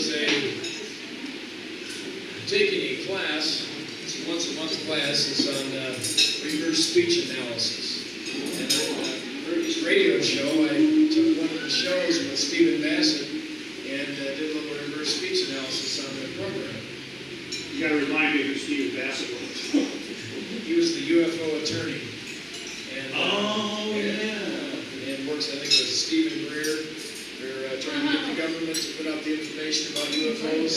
was taking a class, it's a once-a-month class, it's on reverse speech analysis. And I heard his radio show. I took one of the shows with Stephen Bassett and did a little reverse speech analysis on the program. You got to remind me who Stephen Bassett was. He was the UFO attorney. And, yeah. And works, I think, with Stephen Greer. They're trying to get the government to put out the information about UFOs.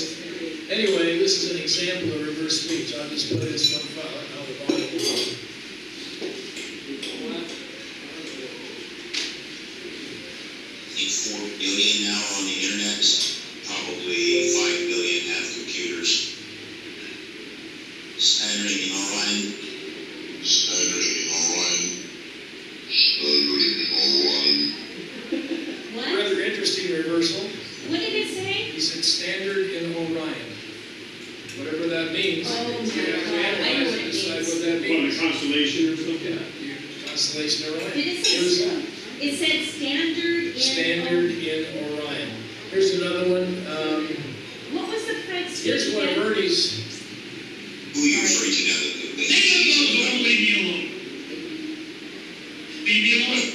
Anyway, this is an example of reverse speech. I'll just play this one file. Now the volume is on. I think 4 billion now are on the internet. Probably 5 billion have computers. Standard rating online. Standard rating online. Standard rating online. What? Rather interesting reversal. What did it say? He said standard in Orion. Whatever that means. Oh, You have to analyze and decide what that What, a means. constellation or something? Yeah, constellation Orion. Did it say? It said standard in Orion. Here's another one. What was the French? Here's one of Ernie's. Who are you referring to now? Don't leave me alone. Leave me alone.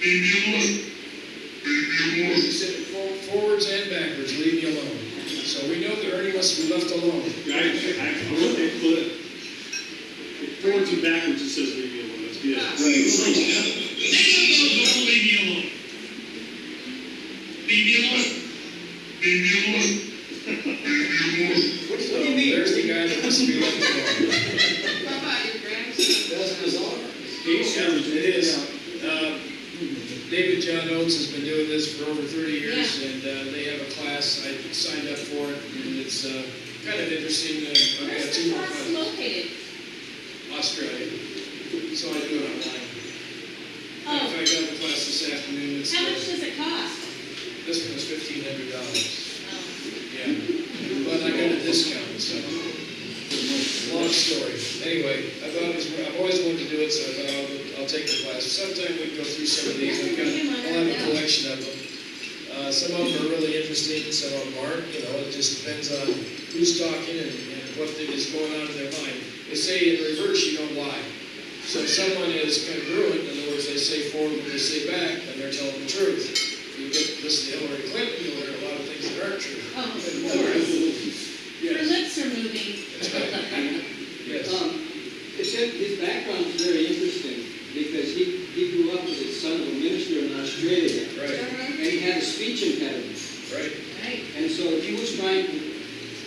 Leave me alone. Leave me alone. He said forwards and backwards, leave me alone. So we know that Ernie must be left alone. I wrote that clip. Forwards and backwards it says leave me alone. That's good. Who are you referring to now? Don't leave me alone. Leave me alone. Leave me alone. Leave me alone. What do you mean? There's the guy that must be left alone. How about your grandson? That's bizarre. It is. David John Oates has been doing this for over 30 years, and they have a class. I signed up for it, and it's kind of interesting. I've got Where's two the more class classes. located? Australia. So I do it online. Oh, In fact, I got the class this afternoon. It's, how much does it cost? this one was $1,500. Oh. Yeah. But I got a discount, so. Long story. Anyway, I've always wanted to do it, so I thought I'll take the class. Sometime we can go through some of these. I'll have a collection of them. Some of them are really interesting, some of them aren't. You know, it just depends on who's talking and what is going on in their mind. They say in reverse, you don't lie. So if someone is congruent, in other words, they say forward what they say back, and they're telling the truth. If you get listen to Hillary Clinton, you'll learn a lot of things that aren't true. Oh, of course. Her Yes. lips are moving. That's right. Yes. His background is very interesting because he grew up as the son of a minister in Australia, Right. and he had a speech impediment. Right. Right. And so he was trying to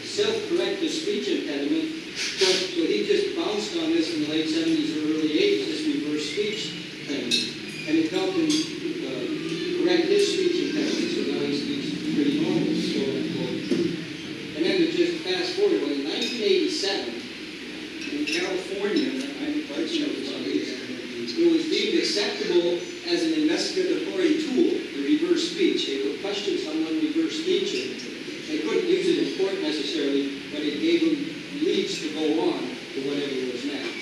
self-correct his speech impediment, so he just bounced on this in the late 70s or early 80s, this reverse speech thing, and it helped him correct his speech impediment, so now he speaks pretty normal, quote unquote. And then to just fast forward, well, in 1987, in California, I'm Archie knows this, it was deemed acceptable as an investigatory tool, the reverse speech. They would question someone reverse speech. They couldn't use it in court necessarily, but it gave them leads to go on to whatever was next.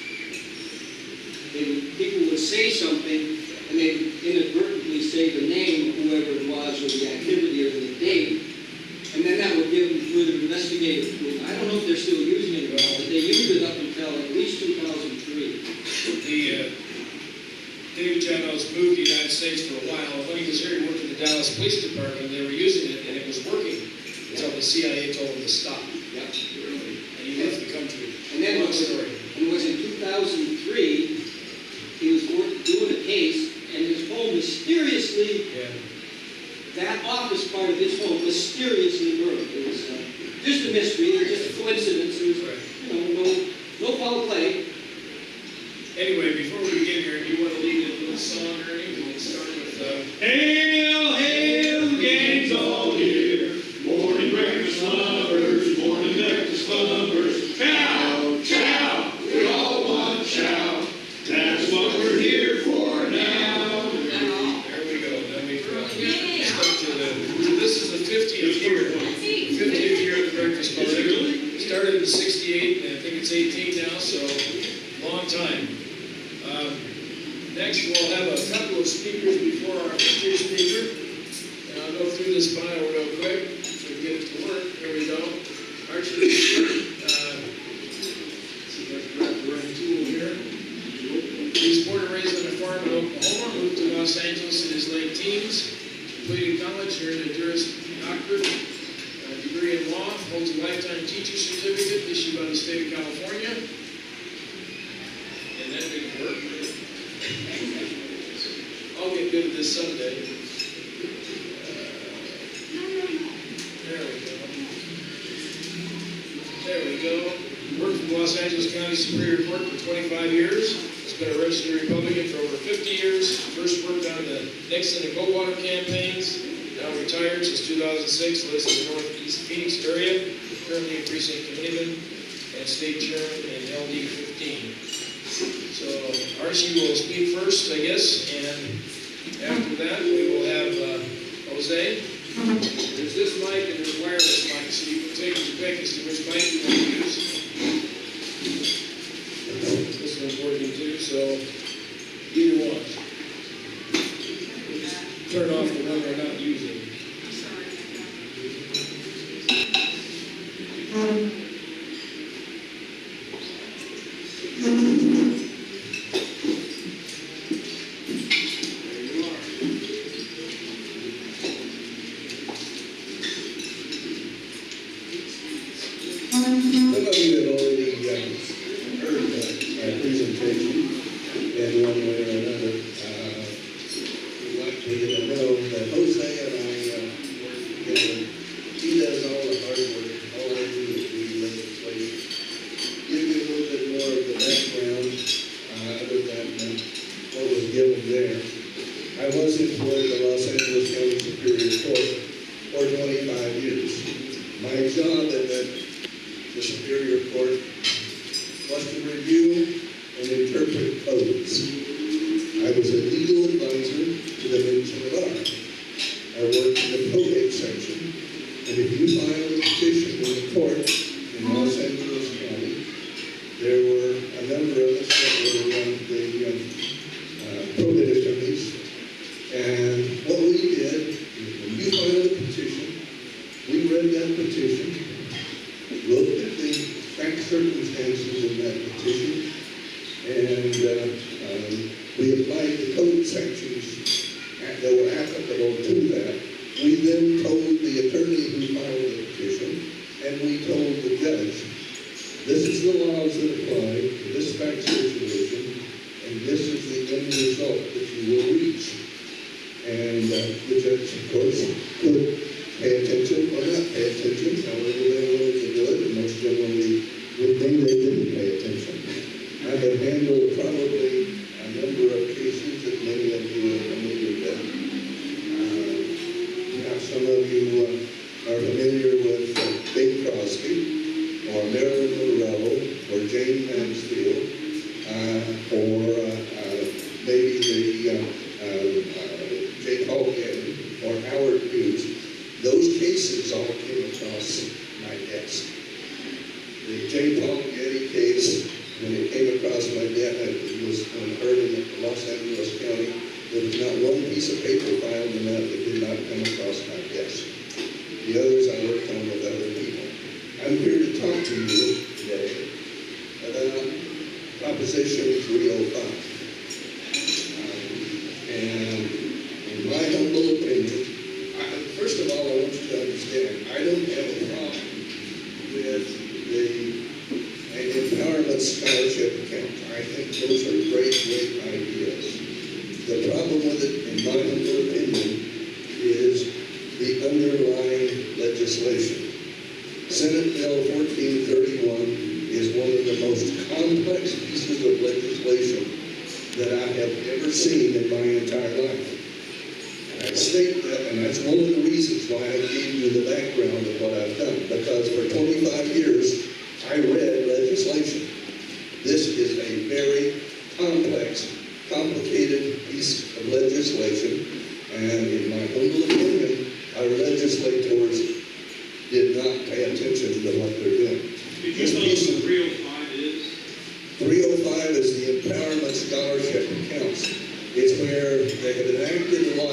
People would say something, and they would inadvertently say the name of whoever it was, or the activity, or the date, and then that would give them further investigative tools. I don't know if they're still using it at all, but they used it up until at least 2003. David John Oates moved to the United States for a while. When he was here, he worked in the Dallas Police Department. They were using it, and it was working until the CIA told him to stop. Yeah. And he left the country. And then Long it story. was in 2003, he was doing a case, and his home mysteriously, Yeah. that office part of his home mysteriously burned. It was just a mystery, just a coincidence. It was, no foul play. Anyway, before we begin here, do you want to lead a little song or anything? We'll start with... Hail, hail, the gang's all here. Morning breakfast lovers, morning breakfast lovers. Chow, chow, we all want chow. That's what we're here for now. There we go. Then we start to this is the 50th year. 50th year of the Breakfast Club. Started in 68, and I think it's 18 now, so long time. Next, we'll have a couple of speakers before our 50th speaker. And I'll go through this bio real quick. So we've get it to work. There we go. Archie, see if I can grab the right tool here. He's born and raised on a farm in Oklahoma, moved to Los Angeles in his late teens, completed college, earned a Juris Doctorate, a degree in law, holds a lifetime teacher certificate issued by the state of California. And that didn't work. I'll get good at this someday. There we go. There we go. Worked for the Los Angeles County Superior Court for 25 years. Has been a registered Republican for over 50 years. First worked on the Nixon and Goldwater campaigns. Now retired since 2006. Lives in the Northeast Phoenix area. Currently in Precinct Committeeman and State Chairman in LD 15. So Archie will speak first, I guess, and after that we will have Jose. There's this mic and there's wireless mic, so you can take your pick as to which mic you want to use. This one's working too, so either one. Just turn off the one we're not using.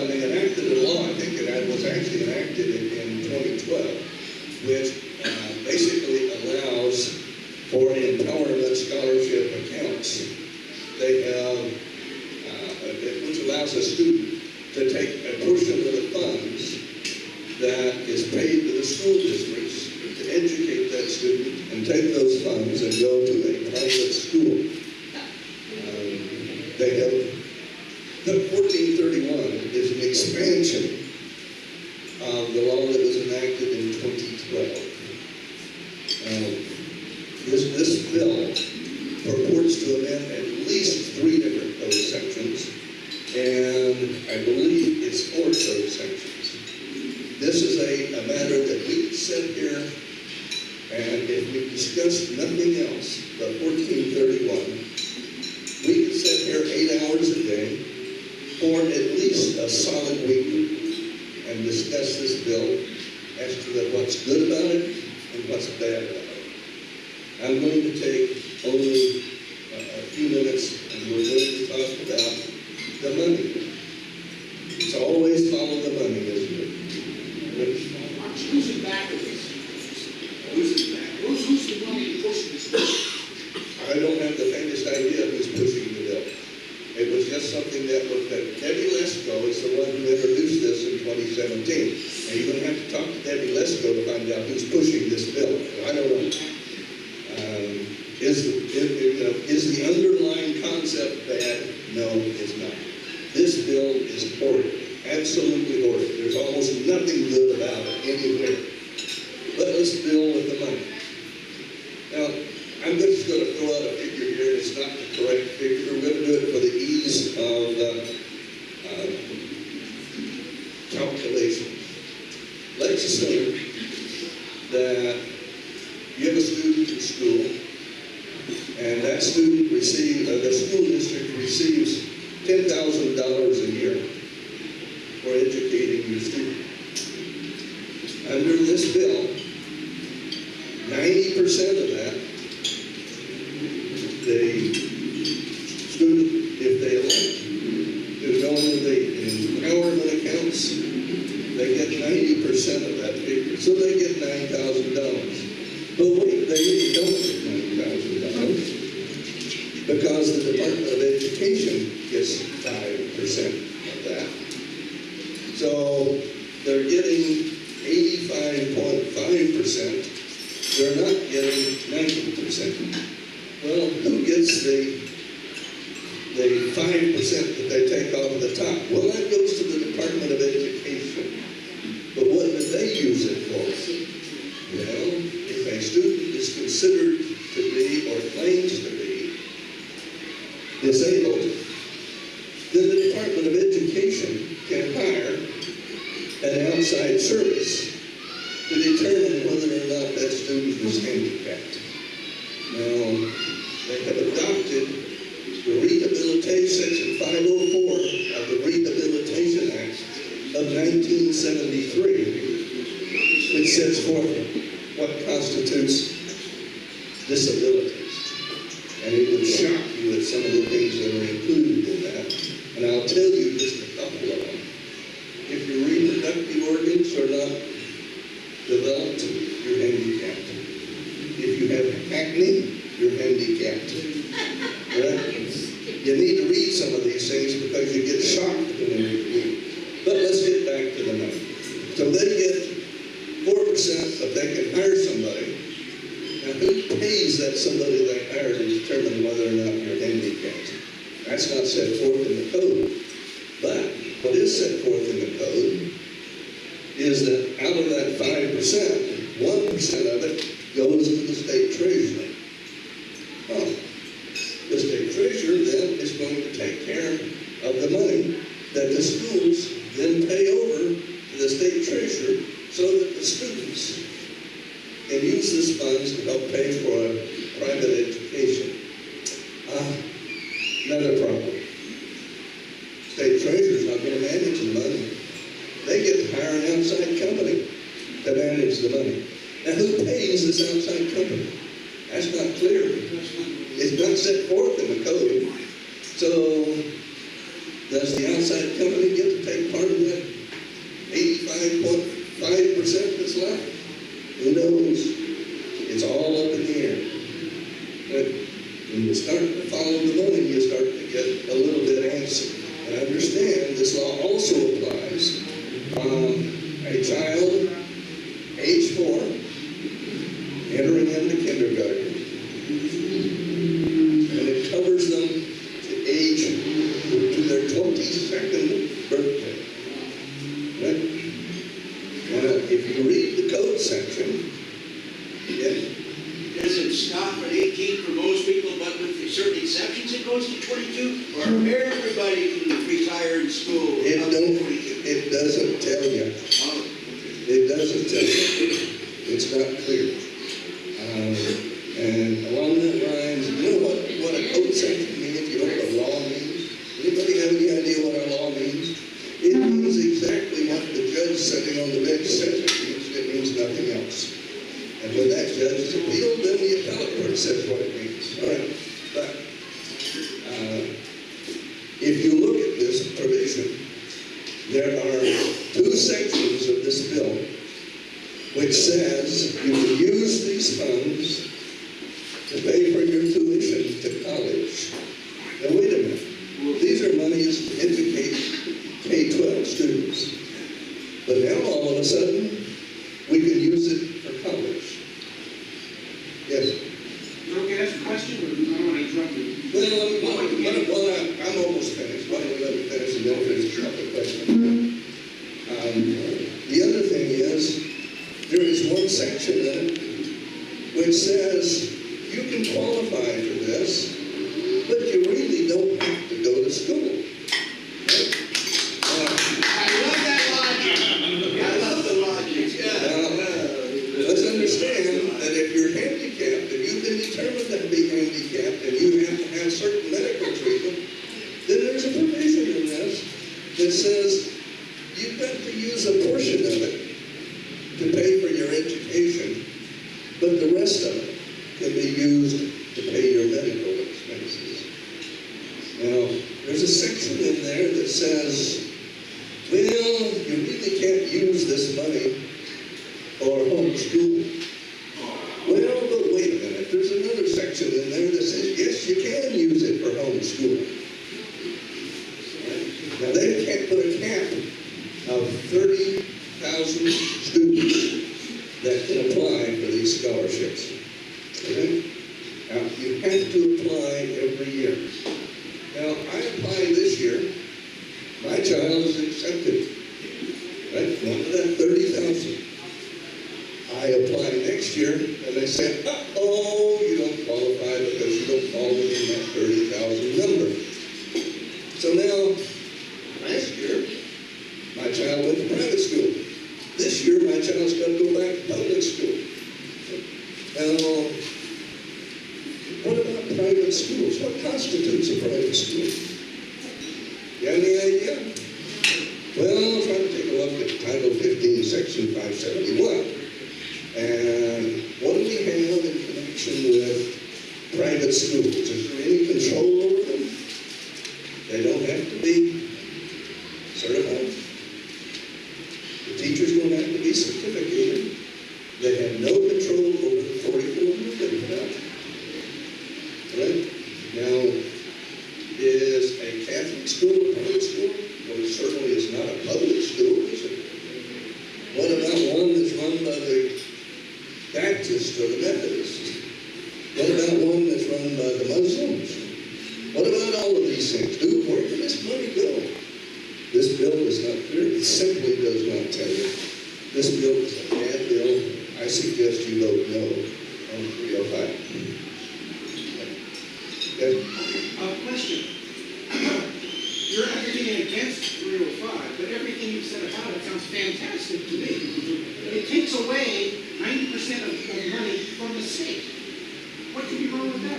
They enacted a law, I think it was actually enacted in 2012, which basically allows for empowerment scholarship accounts. They have, which allows a student to take a portion of the funds that is paid to the school districts to educate that student and take those funds and go to a private school. They have, the 1431 is an expansion of the law that was enacted in 2012. This bill purports to amend at least 3 different code sections, and I believe it's 4 code sections. This is a matter that we can sit here, and if we discuss nothing else but 1431, we can sit here 8 hours a day for at least a solid week and discuss this bill as to what's good about it and what's bad about it. I'm going to take only a few minutes, and we're going to talk about the money. It's always follow the money, isn't it? Archie, who's in back of this? Who's in back? Who's the one pushing this bill? I don't have the faintest idea who's pushing the bill. It was just something that Debbie Lesko is the one who introduced this in 2017. And you're going to have to talk to Debbie Lesko to find out who's pushing this bill. I don't know. Is the underlying concept bad? No, it's not. This bill is horrid. Absolutely horrid. There's almost nothing good about it anywhere. But let's deal with the money. Now, I'm just going to throw out a figure here. It's not the correct figure. We're going to do it for the ease of calculation. Let's assume that you have a student in school, and that student receives, the school district receives $10,000 a year for educating your student. Under this bill, 90% of that, the student, if they elect to go into the empowerment accounts, they get 90% of that figure. So they get $9,000. But wait, they really don't get $9,000 because the Department of Education gets 5% of that. So they're getting 85.5%. They're not getting 90%. Well, who gets the 5% that they take off the top? Well, that goes to the Department of Education. But what do they use it for? Well, if a student is considered to be or claims to be disabled, then the Department of Education can hire an outside service to determine whether or not that student is handicapped. Now, they have adopted the Rehabilitation, Section 504 of the Rehabilitation Act of 1973, which sets forth what constitutes disabilities. And it would shock you at some of the things that are included in that. And I'll tell you just a couple of them. If your reproductive organs are not developed, you're handicapped. If you have acne, you're handicapped. Right? You need to read some of these things because you get shocked when you read. But let's get back to the money. So they get 4%, but they can hire somebody. Now, who pays that somebody they hire to determine whether or not you're handicapped? That's not set forth in the code. But what is set forth in the code is that out of that 5%, 1% of it goes to the state treasurer. Oh, the state treasurer then is going to take care of the money that the schools then pay over to the state treasurer so that the students can use these funds to help pay for a private education. Another problem. State treasurer's not going to manage the money. They get to hire an outside company to manage the money. Now, who pays this outside company? That's not clear. It's not set forth in the code. So, does the outside company get to take part of that 85.5% that's left? Who knows? It's all up in the air. But when you start to follow the money, you start to get a little bit antsy. And understand, this law also applies a child, age 4, entering into kindergarten. And it covers them to their 22nd birthday. Right? Now, if you read the code section, doesn't stop at 18 for most people, but with certain exceptions, it goes to 22, or everybody can retire in school up to 22? It doesn't tell you. Oh. It doesn't tell you. It's not clear. And along that lines, you know what a code section means? You know what a law means? Anybody have any idea what a law means? It means exactly what the judge sitting on the bench says it means. It means nothing else. And when that judge is appealed, then the appellate court says what it means. All right. But if you look at this provision, there are 2 sections of this bill which says you can use these funds to pay for your tuition to college. Now wait a minute. These are monies to educate K-12 students. But now all of a sudden, we can use it for college. Yes? You okay, that's a question, or I don't want to interrupt you? Well, I'm almost finished. Why don't we let me finish and then finish up the question? The other thing is, there is one section in it which says you can qualify for this, but you really don't have to go to school. I love that logic. I love the logic. Yeah. Let's understand that if you're handicapped, if you've been determined to be handicapped, and you have to have certain medical treatment, then there's a provision in this that says you've got to use a portion of it to pay for your education, but the rest of it can be used to pay your medical expenses. Now, there's a section in there that says, well, you really can't use this money for homeschool. Well, but wait a minute, there's another section in there that says, yes, you can use it for homeschooling. Now, they can't put a cap of 30,000 students that can apply for these scholarships. Okay? Now, you have to apply every year. Now, I applied this year. My child is accepted. Right? One of that 30,000. I apply next year, and they said, oh, you don't qualify because you don't fall within that 30,000 number. So now, last year, my child went to private school. This year, my child's got to go back to public school. Now, what about private schools? What constitutes a private school? You have any idea? Well, try to take a look at Title 15, Section 571. And what do we have in connection with private schools? Is there any control over them? They don't have to be certified. The teachers don't have to be certificated. They have no control over the 44 they put out. Right? Now, is a Catholic school a private school? Well, it certainly is not a public school, is it? What about one that's run by the Baptist or the Methodist? What about one that's run by the Muslims? What about all of these things? Where can this money go? This bill is not clear. It simply does not tell you. This bill is a bad bill. I suggest you vote no on 305. Yes? Question. You're advocating against 305, but everything you've said about it sounds fantastic to me. It takes away 90% of money from the state. What could be wrong with that?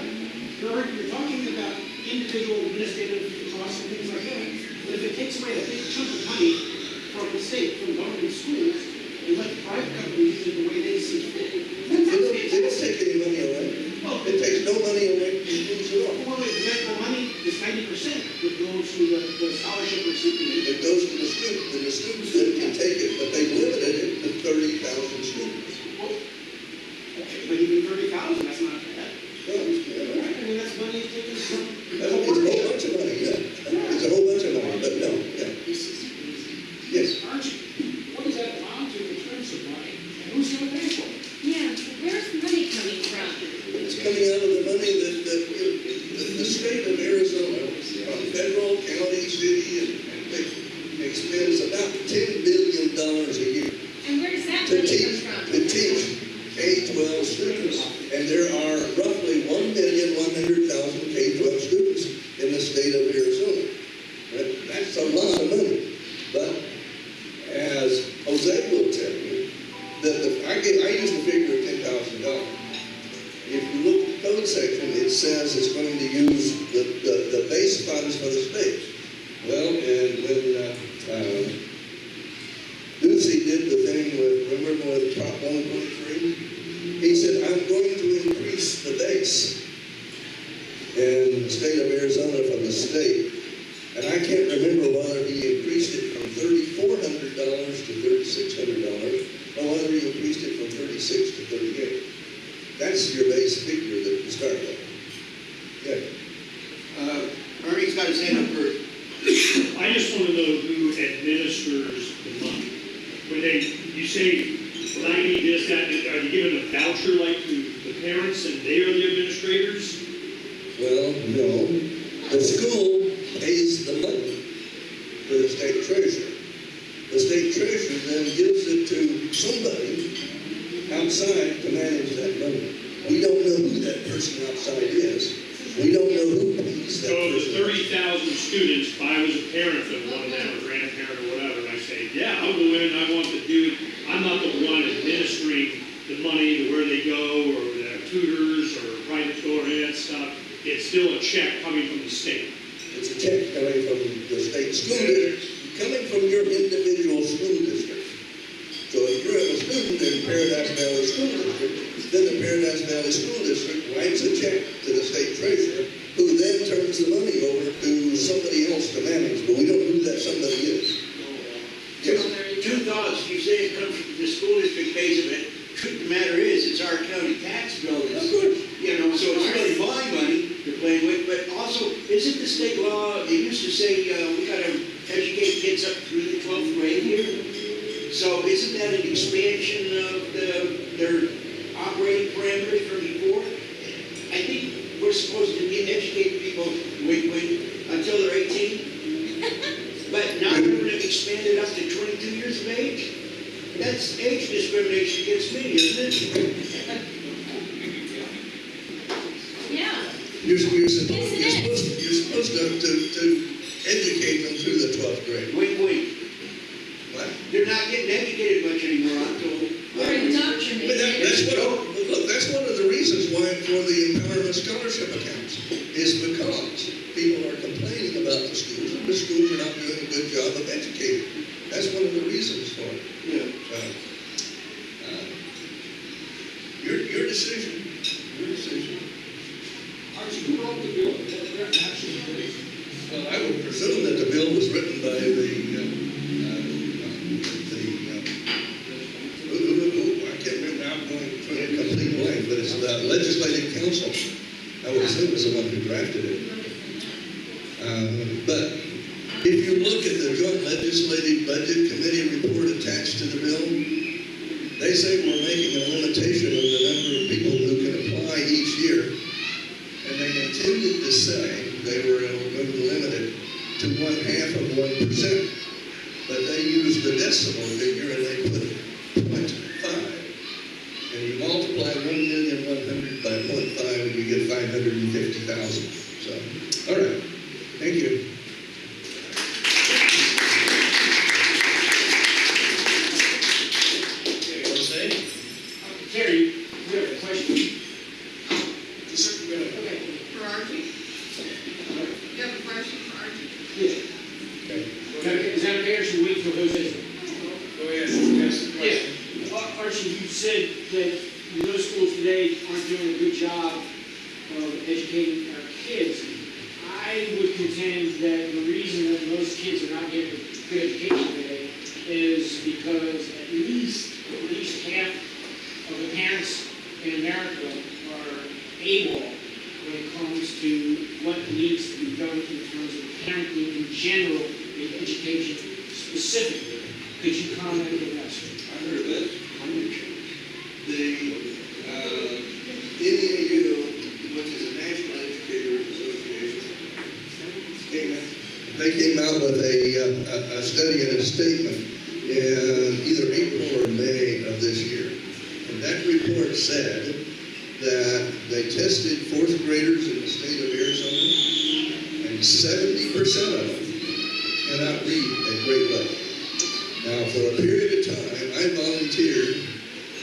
You're talking about individual administrative costs and things like that. But if it takes away a big chunk of money from the state, from government schools, and let private companies use it the way they see fit, It doesn't take any money away. well, It takes no money away from schools at all. well, the money is 90% that goes to the scholarship recipient. It goes to the students then can take it, but they limited it to 30,000 students. Well, But even 30,000, that's not bad. Well, yeah, I mean, that's money taken from. it's a whole bunch of money, yeah. It's a whole bunch of money, but no, yeah. Yes. Archie, what does that amount to in terms of money? And who's going to pay for it? Yeah, where's the money coming from? It's coming out of the money that the state of Arizona, federal, county, city, and they expends about $10 billion a year And where does that to money teach, come from? K-12 students. And there are roughly 1,100,000 K-12 students in the state of Arizona. That's a lot of money. But as Jose will tell you, I use the figure of $10,000. If you look at the code section, it says it's going to use the base funds for the state. Well, and when Lucy did the thing with, remember with Prop 123? He said, I'm going to increase the base in the state of Arizona from the state. And I can't remember whether he increased it from $3,400 to $3,600, or whether he increased it from 36 to 38. That's your base figure that you start with. Yeah. Ernie's got his hand up first. I just want to know who administers the money. When you say, well, I need this, that, are you giving a voucher like to the parents and they are the administrators? Well, no. The school pays the money for the state treasurer. The state treasurer then gives it to somebody outside to manage that money. We don't know who that person outside is. We don't know who pays that So person. the 30,000 students, if I was a parent of one of them, a grandparent or whatever, and I say, yeah, I'll go in and I want to do it. I'm not the one administering the money to where they go or the tutors or private school or any of that stuff. It's still a check coming from the state. It's a check coming from the state school district, coming from your individual school district. So if you're a student in Paradise Valley School District, then the Paradise Valley School District writes a check to the state treasurer, who then turns the money over to somebody else to manage, but we don't know who that somebody is. Yes. Two thoughts. You say it comes from the school district pays of it. Truth of the matter is, it's our county tax bill. Of course. You know, so it's really my money you're playing with. But also, isn't the state law, they used to say we got to educate kids up through the 12th grade here? So isn't that an expansion of their operating parameters from before? I think we're supposed to educate people until they're 18. But now we're going to expand it up to 22 years of age? That's age discrimination against me, isn't it? Yeah. You're supposed to educate them through the 12th grade. Wait. What? They're not getting educated much anymore, I'm told. We're indoctrinated. That's one of the reasons why for the empowerment scholarship accounts, is because people are complaining about the schools, and the schools are not doing a good job of educating. That's one of the reasons for it. Yeah. Your decision. Your decision. Archie, who wrote the bill? What actually did it? Well, I would presume that the bill was written by I can't remember, now I'm going for a complete blank, but it's the legislative council. I would assume was the one who drafted it. But if you look at the Joint Legislative Budget Committee report attached to the bill, they say we're making a limitation of the number of people who can apply each year. And they intended to say they were going to limit it to 1/2 of 1%. But they used the decimal figure and they put 0.5. And you multiply 1,100,000 by 0.5 and you get 550,000. So, all right. Thank you. Terry, you have a question? Okay, for Archie? You have a question for Archie? Yeah. Is that fair? Should we wait till Jose? Go ahead, ask the question. Yeah. Archie, you said that those schools today aren't doing a good job of educating our kids. I would contend that the reason that most kids are not getting a good education today is because at least half of the parents and in general, in education specifically. Could you comment on that, sir? I heard of that. The NEAU, which is a National Educator Association, they came out with a study and a statement in either April or May of this year. And that report said that they tested fourth graders in the state of Arizona, and 70% of them cannot read at grade level. Now, for a period of time, I volunteered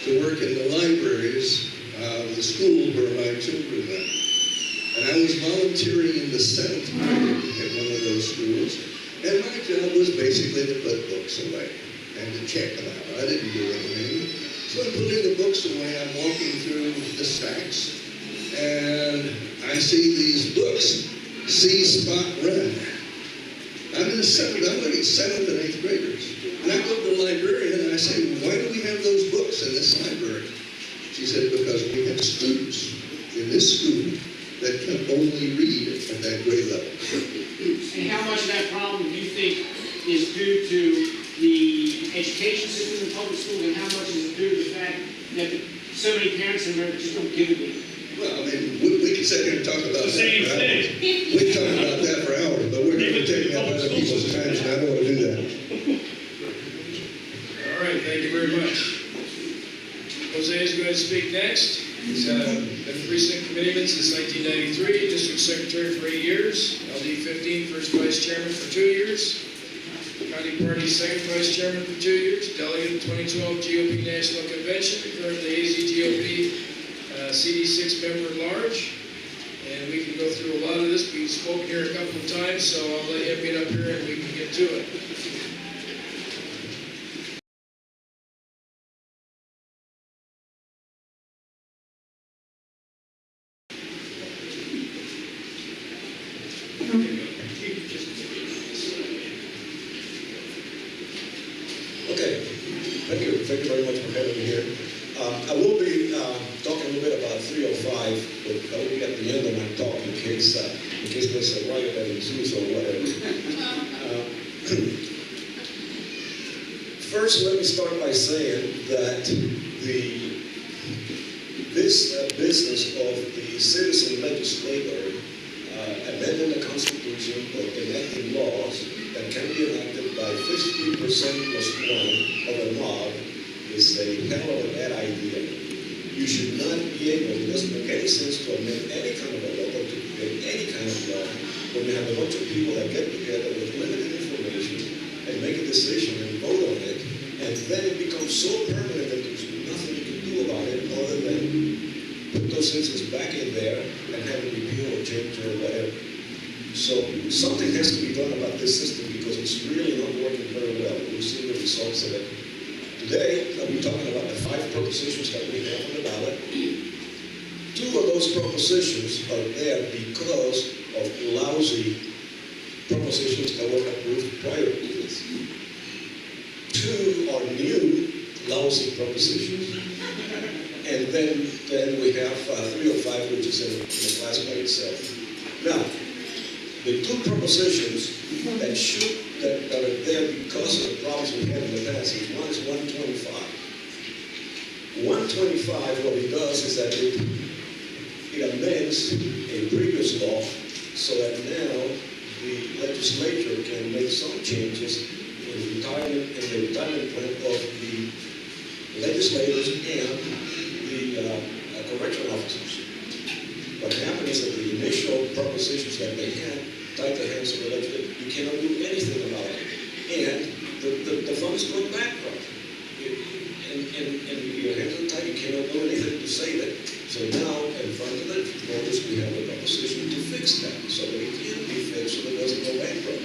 to work in the libraries of the school where my children went. And I was volunteering in the 7th grade at one of those schools, and my job was basically to put books away and to check them out. I didn't do anything. So I'm putting the books away, I'm walking through the stacks, and I see these books, See Spot Run. I'm in the 7th, I'm looking at 7th and 8th graders. And I go to the librarian and I say, why do we have those books in this library? She said, because we have students in this school that can only read at that grade level. And how much of that problem do you think is due to the education system in public schools, and how much is it due to the fact that so many parents in America just don't give a damn? Well, I mean, we can sit here and talk about that Same for thing. hours. We can talk about that for hours, but we're going to take up other people's time, and I don't want to do that. All right, thank you very much. Jose is going to speak next. He's been precinct committeeman since 1993, district secretary for 8 years, LD 15, first vice chairman for 2 years, county party second vice chairman for 2 years, delegate 2012 GOP National Convention, currently AZ GOP CD6 member at large. And we can go through a lot of this. We've spoken here a couple of times, so I'll let him get up here and we can get to it. Okay, thank you very much for having me here. I will be talking a little bit about 305, but I will be at the end of my talk in case there's a riot that ensues or whatever. First, let me start by saying that this business of the citizen legislator amending the Constitution or enacting laws that can be enacted by 50% plus one of a mob is a hell of a bad idea. You should not be able, it doesn't make any sense to amend any kind of a law or to create any kind of law when you have a bunch of people that get together with limited information and make a decision and vote on it, and then it becomes so permanent that there's nothing you can do about it other than put those sentences back in there and have it repealed or changed or whatever. So something has to be done about this system because it's really not working very well. We've seen the results of it. Today, I'll be talking about the 5 propositions that we have on the ballot. 2 of those propositions are there because of lousy propositions that were approved prior to this. 2 are new lousy propositions. And then we have 305, which is in the class by itself. Now, the 2 propositions that are there because of the problems we had in the past is one is 125. 125, what it does is that it amends a previous law so that now the legislature can make some changes in the retirement plan of the legislators and the correction officers. What happened is that the initial propositions that they had tied the hands of the legislature. You cannot do anything about it. And the fund is going bankrupt. And your hands are tied, you cannot do anything to save it. So now, in front of the voters, we have a proposition to fix that, so that it can be fixed, so that it doesn't go bankrupt.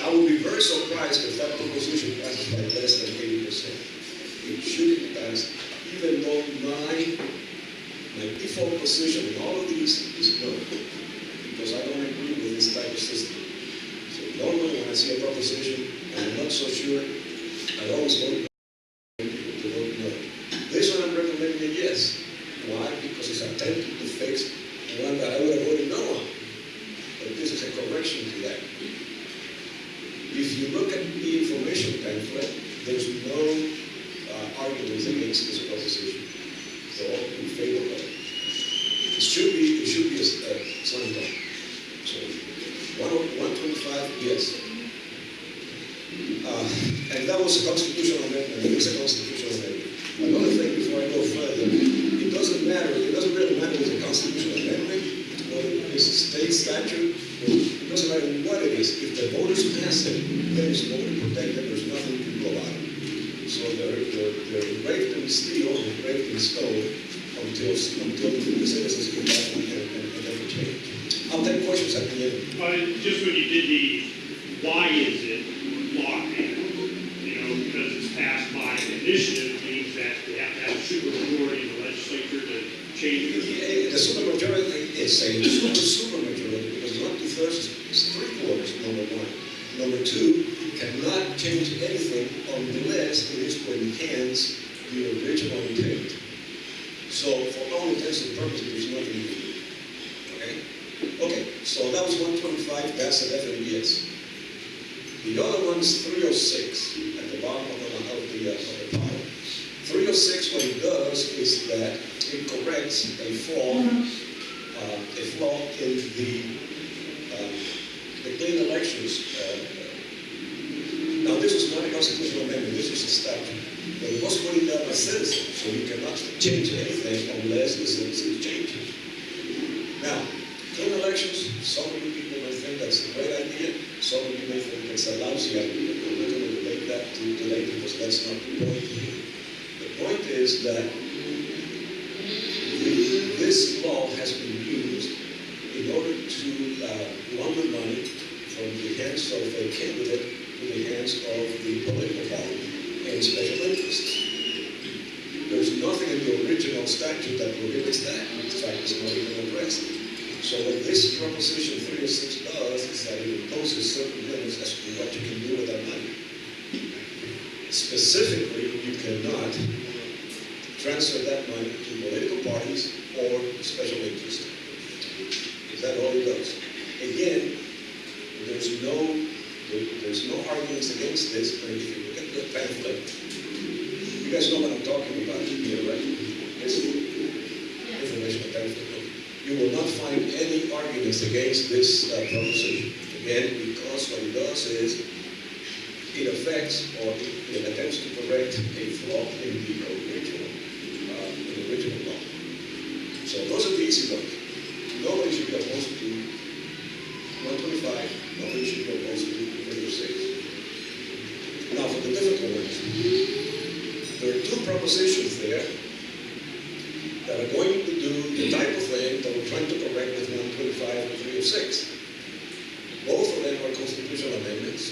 I would be very surprised if that proposition passes by less than 80%. It shouldn't pass, even though my default position in all of these is no. Because I don't agree with this type of system. So normally when I see a proposition and I'm not so sure, I always vote to vote no. This one I'm recommending a yes. Why? Because it's attempting to fix one that I would have voted no on. But this is a correction if you look at the information pamphlet, there's no arguments against this proposition. They're all in favor of it. It should be a slam dunk. So 125, yes. And that was a constitutional amendment. It is a constitutional amendment. Another thing before I go further, it doesn't really matter if it's a constitutional amendment or it's a state statute. It doesn't matter what it is. If the voters pass it, then it's voter protected. There's nothing to do about it. So they're engraved in steel, engraved in stone until the citizens come back and never change. I'll take questions at the end. Just when you did the why is it locked in? Because it's passed by initiative means that they have to have a supermajority in the legislature to change it. The supermajority is a supermajority because not 2/3 is 3/4, number one. Number two, cannot change anything unless it is to enhance the original intent. So for all intents and purposes, there's nothing you can do. Okay, so that was 125, that's a definite yes. The other one's 306 at the bottom of the pile. 306, what it does is that it corrects a flaw in the clean elections. Now, this is not a constitutional amendment, this is a statute. But it was put in there by citizens, so you cannot change anything unless the citizens change it. Now, clean elections, some of you people may think that's a great idea, some of you may think it's a lousy idea. We're not going to relate that to today because that's not the point here. The point is that this law has been used in order to launder money from the hands of a candidate to the hands of the political party and special interests. There's nothing in the original statute that prohibits that. In fact, it's not even addressed. So what this proposition 306 does is that it imposes certain limits as to what you can do with that money. Specifically, you cannot transfer that money to political parties or special interests. Is that all it does? Again, there's no arguments against this, but if you look at the pamphlet, you guys know what I'm talking about here, right? This information pamphlet. You will not find any arguments against this proposition. Again, because what it does is it affects or it attempts to correct a flaw in the original law. So those are the easy ones. Nobody should be opposed to 125. Nobody should be opposed to 306. Now for the difficult ones. There are two propositions there that are going to do the type of thing that we're trying to correct with 125 and 306. Both of them are constitutional amendments.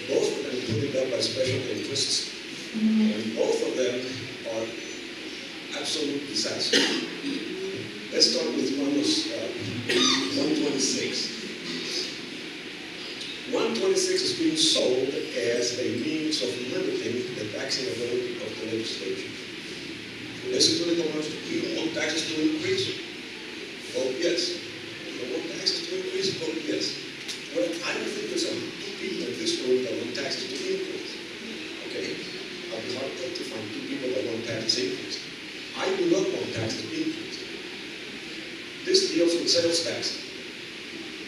Both of them put it up by special interests. And both of them are absolute disasters. Let's start with 126. 126 is being sold as a means of limiting the taxing ability of the legislature. Listen to the commercial. You don't want taxes to increase? Vote yes. You don't want taxes to increase? Vote yes. Well, I don't think there's two people in this room that want taxes to increase. Okay? I'll be hard to find two people that want taxes increased. I do not want taxes increased. This deals with sales tax.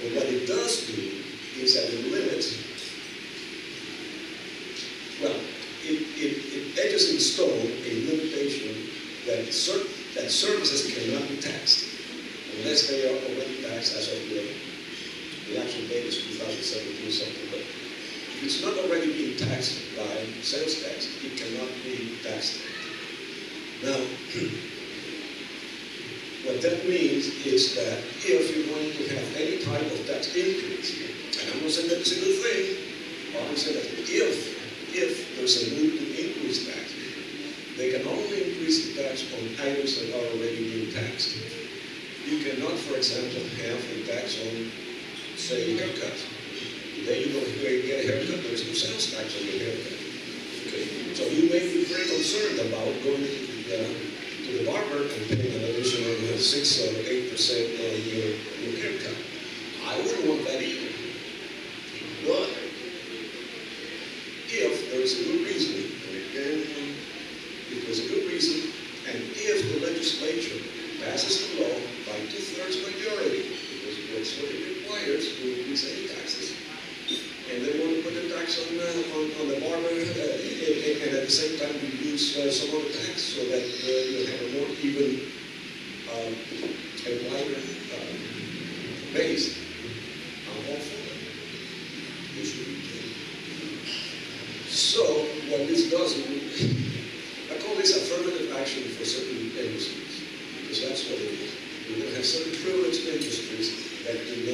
But what it does do is that it limits, well, it edges in stone a limitation that services cannot be taxed unless they are already taxed as of the actual date is 2017 something. But if it's not already being taxed by sales tax, it cannot be taxed. Now, what that means is that if you're going to have any type of tax increase, and I'm not saying that it's a good thing, I'm saying that if there's a need to increase tax, they can only increase the tax on items that are already being taxed. You cannot, for example, have a tax on, say, haircuts. Then you go here and get a haircut, there's no sales tax on your haircut. Okay? So you may be very concerned about going to the barber and paying an additional 6 or 8% on your haircut. I wouldn't want that either. But there is a good reason, and again, it was a good reason, and if the legislature passes the law by 2/3 majority, because that's what it requires to increase any taxes, and they want to put a tax on the barber, and at the same time reduce some of the tax so that you have a more even and wider base. I'm all for it. You should be doing. So what this does, I call this affirmative action for certain industries, because that's what it is. We're going to have certain privileged industries that will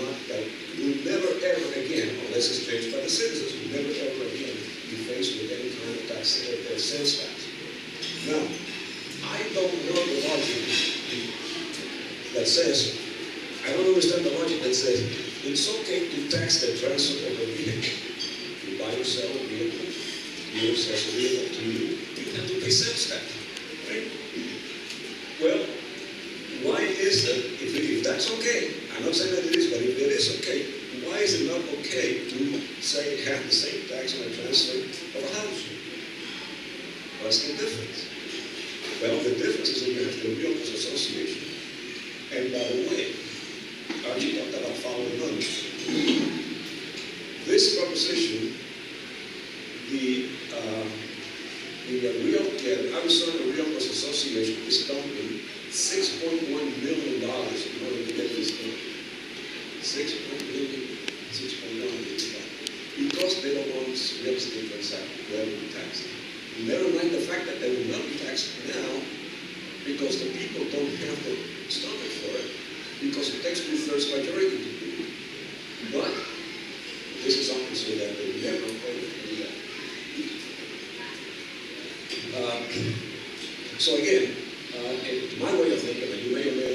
never ever again, unless it's changed by the citizens, will never ever again be faced with any kind of tax, sales tax. Now, I don't know the logic that says, I don't understand the logic that says, it's okay to tax the transport of a vehicle. You buy or sell a vehicle, you sell a vehicle to you, you have to pay sales tax, right? Well, why is that, if that's okay, I'm not saying that it is, but if it is okay, why is it not okay to say have the same tax on a transfer of a house? What's the difference? Well, the difference is that you have the Realtors Association. And by the way, Archie talked about following money. This proposition, the Arizona Realtors Association is dumping $6.1 million in order to get this done. $6.1 million. Because they don't want real estate transactions to be taxed. Never mind the fact that they will not be taxed now because the people don't have the stomach for it, because it takes 2/3 majority to do it. But this is something so that they never going to do that. So again, to my way of thinking, and you may or may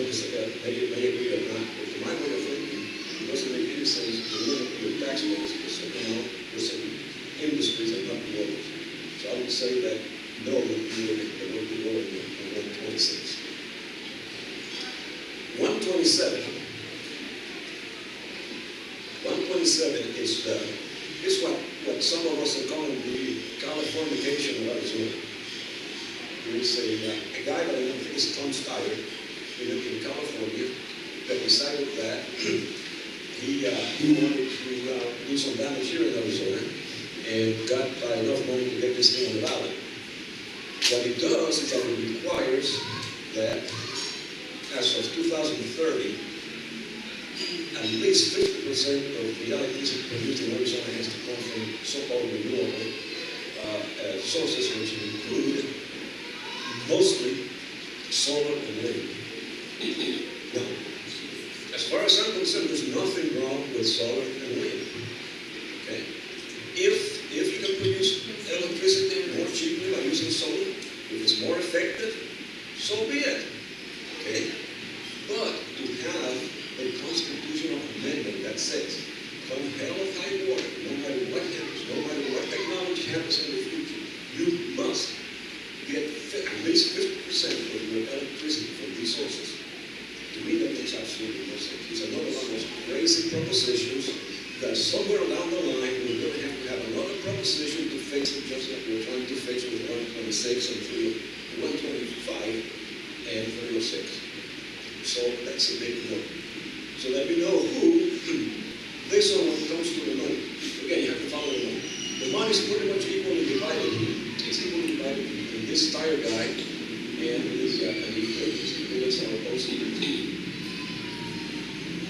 agree or not, but to my way of thinking, it doesn't make any sense to limit your tax base for certain industries and not the others. So I would say that no, it would be lower than 126. 127 is what some of us are calling the Californication of Arizona. There is a guy that I think is Tom Steyer in California that decided that he wanted to do some damage here in Arizona and got enough money to get this thing on the ballot. What it does is that it requires that as of 2030, at least 50% of the electricity produced in Arizona has to come from so-called renewable sources, which include mostly solar and wind. Now, as far as I'm concerned, there's nothing wrong with solar and wind. Okay? If you can produce electricity more cheaply by using solar, if it's more effective, so be it. Okay? But to have a constitutional amendment that says, come hell or high water, no matter what happens, no matter what technology happens in the future, you must get at least 50% of your electricity from these sources. To me, that makes absolutely no sense. It's another one of those crazy propositions that somewhere along the line we're going to have another proposition to fix it, just like we're trying to fix with 126 and 125 and 306. So that's a big no. So that we know who this one when it comes to the money. Again, you have to follow the money. The money is pretty much equally divided. It's equally divided between this tire guy and the units that are opposed to it.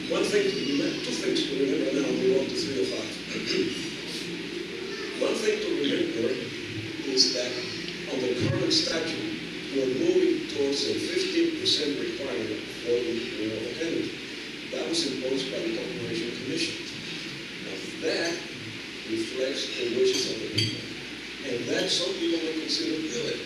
One thing to remember, two things to remember now, we go on to 305. One thing to remember is that on the current statute, we're moving towards a 15% requirement for renewable energy. That was imposed by the Corporation Commission. Now that reflects the wishes of the people. And that some people may consider good.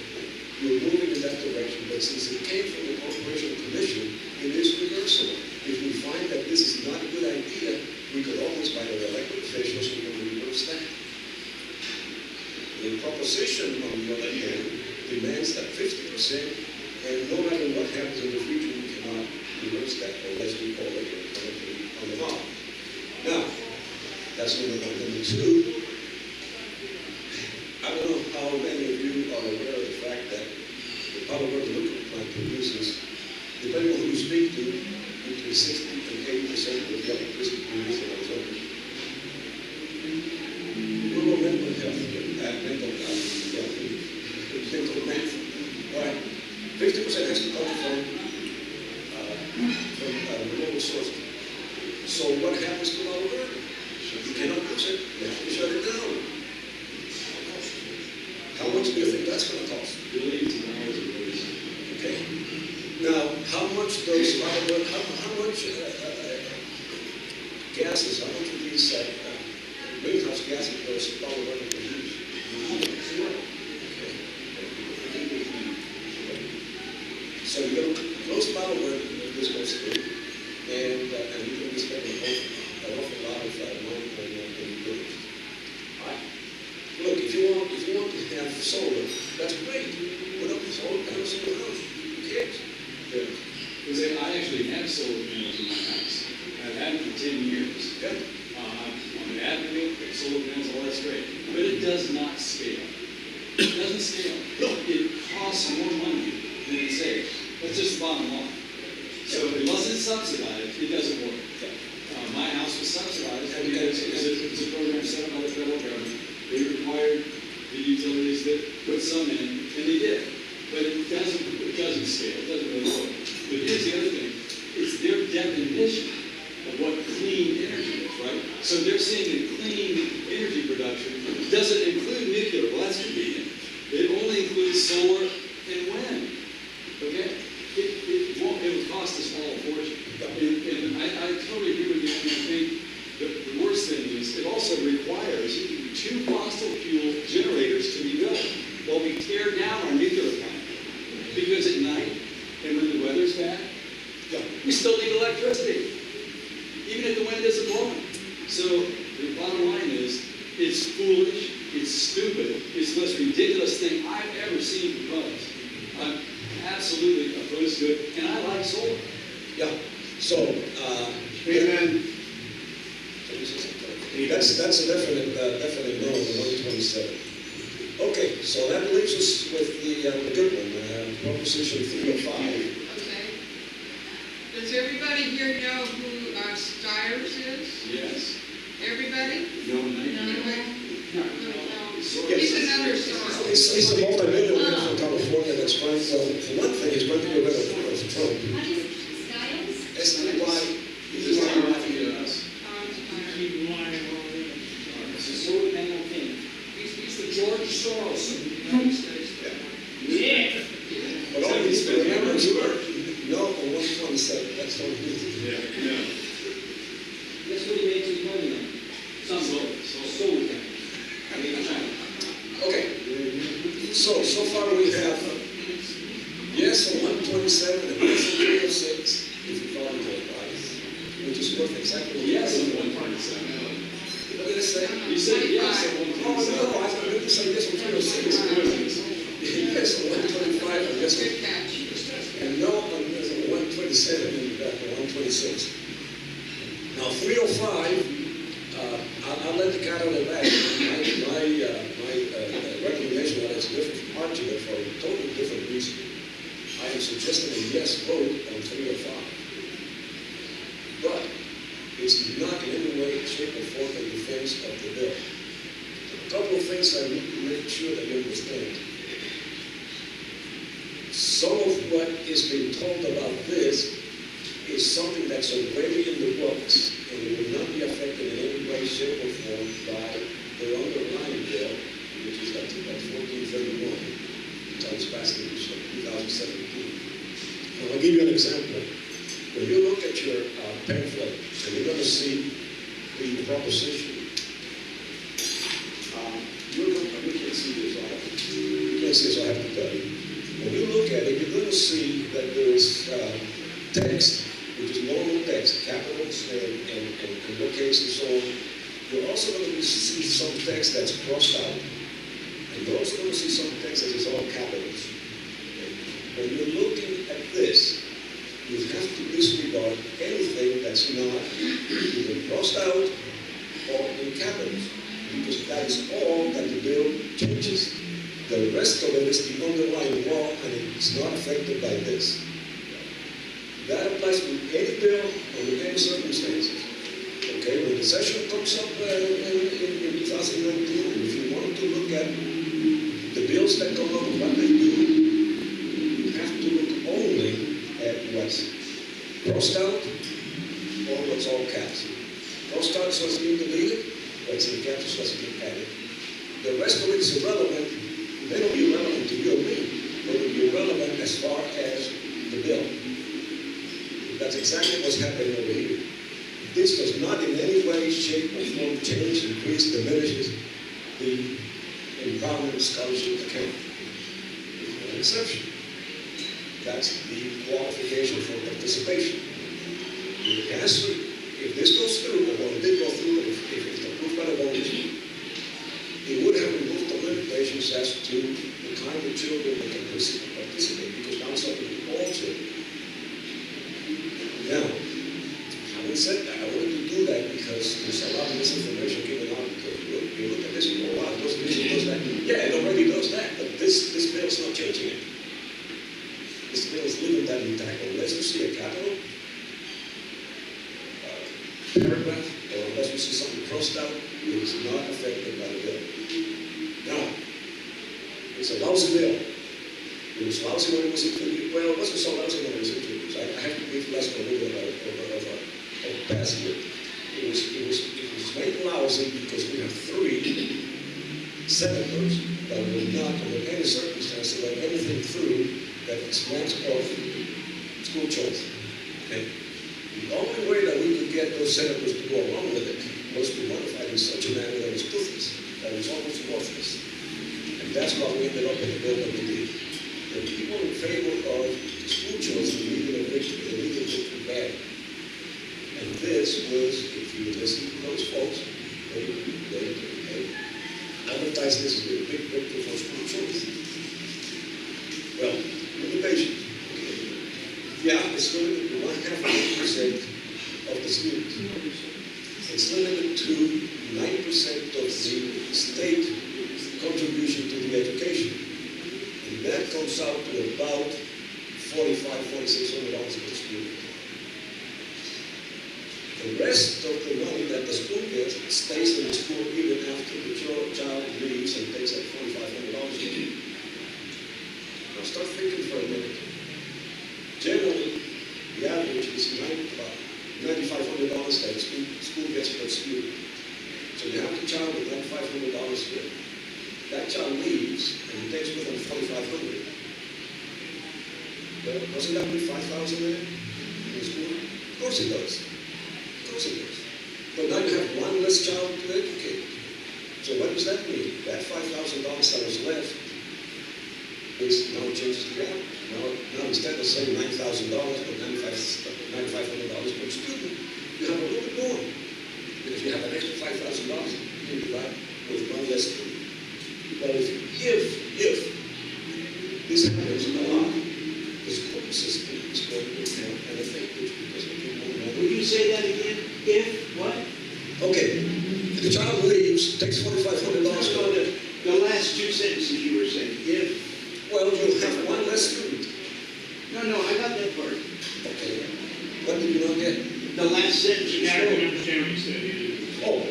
We're moving in that direction, but since it came from the Corporation Commission, it is reversible. If we find that this is not a good idea, we could always, by the elected officials, we can reverse that. The proposition, on the other hand, demands that 50%, and no matter what happens in the future, we cannot reverse that, unless we call it on the law. Now, that's number one. Number two, I don't know how many of you are aware of the fact that the Palo Verde nuclear plant produces, depending on who you speak to, between 60 and 80% of the electricity produced in Arizona. Rural mental health, mental health, mental health, right? 50% has to come from renewable sources. So what happens to Palo Verde? You cannot use it, you have to shut it down. How much do you think that's going to cost? Billions of dollars of waste. Okay. Now, how much does how much gases? How much of these greenhouse gases does Palo Verde produce? Okay. So you're going to close Palo Verde if this goes through, and you're going to be spending an awful lot of money on utilities. Look, if you want to have solar, that's great. Put up solar panels in your house. Who cares? Because I actually have solar panels in my house. I've had them for 10 years. Okay. I'm an advocate of solar panels, all that's great. But it does not scale. It doesn't scale. It costs more money than it saves. That's just the bottom line. So unless it's subsidized, it doesn't work. My house was subsidized because it was a program set up by the federal government. They required the utilities that put some in, and they did. But it doesn't scale. It doesn't really work. But here's the other thing. It's their definition of what clean energy is, right? So they're saying that clean energy production doesn't include nuclear. Well, that's convenient. It only includes solar and wind. Okay? It would cost us all a fortune. And I totally agree with you. And I think the worst thing is it also requires 2 fossil fuel generators to be built while we tear down our nuclear plant. Because at night, and when the weather's bad, we still need electricity, even if the wind isn't blowing. So the bottom line is, it's foolish, it's stupid, it's the most ridiculous thing I've ever seen proposed. I'm absolutely opposed to it, and I like solar. Yeah. So, Amen. That's a definite no on the 127. Okay, so that leaves us with the good one, Proposition 305. Okay. Does everybody here know who Stiers is? Yes. Everybody? No, He's another source. He's a multi-millionaire from California that's trying to, for one thing, he's trying to get rid of Trump. How do you, Styles? S-T-Y, he's just not laughing at us. Keep lying on it. It's a solar panel king. He's the George Soros of the United States. Yeah. But all these numbers are no on 127, that's all it is. Yeah. Guess what he makes his money on? Some solar panels. Okay, so far we have yes on 127 and yes on 306, if you follow the advice, which is worth exactly what Yes, you on said. 127. What did I say? You said yes on Oh, no, 127. I didn't say yes on 306. Yes on 125 and yes Good catch. and no on 127 and 126. Now 305, I'll let the cat out of the bag. My recommendation on it's different from Archie, but for a totally different reason. I am suggesting a yes vote on 305. But it's not in any way, shape, or form a defense of the bill. A couple of things I need to make sure that you understand. Some of what is being told about this is something that's already in the books, and it will not be affected in any way, shape, or form by the underlying bill, which is that 1431, that was passed in 2017. Now, I'll give you an example. When you look at your pamphlet, and you're going to see the proposition, you can't see this, you can't see this, I have to tell you. When you look at it, you're going to see that there is text, which is normal text, capitals and lowercase and so on. You're also going to see some text that's crossed out. And you're also going to see some text that is all capitals. Okay? When you're looking at this, you have to disregard anything that's not either crossed out or in capitals, because that is all that the bill changes. The rest of it is the underlying law, and it's not affected by this. That applies to any bill under any circumstances. Okay, when the session comes up in 2019, and if you want to look at the bills that come up and what they do, you have to look only at what's crossed out or what's all caps. Crossed out is what's being deleted, what's in caps is what's being added. The rest of it is irrelevant. They don't be irrelevant to you or me. They will be irrelevant as far as the bill. That's exactly what's happening over here. This does not in any way, shape, or form change, increase, diminishes the empowerment scholarship account. An exception. That's the qualification for participation. It has to, if this goes through, or it did go through, if it's approved by the voters, it would have removed the limitations as to the kind of children that can participate, because now it's open to all children. Now, having said that, I wanted to do that because there's a lot of misinformation given out, because you look at this and go, wow, it does this, it does that. Yeah, it already does that, but this bill is not changing it. This bill is leaving that intact. Unless you see a capital paragraph, or unless you see something crossed out, it is not affected by the bill. Now, it's a lousy bill. It was lousy when it was introduced. Well, it wasn't so lousy when it was introduced. I have to give less than a little bit of a past year. It was made lousy because we have 3 senators that will not, under any circumstance, let anything through that expands off school choice. Okay? The only way that we could get those senators to go along with it was to modify it in such a manner that was toothless, that was almost worthless. And that's why we ended up in the bill that we did. The people in favor of school choice believe in a victory bad. And this was, if you listen to those folks, they advertise this as a big victory for school choice. Well, limitation. Yeah, it's limited to 1.5% of the students. It's limited to 9% of the state contribution to the education. And that comes out to about $4,500, $4,600 per student. The rest of the money that the school gets stays in the school even after the child leaves and takes that $4,500 a year. Now start thinking for a minute. Generally, the average is $9,500 that school gets per student. So you have the child with $9,500 here. That child leaves and he takes with him $4,500. Well, doesn't that mean $5,000 there in the school? Of course it does. Of course it does. But now you have one less child to educate. So what does that mean? That $5,000 that was left is now changes the gap. Now instead of saying $9,000 or $9,500 per student, you have a little bit more. Because you have an extra $5,000, you can divide with one less student. But if this happens a lot, the school system is going to have an advantage because the people know. Would you say that again? If what? Okay, the child leaves, takes $4,500. The last 2 sentences you were saying. If. Well, you'll have one less student. No, I got that part. Okay. What did you not get? The last sentence you Yeah, I can spoke. understand what you said. Oh.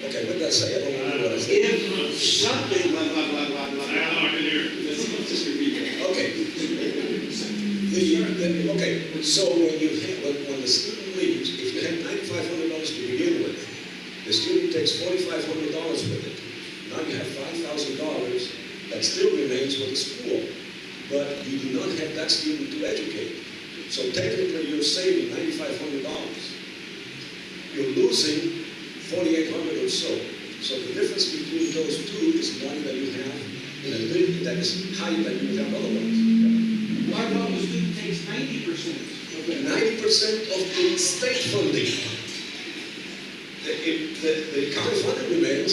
Okay, what did I say? I don't remember what I said. If something, blah, blah, blah, blah, blah. I can hear it. Just repeat that. Okay. Okay, so when the student leaves, if you had $9,500 to begin with, the student takes $4,500 with it. Now you have $5,000 that still remains with the school, but you do not have that student to educate. So technically you're saving $9,500. You're losing $4,800 or so. So the difference between those two is money that you have in a bill that is higher than you would have otherwise. Why about the student takes 90% of that? 90% of the state funding. The county funding remains,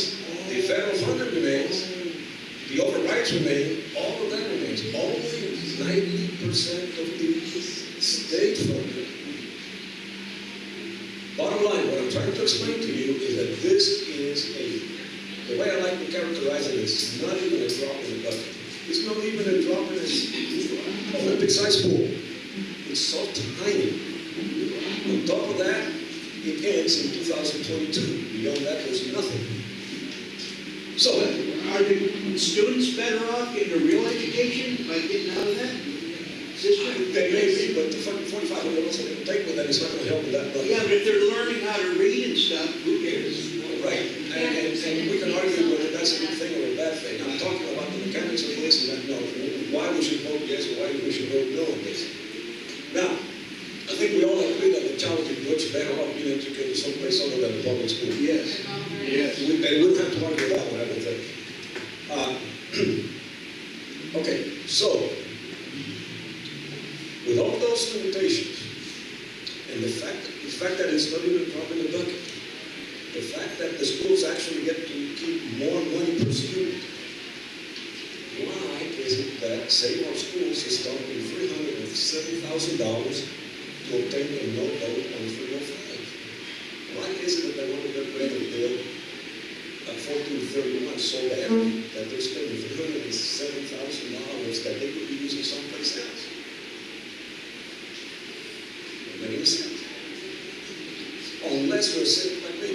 the federal funding remains, the overrides remain, all of that remains. Only 90% of the state funding. Bottom line, what I'm trying to explain to you is that this is the way I like to characterize it It's not even a drop in the bucket. It's not even a drop in this Olympic size pool. It's so tiny. On top of that, it ends in 2022. Beyond that, there's nothing. So, Are the students better off getting a real education by getting out of that system? they may be, but the fucking $4,500 they're going to take with that is not going to help with that money. Yeah, but if they're learning how to read and stuff, who cares? Right, and we can argue whether that's a good thing or a bad thing. I'm talking about the mechanics of this and that, no, why we should vote yes or why we should vote no on this. Now, I think we all agree that the child is much better off being educated someplace other than the public school. Yes. Yes. And we don't have to argue that one, I don't think. Okay, so, with all those limitations, and the fact that it's not even a drop in the bucket, the fact that the schools actually get to keep more money per student, why is it that Save Our Schools is starting $370,000 to obtain a no vote on 305? Why is it that they want to get rid of the bill at 1431 so badly that they're spending $370,000 that they could be using someplace else? It doesn't make sense. Unless you're a cynic like me.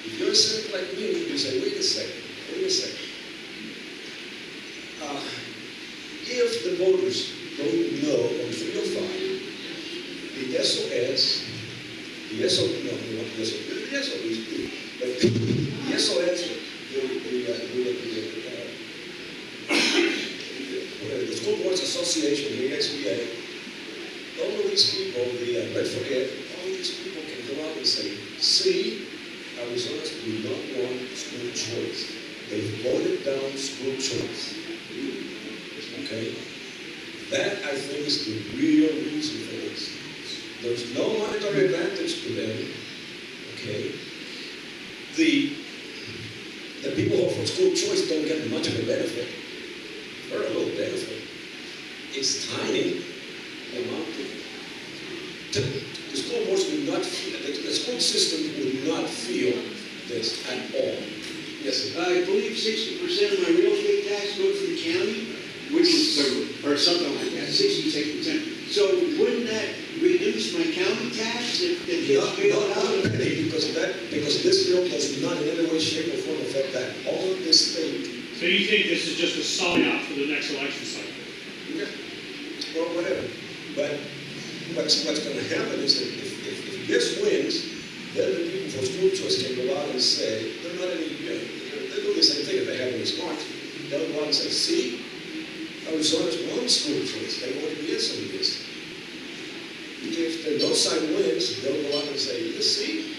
If you're a cynic like me, you say, wait a second. If the voters vote no on 305, the SOS, the School Boards Association, the XBA, all of these people, the Redford Ed, all of these people can go out and say, see, Arizonans do not want school choice. They voted down school choice. Okay? That, I think, is the real reason for this. There's no monetary advantage to them. Okay? The people who for school choice don't get much of a benefit. Very little benefit. It's tiny. The school boards would not feel, the school system would not feel this at all. Yes, I believe 60% of my real estate tax goes to the county, which is, or something like that, 66%. So wouldn't that reduce my county tax if it gets bailed out? Because this bill does not in any way, shape, or form affect that. All of this state. So you think this is just a sign out for the next election cycle? Yeah. Or whatever. But what's going to happen is that if this wins, then the people for school choice can go out and say, they're not any, they do the same thing if they have in this March. They'll go out and say, see, Arizona's won school choice. They voted yes on this. If the no side wins, they'll go out and say, you see,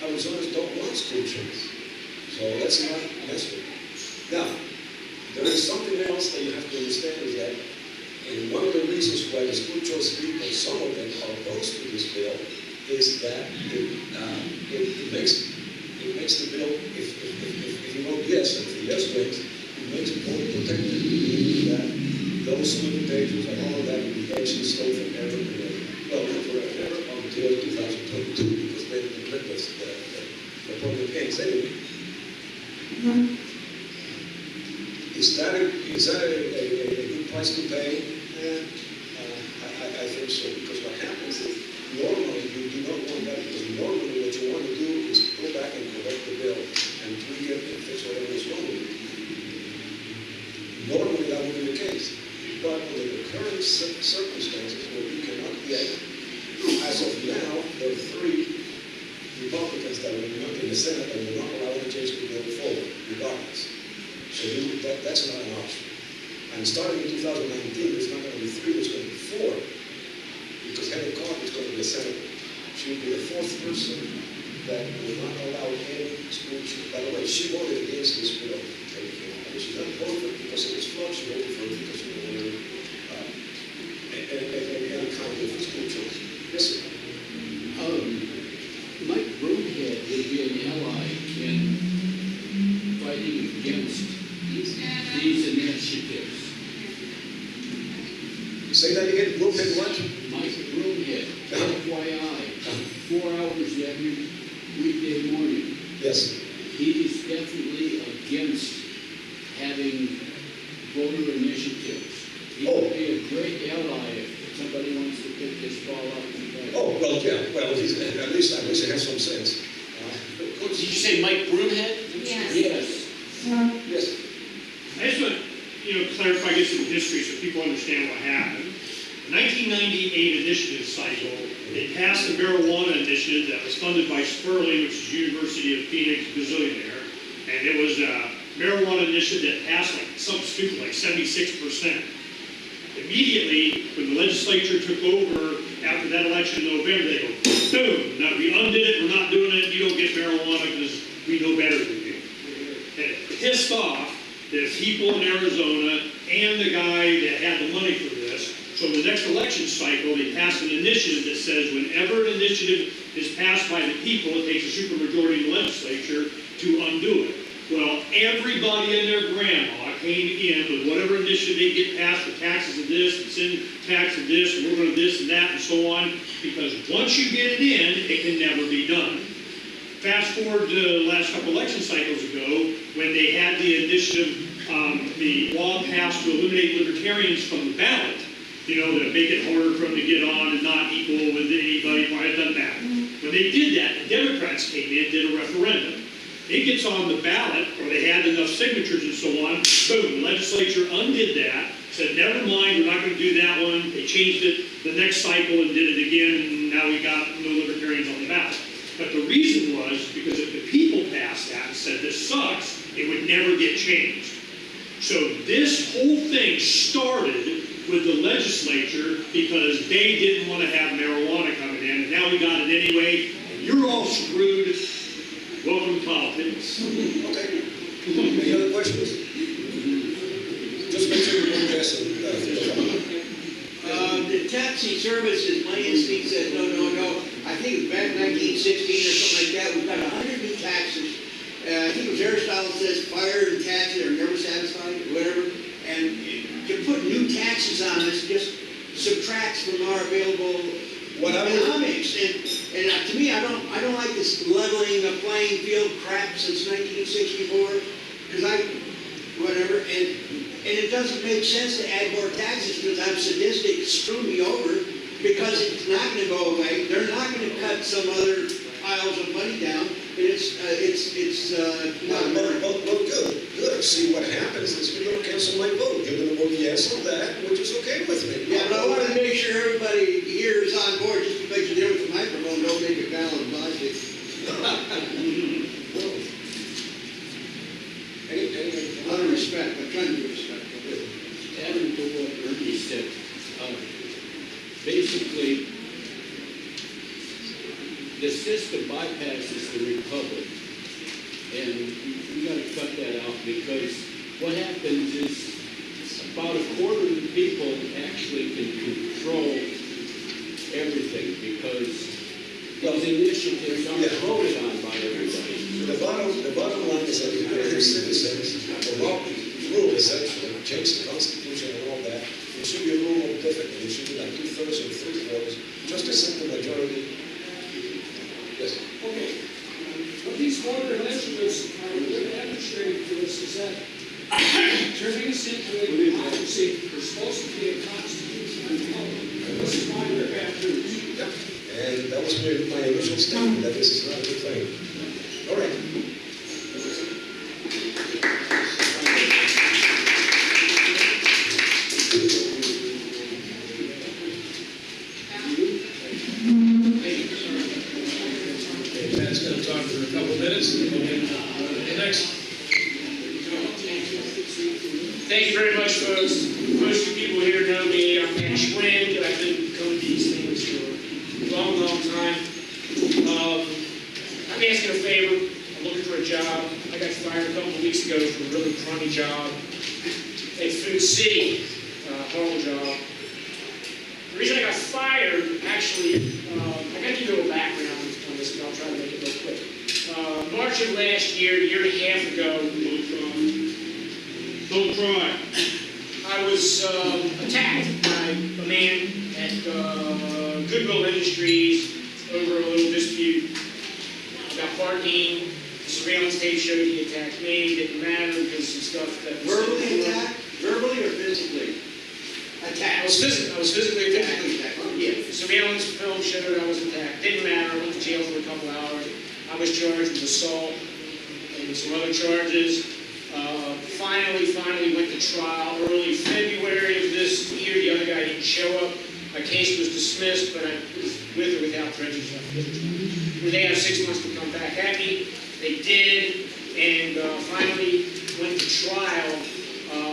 Arizona's don't want school choice. So let's not mess with it. Now, there is something else that you have to understand is that, and one of the reasons why the school choice people, some of them are opposed to this bill, is that it makes the bill, if you vote yes, and if the yes wins, it makes it more protected, meaning that those limitations and all of that will be etched in stone forever and ever. Well, not forever, until 2022, because then the program ends anyway. Is that a good price to pay? I think so, because what happens is normally you do not want that, because normally what you want to do is go back and correct the bill and tweak it and fix whatever is wrong with it. Normally that would be the case, but under the current circumstances where you cannot get, as of now, there are 3 Republicans that will not in the Senate that will not allow the change to go forward, regardless. So that's not an option. And starting in 2019, there's not going to be 3, there's going to be 4. Because Heather Clark is going to be a senator. She will be the 4th person that will not allow any school choice. By the way, she voted against this bill. And she didn't vote for it because it was flawed. She voted for it because she wanted any kind of school choice. Yes, sir. Mike Broomhead would be an ally in fighting against these initiatives. Say that again. Broomhead what? Mike Broomhead, FYI, 4 hours every weekday morning. Yes. he's definitely against having voter initiatives. He would be a great ally if somebody wants to pick this ball up and play. Oh, well, yeah, well, at least he has some sense. Did you say Mike Broomhead? Yes. Yes. Yes. I just want to, clarify, get some history so people understand what happened. The 1998 initiative cycle, they passed the marijuana initiative that was funded by Sperling, which is University of Phoenix Gazillionaire, and it was a marijuana initiative that passed like something stupid, like 76%. Immediately, when the legislature took over after that election in November, they go, boom, now we undid it, we're not doing it, you don't get marijuana because we know better than you. And it pissed off the people in Arizona and the guy that had the money for this. So the next election cycle, they passed an initiative that says whenever an initiative is passed by the people, it takes a supermajority in the legislature to undo it. Well, everybody and their grandma came in with whatever initiative they get passed, the taxes of this, the sin tax of this, and we're going to this and that and so on, because once you get it in, it can never be done. Fast forward to the last couple election cycles ago, when they had the initiative, the law passed to eliminate libertarians from the ballot, to make it harder for them to get on and not equal with anybody, it doesn't matter. When they did that, the Democrats came in, did a referendum. It gets on the ballot, or they had enough signatures and so on, boom, the legislature undid that, said, never mind, we're not going to do that one. They changed it the next cycle and did it again, and now we got no libertarians on the ballot. But the reason was because if the people passed that and said, this sucks, it would never get changed. So this whole thing started with the legislature because they didn't want to have marijuana coming in, and now we got it anyway, and you're all screwed. Welcome to politics. Okay. Any other questions? Just make sure you don't guess and the taxi services, my instinct said, no. I think it was back in 1916 or something like that, we've got 100 new taxes. I think it was Aristotle says fire and taxes are never satisfied, or whatever. And to put new taxes on us just subtracts from our available economics. And to me, I don't like this leveling the playing field crap since 1964, because whatever, and it doesn't make sense to add more taxes because I'm sadistic, screw me over, because it's not going to go away. They're not going to cut some other piles of money down. It's not well, good. See, what happens is you're going to cancel my vote. You're going to vote yes on that, which is okay with me. Yeah, but I want to make sure everybody here is on board. Just because you're there with the microphone, don't make it valid logic. Out of respect, I'm trying to be respectful. Adding to what Ernie said, basically, the system bypasses the republic, and we got to cut that out, because what happens is about a quarter of the people actually can control everything, because these initiatives aren't voted on by everybody. The bottom line is that the American citizens, the law rule essentially, change the Constitution and all that. It should be a rule of different. It should be like 2/3 and 3/4, just a simple majority. Yes. Okay. What these voter initiatives are really demonstrating to us is that turning us into a democracy is supposed to be a constitutional republic. This is why we're bad news. Yeah. And that was my initial statement, that this is not a good thing. All right. Pat's going to talk for a couple minutes, and we'll get next. Thank you very much, folks. Most of you people here know me. I'm Matt Schwinn. I've been coming to these things for a long, long time. I'm asking a favor. I'm looking for a job. I got fired a couple of weeks ago from a really crummy job at Food City, horrible job. The reason I got fired, actually, I got to give you a little background on this, and I'll try to make it real quick. March of last year, a year and a half ago, Don't try. I was attacked by a man at Goodwill Industries over a little dispute about parking, surveillance tape showed he attacked me, didn't matter because some stuff that was Verbally attacked? Verbally or physically? Attacked. I was physically attacked. Physically attacked. Yeah, the surveillance film showed I was attacked. Didn't matter. I went to jail for a couple hours. I was charged with assault and some other charges. Finally went to trial early February of this year. The other guy didn't show up. My case was dismissed, but I was with or without prejudice. They have 6 months to come back at me. They did, and finally went to trial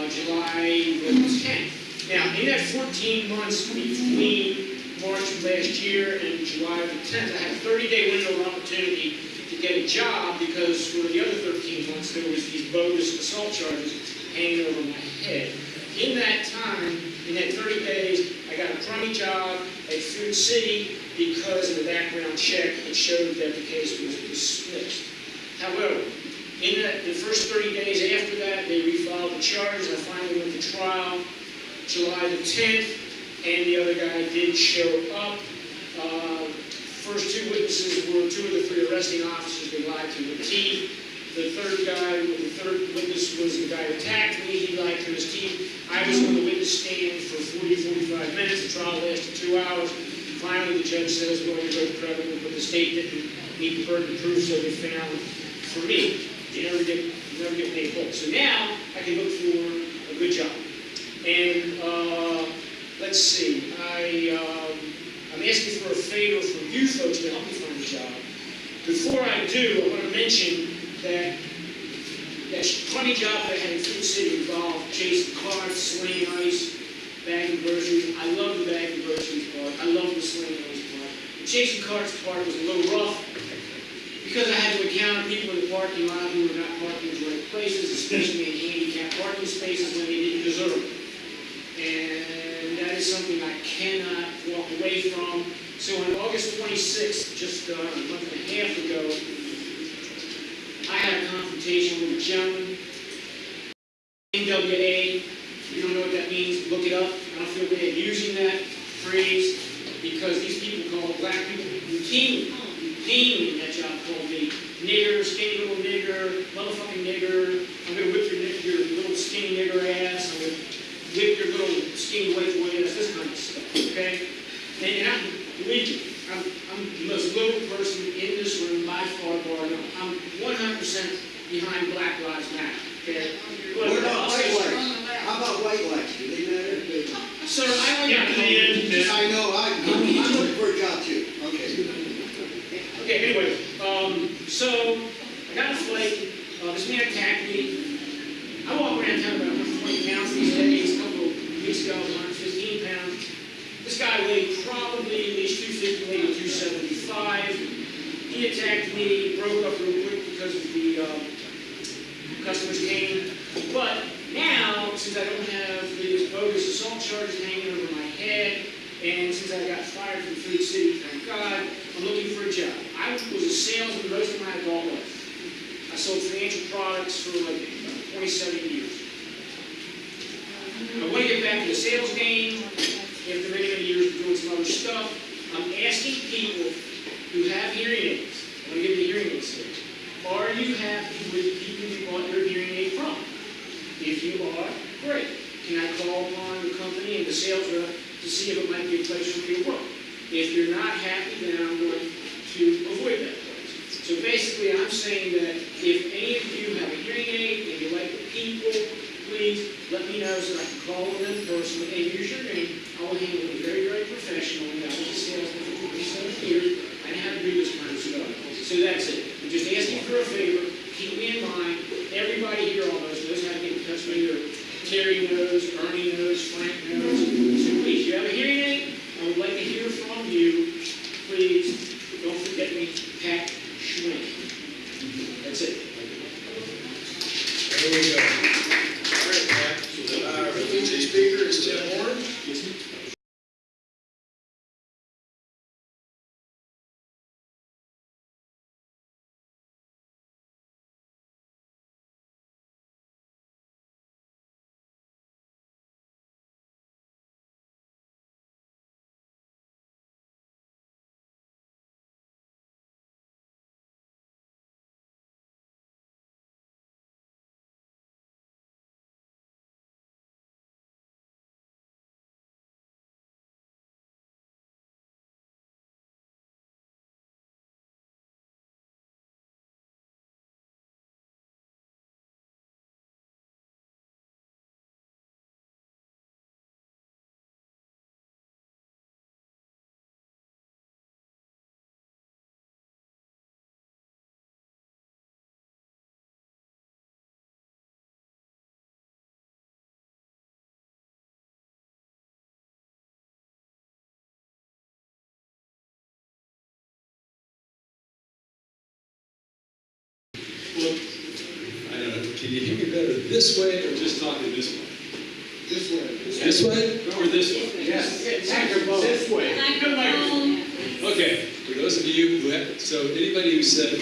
July 10th. Now, in that 14 months between March of last year and July of the 10th, I had a 30-day window of opportunity to get a job because for the other 13 months there was these bogus assault charges hanging over my head. In that time, in that 30 days, I got a crummy job at Food City because of the background check that showed that the case was dismissed. However, in the first 30 days after that, they refiled the charges. I finally went to trial July the 10th, and the other guy did show up. First two witnesses were 2 of the 3 arresting officers. They lied to their teeth. The third witness was the guy who attacked me. He lied to his teeth. I was on the witness stand for 45 minutes. The trial lasted 2 hours. Finally, the judge says, well, you're both credible, but the state didn't meet the burden of proof, so they found for me. You never get made whole. So now I can look for a good job. And let's see, I'm asking for a favor from you folks to help me find a job. Before I do, I want to mention that funny job that I had in Food City involved chasing carts, slaying ice, bagging groceries. I love the bagging groceries part. I love the slaying ice part. The chasing carts part was a little rough because I had to encounter people in the parking lot who were not parking in the right places, especially in handicapped parking spaces when they didn't deserve it. And that is something I cannot walk away from. So on August 26th, just a month and a half ago, I had a confrontation with a gentleman, NWA. If you don't know what that means, look it up. I don't feel bad using that phrase because these people call black people routinely in that job called me nigger, skinny little nigger, motherfucking nigger. I'm going to whip your little skinny nigger ass. I'm going to whip your little skinny white boy ass, this kind of stuff, okay? And believe me, I'm the most liberal person in this room by far, bar none. I'm 100% behind Black Lives Matter, okay? What about white lives? How about white lives? Do they matter? Sir, I don't I know, I'm looking for a job too. Okay. Okay, anyway, so I got in a fight. This man attacked me. I walk around town about 120 pounds these days. A couple of weeks ago, I was 115 pounds. This guy weighed probably at least 250, maybe 275. He attacked me, broke up real quick because of the customers came. But now, since I don't have these bogus assault charges hanging over my head, and since I got fired from Food City, thank God, I'm looking for a job. I was a salesman most of my adult life. I sold financial products for like 27 years. I want to get back to the sales game after many years of doing some other stuff. I'm asking people who have hearing aids, I'm going to give you the hearing aids here. Are you happy with the people you bought your hearing aid from? If you are, great. Can I call upon the company and the sales rep to see if it might be a place for me to work? If you're not happy, then I'm going to avoid that place. So basically, I'm saying that if any of you have a hearing aid and you like the people, please let me know so I can call them personally. Hey, here's your name. I will handle it very, very professionally. I was a salesman for 27 years. I know how to do this kind of stuff. So that's it. I'm just asking for a favor. Keep me in mind. Everybody here almost knows how to get in touch with me. Or Terry knows, Ernie knows, Frank knows. So please, you have a hearing aid? I would like to hear from you. Please, don't forget me, Pat Schwinn. That's it. There we go. All right, Pat. Our featured speaker is Tim Horn. Can you hear me better this way or just talking this way? This way. This way or this way? Yes. This way. Microphone. Okay, for those of you who have, so anybody who said,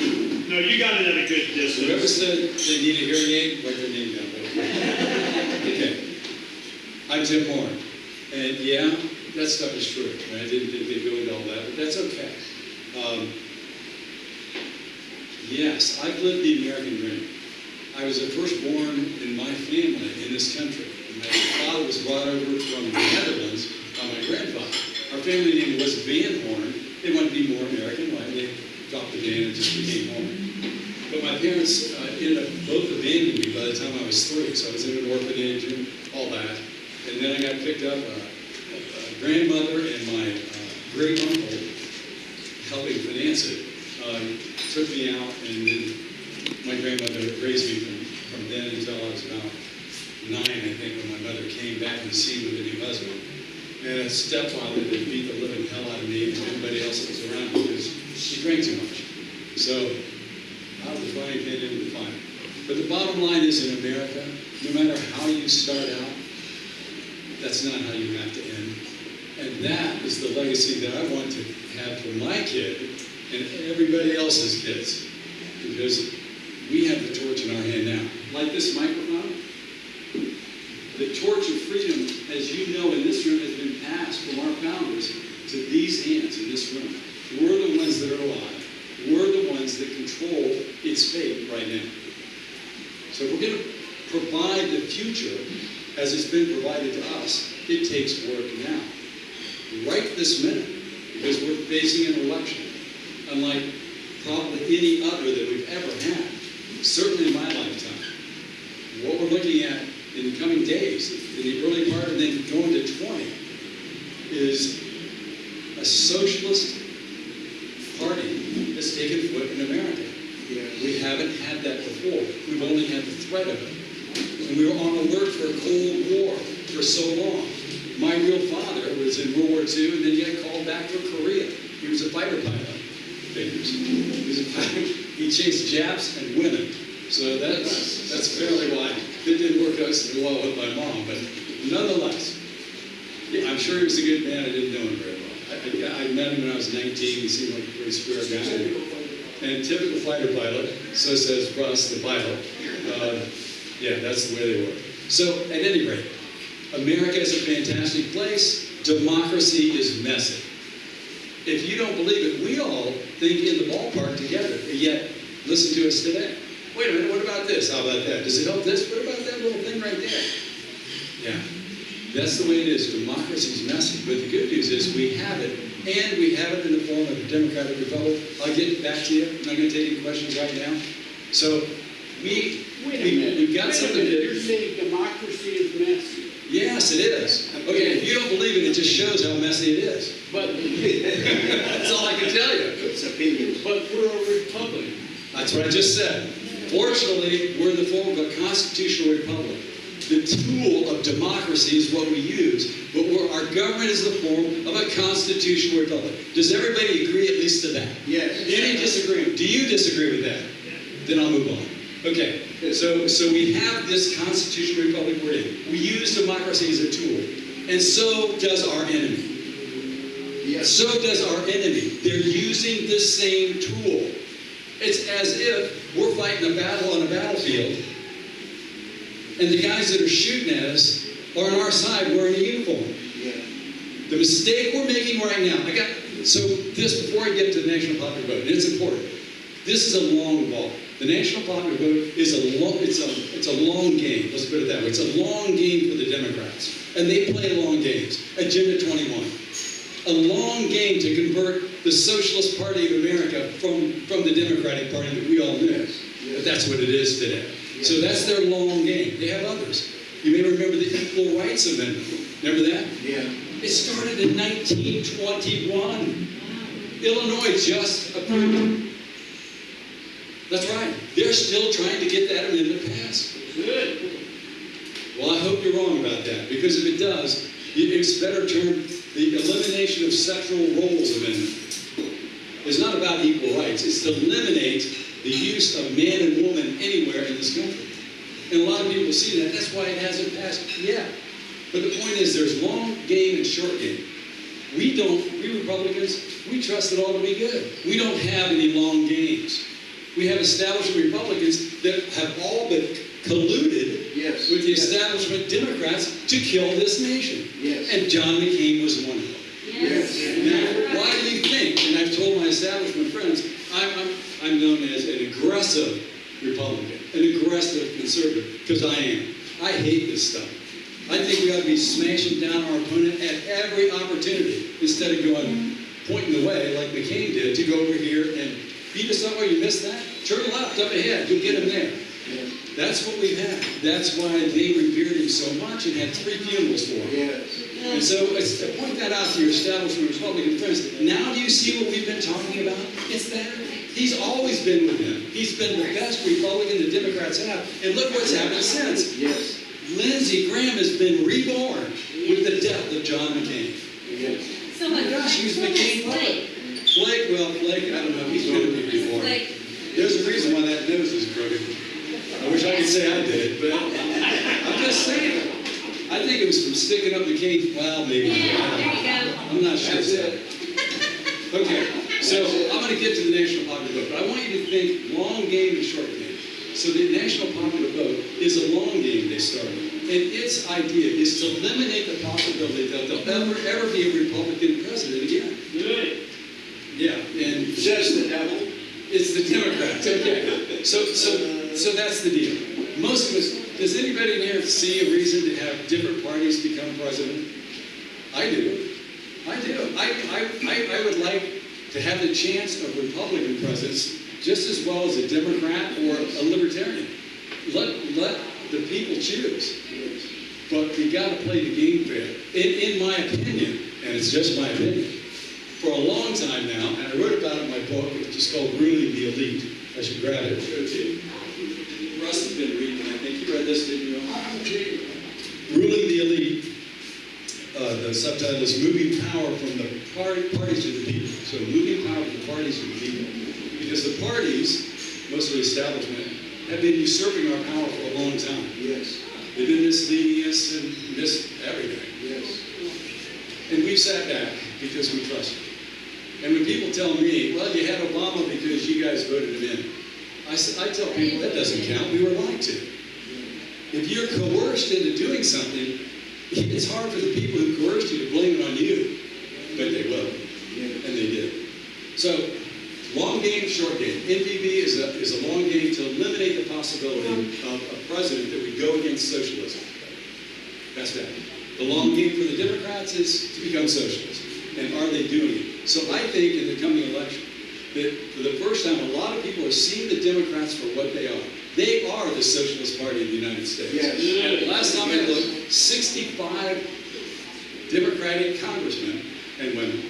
No, you got it at a good whoever distance. said they need a hearing aid, write their name down. Okay. I'm Tim Moore. And yeah, that stuff is true. I didn't go into all that, but that's okay. Yes, I've lived the American dream. I was the firstborn in my family in this country. My father was brought over from the Netherlands by my grandfather. Our family name was Van Horn. They wanted to be more American, like they dropped the van and just became Horn. But my parents ended up both abandoning me by the time I was 3, so I was in an orphanage and all that. And then I got picked up, a grandmother and my great uncle helping finance it, took me out, and then my grandmother raised me from then until I was about 9, I think, when my mother came back on the scene with a new husband. And a stepfather that beat the living hell out of me and everybody else that was around because she drank too much. So, out of the frying pan into the fire. But the bottom line is, in America, no matter how you start out, that's not how you have to end. And that is the legacy that I want to have for my kid and everybody else's kids. Because we have the torch in our hand now. Like this microphone, the torch of freedom, as you know, in this room has been passed from our founders to these hands in this room. We're the ones that are alive. We're the ones that control its fate right now. So if we're going to provide the future as it's been provided to us, it takes work now. Right this minute, because we're facing an election, unlike probably any other that we've ever had, certainly in my lifetime. What we're looking at in the coming days, in the early part and then going to 20, is a socialist party that's taken foot in America. We haven't had that before. We've only had the threat of it. And we were on alert for a Cold War for so long. My real father was in World War II, and then he got called back for Korea. He was a fighter pilot. He was a pilot. He chased Japs and women. So that's apparently why it didn't work out so well with my mom. But nonetheless, yeah, I'm sure he was a good man. I didn't know him very well. I met him when I was 19. He seemed like a pretty square guy. And typical fighter pilot, so says Russ, the pilot. Yeah, that's the way they work. So, at any rate, America is a fantastic place. Democracy is messy. If you don't believe it, we all think in the ballpark together. Yet, listen to us today. Wait a minute, what about this? How about that? Does it help this? What about that little thing right there? Yeah, that's the way it is. Democracy is messy. But the good news is we have it. And we have it in the form of a democratic republic. I'll get back to you. I'm not going to take any questions right now. So, we've got something to do. You're saying democracy is messy. Yes, it is. Okay, if you don't believe it, it just shows how messy it is. But that's all I can tell you. It's opinions. But we're a republic. That's what I just said. Fortunately, we're in the form of a constitutional republic. The tool of democracy is what we use, but our government is the form of a constitutional republic. Does everybody agree at least to that? Yes. Any disagreement? Do you disagree with that? Then I'll move on. Okay, so we have this constitutional republic we're in. We use democracy as a tool, and so does our enemy. Yes. So does our enemy. They're using the same tool. It's as if we're fighting a battle on a battlefield, and the guys that are shooting at us are on our side wearing a uniform. Yeah. The mistake we're making right now, before I get to the national popular vote, and it's important, this is a long ball. The national popular vote is it's a long game, let's put it that way. It's a long game for the Democrats, and they play long games. Agenda 21. A long game to convert the Socialist Party of America from the Democratic Party that we all knew. But that's what it is today. So that's their long game. They have others. You may remember the Equal Rights Amendment. Remember that? Yeah. It started in 1921. Illinois just approved it. That's right. They're still trying to get that amendment passed. Good. Well, I hope you're wrong about that, because if it does, it's better termed the Elimination of Sexual Roles Amendment. It's not about equal rights. It's to eliminate the use of man and woman anywhere in this country. And a lot of people see that. That's why it hasn't passed yet. But the point is, there's long game and short game. We Republicans, we trust it all to be good. We don't have any long games. We have establishment Republicans that have all been colluded with the establishment Democrats to kill this nation. And John McCain was one of them. Now, why do you think, and I've told my establishment friends, I'm known as an aggressive Republican, an aggressive conservative, because I am. I hate this stuff. I think we ought to be smashing down our opponent at every opportunity instead of pointing the way like McCain did to go over here and beat us up. Oh, you missed that? Turn left, up ahead, you'll get him there. That's what we've had. That's why they revered him so much and had 3 funerals for him. And so I point that out to your establishment Republican friends. Now do you see what we've been talking about? It's that. He's always been with them. He's been the best Republican the Democrats have. And look what's happened since. Lindsey Graham has been reborn with the death of John McCain. So oh my gosh, he was McCain Flake, I don't know, he's going to be reborn. There's a reason why that nose is crooked. I wish I could say I did it, but I'm just saying. I think it was from sticking up McCain, well, maybe. Yeah, there you go. I'm not sure. Okay, so I'm going to get to the national popular vote, but I want you to think long game and short game. So the national popular vote is a long game they started. And its idea is to eliminate the possibility that there'll ever be a Republican president again. Good. Yeah, and Says the devil. it's the Democrats. Okay, so that's the deal. Most of us, does anybody in here see a reason to have different parties become president? I do. I would like to have the chance of Republican presidents just as well as a Democrat or a Libertarian. Let the people choose. But you got to play the game fair. In my opinion, and it's just my opinion, for a long time now, and I wrote about it in my book, which is called Ruling the Elite. I should grab it. Russ has been reading, I think you read this, didn't you? Ruling the Elite. The subtitle is Moving Power from the Parties to the People. So moving power from the parties to the people. Because the parties, most of the establishment, have been usurping our power for a long time. They've been misleading us and everything. And we've sat back because we trust them. And when people tell me, well, you had Obama because you guys voted him in, I tell people that doesn't count. We were lied to. If you're coerced into doing something, it's hard for the people who coerced you to blame it on you. But they will. And they did. So, long game, short game. NPV is a long game to eliminate the possibility of a president that would go against socialism. That's that. The long game for the Democrats is to become socialists. And are they doing it? So I think in the coming election, that for the first time, a lot of people are seeing the Democrats for what they are. They are the Socialist Party of the United States. And last time I looked, 65 Democratic congressmen and women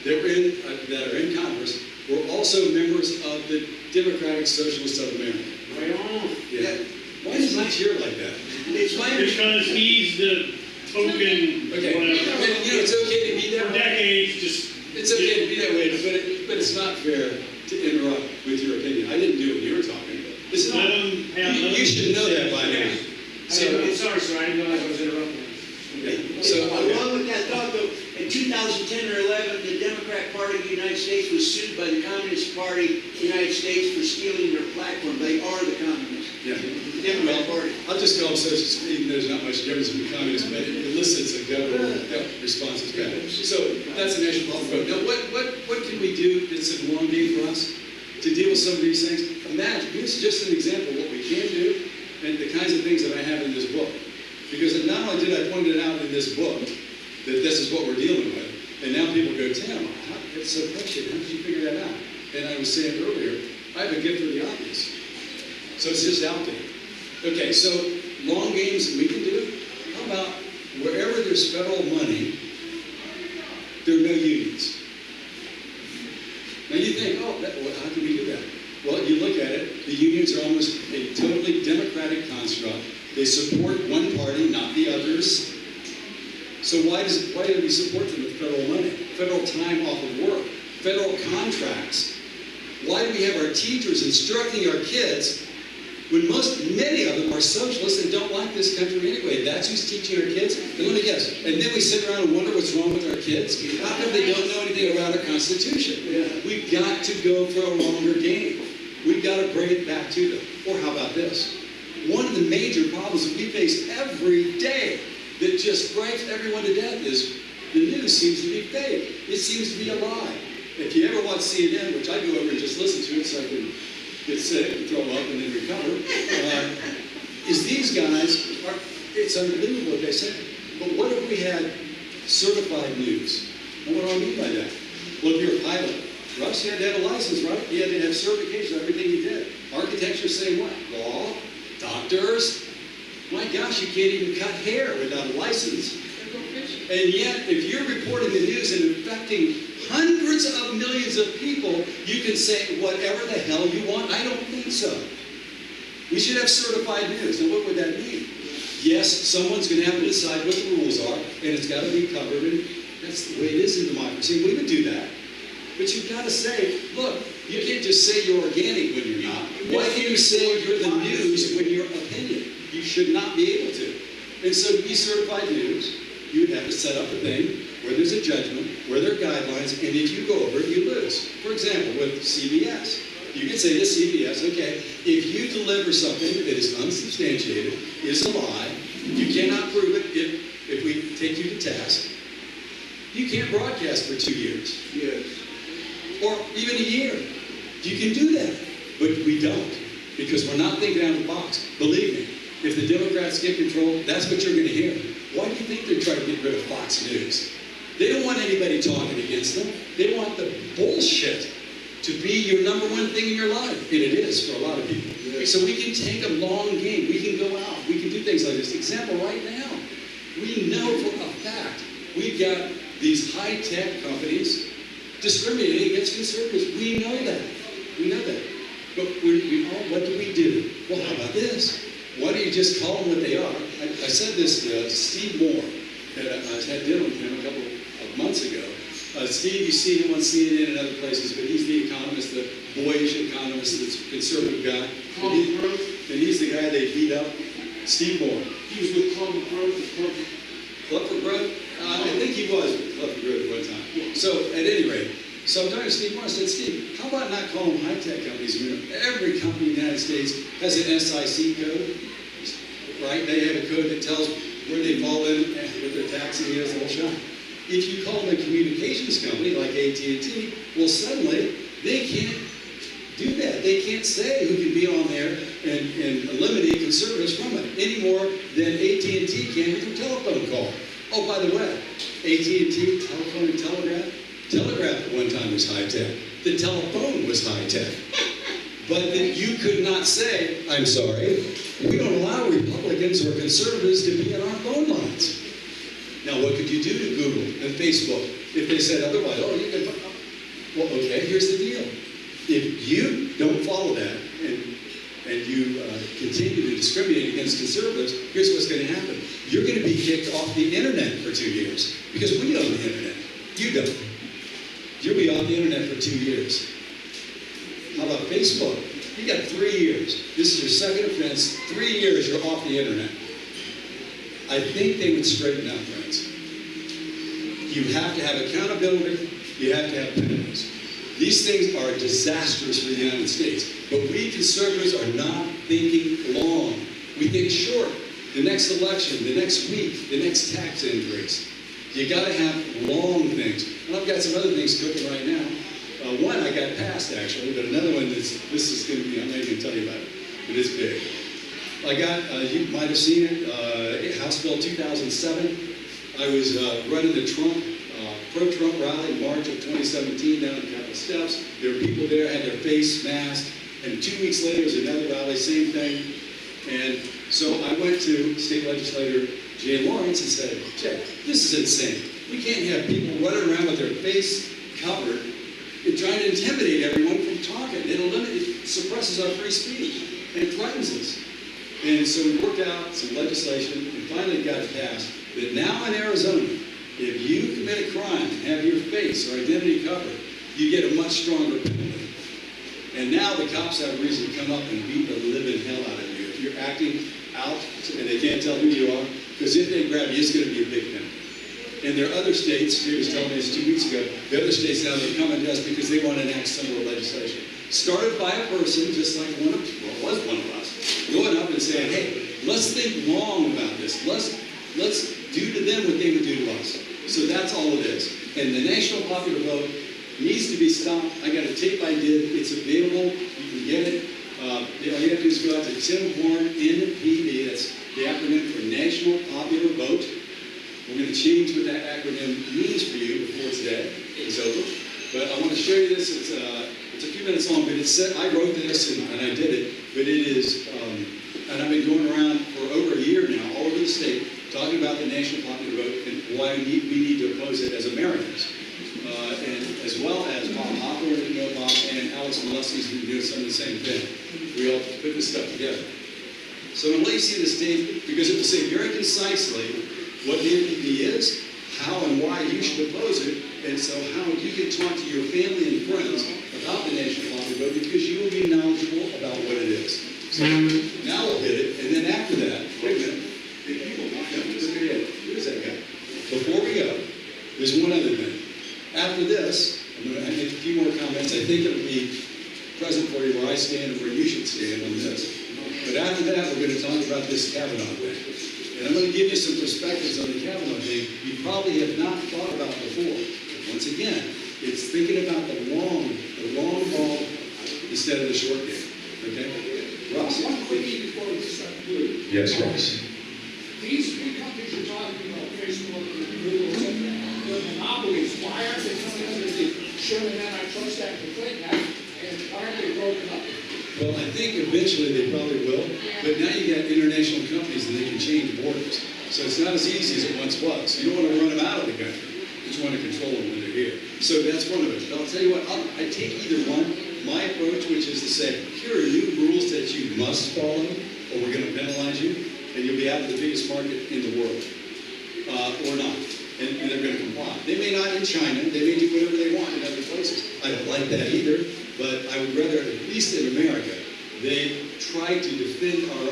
that are in Congress were also members of the Democratic Socialists of America. Right on. Yeah. Why is he here like that? Because he's the token, Okay. whatever. And, it's okay to be that For way. decades, just. It's okay to be that way, but it's not fair to interrupt with your opinion. I didn't do it when you were talking. It's not. You should know that by now. Sorry, sir, I didn't know I was interrupting. So, along with that thought, though, in 2010 or 11, the Democrat Party of the United States was sued by the Communist Party of the United States for stealing their platform. They are the communists. Yeah. The Democrat Party. I'll just call them socialists, even though there's not much difference between communists, but it elicits a government response back. So that's a national public vote. Now, what can we do that's a long game for us to deal with some of these things? Imagine, here's just an example of what we can do and the kinds of things that I have in this book. Because not only did I point it out in this book that this is what we're dealing with, and now people go, Tim, it's so prescient. How did you figure that out? And I was saying earlier, I have a gift for the obvious. So it's just out there. Okay, so long games that we can do. How about wherever there's federal money, there are no unions? Now you think, how can we do that? Well, you look at it, the unions are almost a totally democratic construct. They support one party, not the others. So why do we support them with federal money? Federal time off of work, federal contracts. Why do we have our teachers instructing our kids when many of them are socialists and don't like this country anyway. That's who's teaching our kids. And let me guess, and then we sit around and wonder what's wrong with our kids. How come they don't know anything about our Constitution? We've got to go for a longer game. We've got to bring it back to them. Or how about this? One of the major problems that we face every day that just gripes everyone to death is the news seems to be fake. It seems to be a lie. If you ever watch CNN, which I go over and just listen to it so I can get sick and throw up and then recover, is these guys, it's unbelievable what they say. But what if we had certified news? And what do I mean by that? Well, if you're a pilot, Russ, you had to have a license, right? You had to have certification of everything you did. Architecture, same way. Law, doctors. My gosh, you can't even cut hair without a license. And yet, if you're reporting the news and affecting hundreds of millions of people, you can say whatever the hell you want. I don't think so. We should have certified news. Now, what would that mean? Yes, someone's going to have to decide what the rules are, and it's got to be covered, and that's the way it is in democracy. We would do that. But you've got to say, look, you can't just say you're organic when you're not. Why can't you say you're the news when you're opinion? You should not be able to. And so to be certified news, you would have to set up a thing where there's a judgment, where there are guidelines, and if you go over it, you lose. For example, with CBS. You could say to CBS, okay, if you deliver something that is unsubstantiated, is a lie, you cannot prove it if we take you to task, you can't broadcast for 2 years. Yes. Or even a year. You can do that. But we don't. Because we're not thinking out of the box. Believe me, if the Democrats get control, that's what you're going to hear. Why do you think they're trying to get rid of Fox News? They don't want anybody talking against them. They want the bullshit to be your number one thing in your life. And it is for a lot of people. Yes. So we can take a long game. We can go out. We can do things like this. Example, right now, we know for a fact we've got these high-tech companies discriminating against conservatives. We know that. We know that. But what do we do? Well, how about this? Why don't you just call them what they are? I said this to Steve Moore, that I had dinner with him a couple of months ago. Steve, you see him on CNN and other places, but he's the economist, the boyish economist, that's a conservative guy. And he's the guy they beat up. Steve Moore. He was with Club for Growth. Club for Growth? I think he was with Club for Growth at one time. So, at any rate, so I'm talking to Steve Moore. I said, Steve, how about not calling them high-tech companies? You know, every company in the United States has an SIC code, right? They have a code that tells where they fall in, what their taxing is, the whole shot. If you call them a communications company like AT&T, well, suddenly they can't do that. They can't say who can be on there and eliminate conservatives from it any more than AT&T can with your telephone call. Oh, by the way, AT&T, telephone and telegraph. Telegraph at one time was high-tech. The telephone was high-tech. But then you could not say, I'm sorry, we don't allow Republicans or conservatives to be on our phone lines. Now, what could you do to Google and Facebook if they said otherwise? Oh, you can. Well, okay, here's the deal. If you don't follow that and you continue to discriminate against conservatives, here's what's going to happen. You're going to be kicked off the internet for 2 years because we own the internet. You don't. You'll be off the internet for 2 years. How about Facebook? You got 3 years. This is your second offense. 3 years, you're off the internet. I think they would straighten out, friends. You have to have accountability. You have to have penalties. These things are disastrous for the United States. But we conservatives are not thinking long. We think short. The next election, the next week, the next tax increase. You got to have long things. And I've got some other things cooking right now. One I got passed, actually, but another one this is going to be, I'm not even going to tell you about it, but it's big. I got, you might have seen it, House Bill 2007. I was running the pro-Trump rally in March of 2017 down at the Capitol steps. There were people there, had their face masked, and 2 weeks later was another rally, same thing. And so I went to State Legislator Jay Lawrence and said, Jay, this is insane. We can't have people running around with their face covered and trying to intimidate everyone from talking. It suppresses our free speech, and it threatens us. And so we worked out some legislation and finally got it passed that now in Arizona, if you commit a crime and have your face or identity covered, you get a much stronger penalty. And now the cops have a reason to come up and beat the living hell out of you. If you're acting out and they can't tell who you are, because if they grab you, it's going to be a big penalty. And there are other states, he was telling me this 2 weeks ago, the other states now they're coming to us because they want to enact similar legislation. Started by a person just like one of us, going up and saying, hey, let's think long about this. Let's do to them what they would do to us. So that's all it is. And the national popular vote needs to be stopped. I got a tape I did. It's available. You can get it. All you have to do is go out to Tim Horn NPV. That's the acronym for National Popular Vote. We're going to change what that acronym means for you before today is over. But I want to show you this. It's a few minutes long, but it said I wrote this and I did it. But it is, and I've been going around for over a year now, all over the state, talking about the national popular vote and why we need to oppose it as Americans. And as well as Bob Hopper, Bob, and Alex Molesky's been doing some of the same thing. We all put this stuff together. So I'm going to let you see this tape because it will say very concisely what the NPV is, how and why you should oppose it, and so how you can talk to your family and friends about the national popular vote because you will be knowledgeable about what it is. So now we'll hit it, and then after that, wait a minute. Look at it. Who is that guy? Before we go, there's one other thing. After this, I'm going to make a few more comments. I think it'll be present for you where I stand and where you should stand on this. But after that, we're going to talk about this Kavanaugh thing. And I'm going to give you some perspectives on the Kavanaugh thing you probably have not thought about before. Once again, it's thinking about the long ball instead of the short game. Okay? Ross? One quickie before we start concluding. Yes, Ross. These three companies you're talking about, Facebook, Google, etc., they're monopolies. Why aren't they coming under the Sherman Antitrust Act of Clinton Act, and aren't they broken up? Well, I think eventually they probably will, but now you got international companies and they can change borders. So it's not as easy as it once was. You don't want to run them out of the country. You just want to control them when they're here. So that's one of it. But I'll tell you what, I take either one. My approach, which is to say, here are new rules that you must follow, or we're going to penalize you, and you'll be out of the biggest market in the world, or not. And they're going to comply. They may not in China. They may do whatever they want in other places. I don't like that either. But I would rather, at least in America, they try to defend our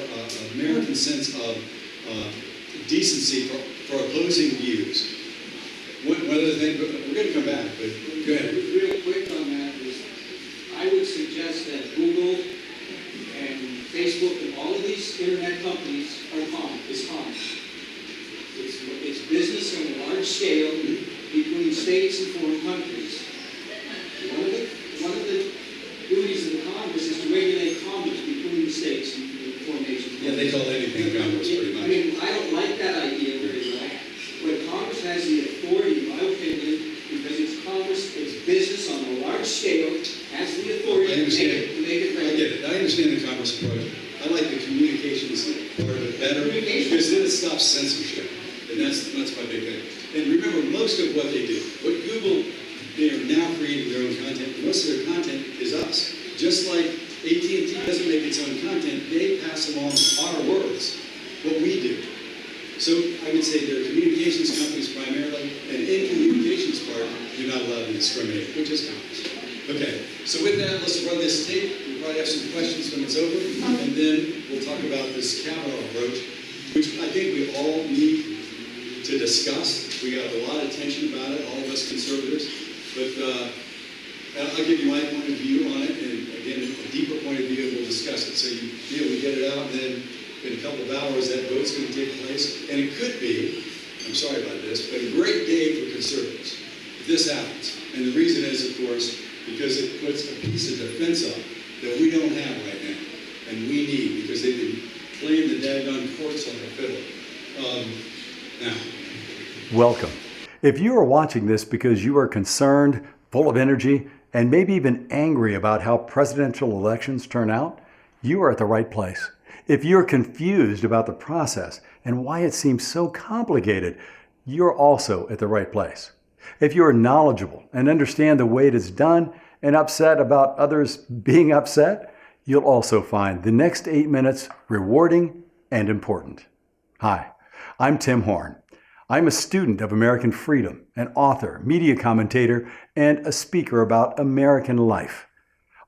American sense of decency for opposing views. One other thing, but we're going to come back, but go ahead. Real quick on that is, I would suggest that Google and Facebook and all of these internet companies are commerce. It's business on a large scale between states and foreign countries. One of the duties of the Congress is to regulate commerce between the states and foreign nations. Yeah, they call anything commerce pretty much. I mean, I don't like that idea very well. But Congress has the authority, in my opinion, because it's commerce, it's business on a large scale, has the authority to make it regular. I get it. I understand the commerce approach. I like the communications part of it better because then it stops censorship. And that's my big thing. And remember, most of what they do, what Google, they are now creating their own content. Most of their content is us. Just like AT&T doesn't make its own content, they pass along our words, what we do. So I would say they're communications companies primarily, and in communications part, you're not allowed to discriminate, which is commerce. Okay, so with that, let's run this tape. We'll probably have some questions when it's over, and then we'll talk about this Kavanaugh approach, which I think we all need to discuss. We got a lot of tension about it, all of us conservatives. But I'll give you my point of view on it, and again, a deeper point of view, and we'll discuss it. So you feel we get it out, and then in a couple of hours, that vote's going to take place. And it could be, I'm sorry about this, but a great day for conservatives if this happens. And the reason is, of course, because it puts a piece of defense up that we don't have right now, and we need, because they've been playing the daggone courts like a fiddle. Now. Welcome. If you are watching this because you are concerned, full of energy, and maybe even angry about how presidential elections turn out, you are at the right place. If you're confused about the process and why it seems so complicated, you're also at the right place. If you are knowledgeable and understand the way it is done and upset about others being upset, you'll also find the next 8 minutes rewarding and important. Hi, I'm Tim Horn. I'm a student of American freedom, an author, media commentator, and a speaker about American life.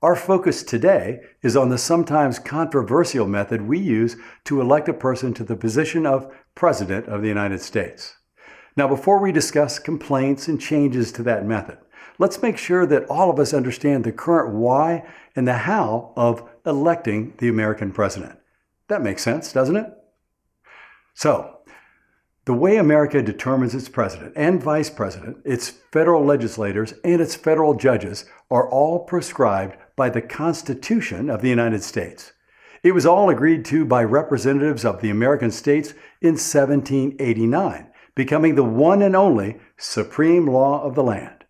Our focus today is on the sometimes controversial method we use to elect a person to the position of President of the United States. Now, before we discuss complaints and changes to that method, let's make sure that all of us understand the current why and the how of electing the American president. That makes sense, doesn't it? So, the way America determines its president and vice president, its federal legislators, and its federal judges are all prescribed by the Constitution of the United States. It was all agreed to by representatives of the American states in 1789, becoming the one and only supreme law of the land.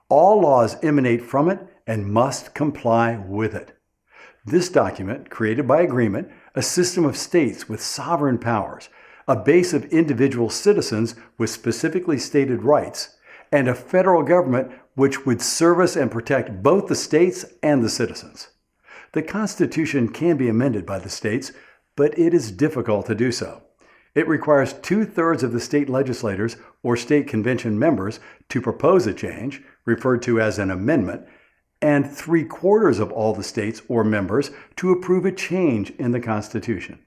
All laws emanate from it and must comply with it. This document, created by agreement, a system of states with sovereign powers, a base of individual citizens with specifically stated rights, and a federal government which would service and protect both the states and the citizens. The Constitution can be amended by the states, but it is difficult to do so. It requires 2/3 of the state legislators or state convention members to propose a change, referred to as an amendment, and 3/4 of all the states or members to approve a change in the Constitution.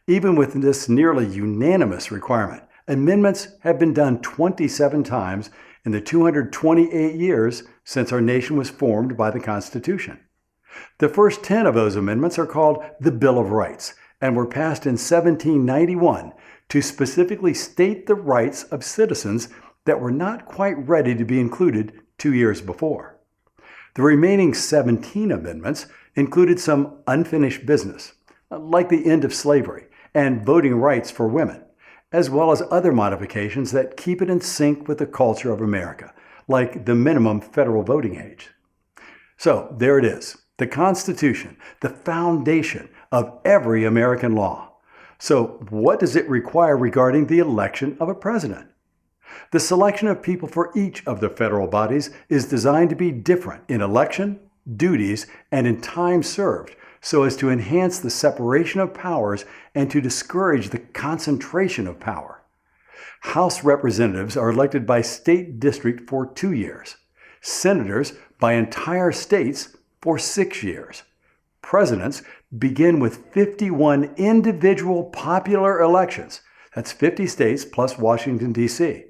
Even with this nearly unanimous requirement, amendments have been done 27 times in the 228 years since our nation was formed by the Constitution. The first 10 of those amendments are called the Bill of Rights and were passed in 1791 to specifically state the rights of citizens that were not quite ready to be included 2 years before. The remaining 17 amendments included some unfinished business, like the end of slavery and voting rights for women, as well as other modifications that keep it in sync with the culture of America, like the minimum federal voting age. So there it is, the Constitution, the foundation of every American law. So what does it require regarding the election of a president? The selection of people for each of the federal bodies is designed to be different in election, duties, and in time served, so as to enhance the separation of powers and to discourage the concentration of power. House representatives are elected by state district for 2 years, senators by entire states for 6 years. Presidents begin with 51 individual popular elections. That's 50 states plus Washington, D.C.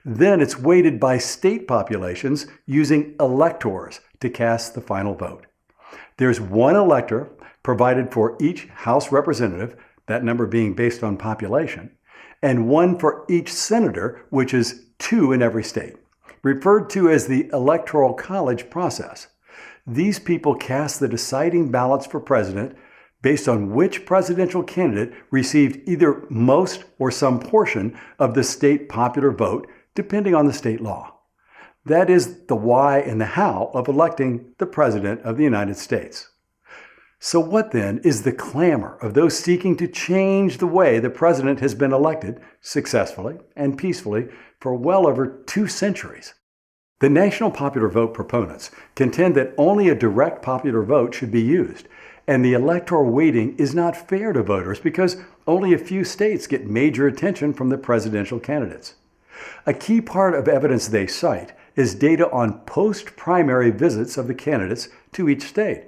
Then it's weighted by state populations using electors to cast the final vote. There's one elector provided for each House representative, that number being based on population, and one for each senator, which is 2 in every state, referred to as the Electoral College process. These people cast the deciding ballots for president based on which presidential candidate received either most or some portion of the state popular vote, depending on the state law. That is the why and the how of electing the President of the United States. So what then is the clamor of those seeking to change the way the President has been elected successfully and peacefully for well over 2 centuries? The national popular vote proponents contend that only a direct popular vote should be used, and the electoral weighting is not fair to voters because only a few states get major attention from the presidential candidates. A key part of evidence they cite is data on post-primary visits of the candidates to each state.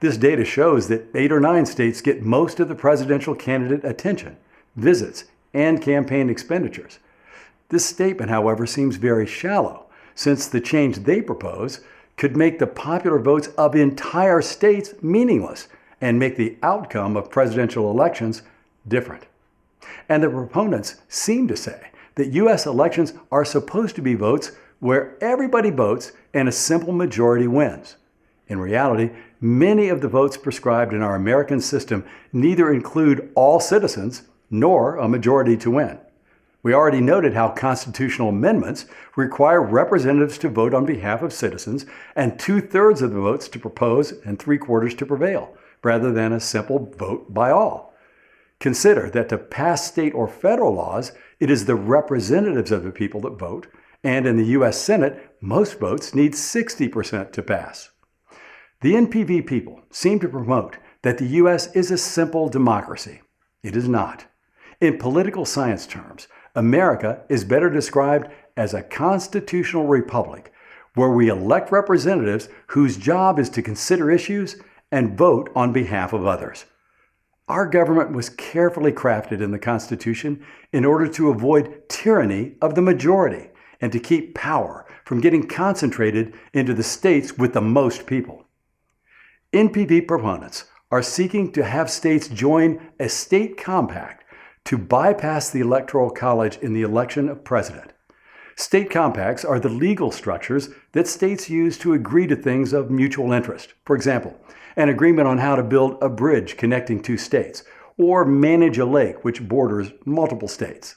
This data shows that 8 or 9 states get most of the presidential candidate attention, visits, and campaign expenditures. This statement, however, seems very shallow, since the change they propose could make the popular votes of entire states meaningless and make the outcome of presidential elections different. And the proponents seem to say that U.S. elections are supposed to be votes where everybody votes and a simple majority wins. In reality, many of the votes prescribed in our American system neither include all citizens nor a majority to win. We already noted how constitutional amendments require representatives to vote on behalf of citizens and 2/3 of the votes to propose and 3/4 to prevail, rather than a simple vote by all. Consider that to pass state or federal laws, it is the representatives of the people that vote, and in the U.S. Senate, most votes need 60% to pass. The NPV people seem to promote that the U.S. is a simple democracy. It is not. In political science terms, America is better described as a constitutional republic where we elect representatives whose job is to consider issues and vote on behalf of others. Our government was carefully crafted in the Constitution in order to avoid tyranny of the majority and to keep power from getting concentrated into the states with the most people. NPV proponents are seeking to have states join a state compact to bypass the Electoral College in the election of president. State compacts are the legal structures that states use to agree to things of mutual interest. For example, an agreement on how to build a bridge connecting two states, or manage a lake which borders multiple states.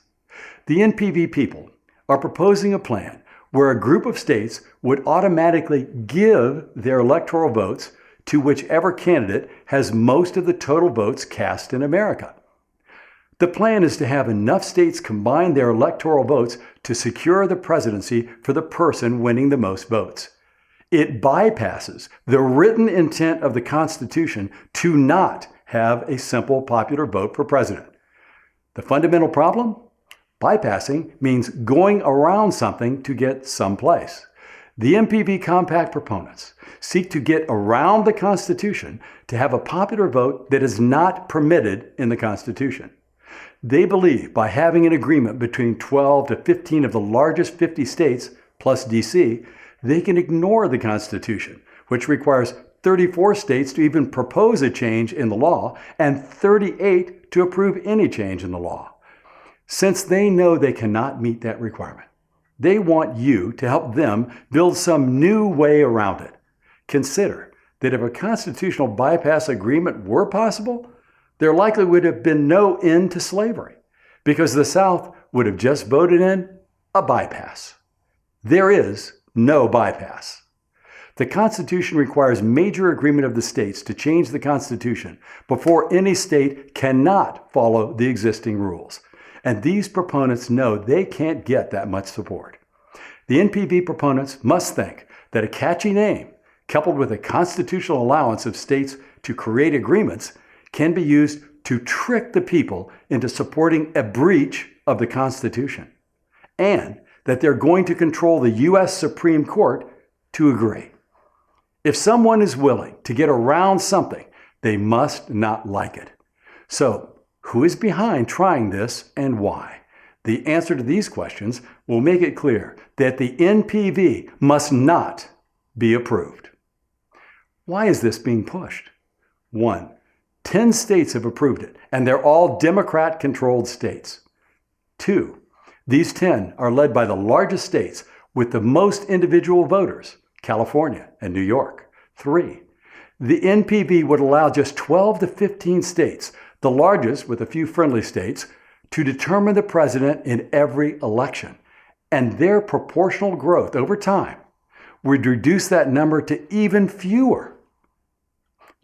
The NPV people are proposing a plan where a group of states would automatically give their electoral votes to whichever candidate has most of the total votes cast in America. The plan is to have enough states combine their electoral votes to secure the presidency for the person winning the most votes. It bypasses the written intent of the Constitution to not have a simple popular vote for president. The fundamental problem? Bypassing means going around something to get someplace. The NPV compact proponents seek to get around the Constitution to have a popular vote that is not permitted in the Constitution. They believe by having an agreement between 12 to 15 of the largest 50 states, plus D.C., they can ignore the Constitution, which requires 34 states to even propose a change in the law and 38 to approve any change in the law. Since they know they cannot meet that requirement, they want you to help them build some new way around it. Consider that if a constitutional bypass agreement were possible, there likely would have been no end to slavery, because the South would have just voted in a bypass. There is no bypass. The Constitution requires major agreement of the states to change the Constitution before any state cannot follow the existing rules. And these proponents know they can't get that much support. The NPV proponents must think that a catchy name, coupled with a constitutional allowance of states to create agreements, can be used to trick the people into supporting a breach of the Constitution, and that they're going to control the U.S. Supreme Court to agree. If someone is willing to get around something, they must not like it. So, who is behind trying this and why? The answer to these questions will make it clear that the NPV must not be approved. Why is this being pushed? 1. 10 states have approved it, and they're all Democrat-controlled states. 2. These 10 are led by the largest states with the most individual voters, California and New York. 3. The NPV would allow just 12 to 15 states, the largest with a few friendly states, to determine the president in every election, and their proportional growth over time would reduce that number to even fewer.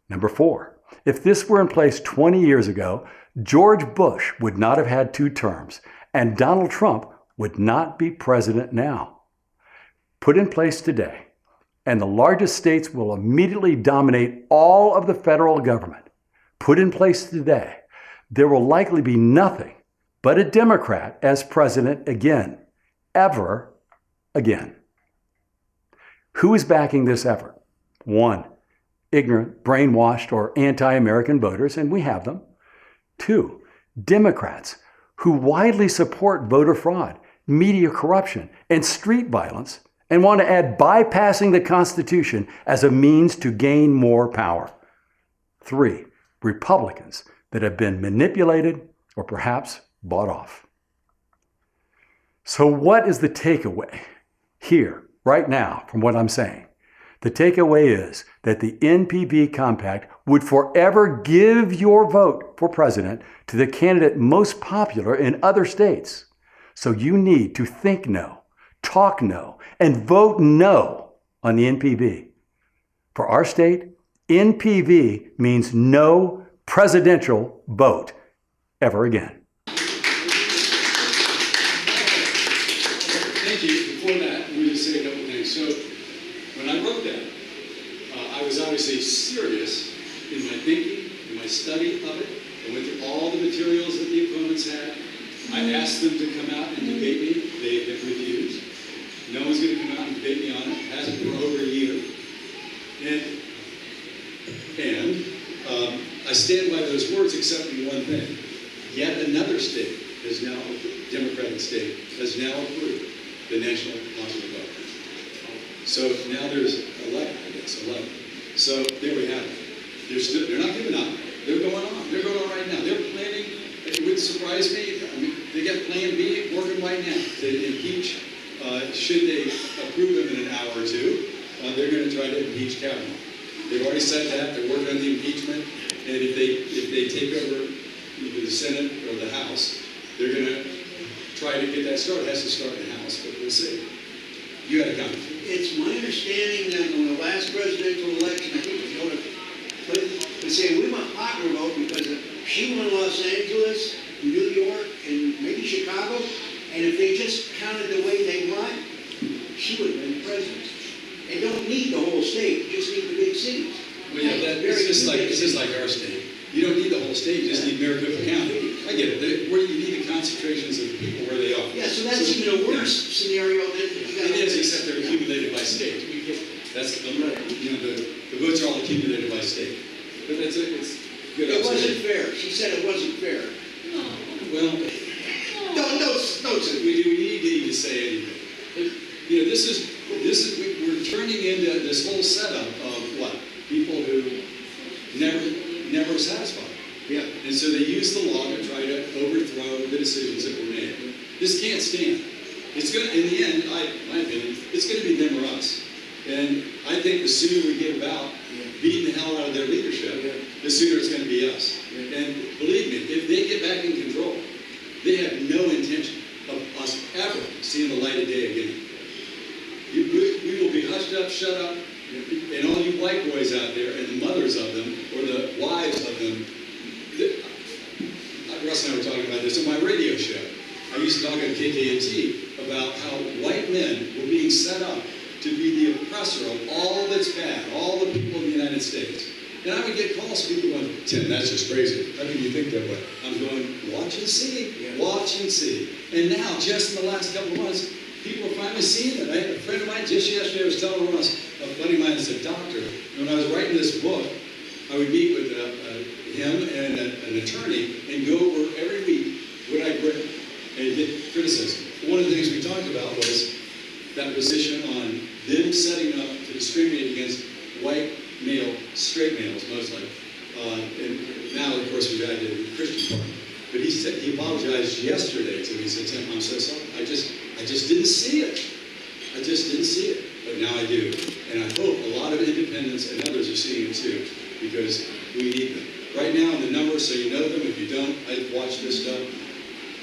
Number 4. If this were in place 20 years ago, George Bush would not have had 2 terms, and Donald Trump would not be president now. Put in place today, and the largest states will immediately dominate all of the federal government. Put in place today, there will likely be nothing but a Democrat as president again, ever again. Who is backing this effort? 1. Ignorant, brainwashed, or anti-American voters, and we have them. 2. Democrats who widely support voter fraud, media corruption, and street violence, and want to add bypassing the Constitution as a means to gain more power. 3. Republicans that have been manipulated or perhaps bought off. So what is the takeaway here, right now, from what I'm saying? The takeaway is that the NPV compact would forever give your vote for president to the candidate most popular in other states. So you need to think no, talk no, and vote no on the NPV. For our state, NPV means no presidential vote ever again. Thank you. Before that, let me just say a couple things. So, when I wrote that, I was obviously serious in my thinking, in my study of it. I went through all the materials that the opponents had. I asked them to come out and debate me. They have refused. No one's going to come out and debate me on it. It hasn't for over a year. And I stand by those words except in one thing. Yet another state has now, Democratic state, has now approved the National Hospital Vote. So now there's 11, I guess, 11. So there we have it. They're not giving up. They're going on. They're going on right now. They're planning, it wouldn't surprise me, I mean, they got Plan B working right now to impeach. Should they approve him in an hour or two, they're going to try to impeach Kavanaugh. They've already said that. They're working on the impeachment. And if they take over either the Senate or the House, they're going to try to get that started. It has to start in the House, but we'll see. You had a comment. It's my understanding that in the last presidential election, I think it was Hillary Clinton, was saying we want popular vote because she won Los Angeles, New York, and maybe Chicago, and if they just counted the way they want, she would have been president. They don't need the whole state, you just need the big cities. Well, yeah, it's just like our state. You don't need the whole state, you just need Maricopa County. I get it. Where you need the concentrations of people where they are. Yeah, so that's even a worse scenario than you got. It is, except they're accumulated by state. That's the votes are all accumulated by state. But it's good. It wasn't fair. She said it wasn't fair. Well, we need to even say anything. You know, we're turning into this whole setup of what? People who never satisfied. Yeah. And so they use the law to try to overthrow the decisions that were made. This can't stand. It's going to, in the end, my opinion, it's going to be them or us. And I think the sooner we get about beating the hell out of their leadership, the sooner it's going to be us. And believe me, if they get back in control, they have no intention of us ever seeing the light of day again. We will be hushed up, shut up, and all you white boys out there, and the mothers of them, or the wives of them. Russ and I were talking about this on my radio show. I used to talk on KKNT about how white men were being set up to be the oppressor of all that's bad, all the people in the United States. And I would get calls from people going, Tim, that's just crazy. How can you think that way? I'm going, watch and see, watch and see. And now, just in the last couple of months, people are finally seeing it. I had a friend of mine just yesterday was telling Ross, a buddy of mine is a doctor. And when I was writing this book, I would meet with him and an attorney and go over every week what I'd written and get criticism. One of the things we talked about was that position on them setting up to discriminate against white male, straight males mostly. And now, of course, we've added the Christian part. But he said he apologized yesterday to me. He said, Tim, I'm so sorry. I just didn't see it. I just didn't see it. But now I do. And I hope a lot of independents and others are seeing it too, because we need them. Right now, the numbers, so you know them. If you don't, I watch this stuff.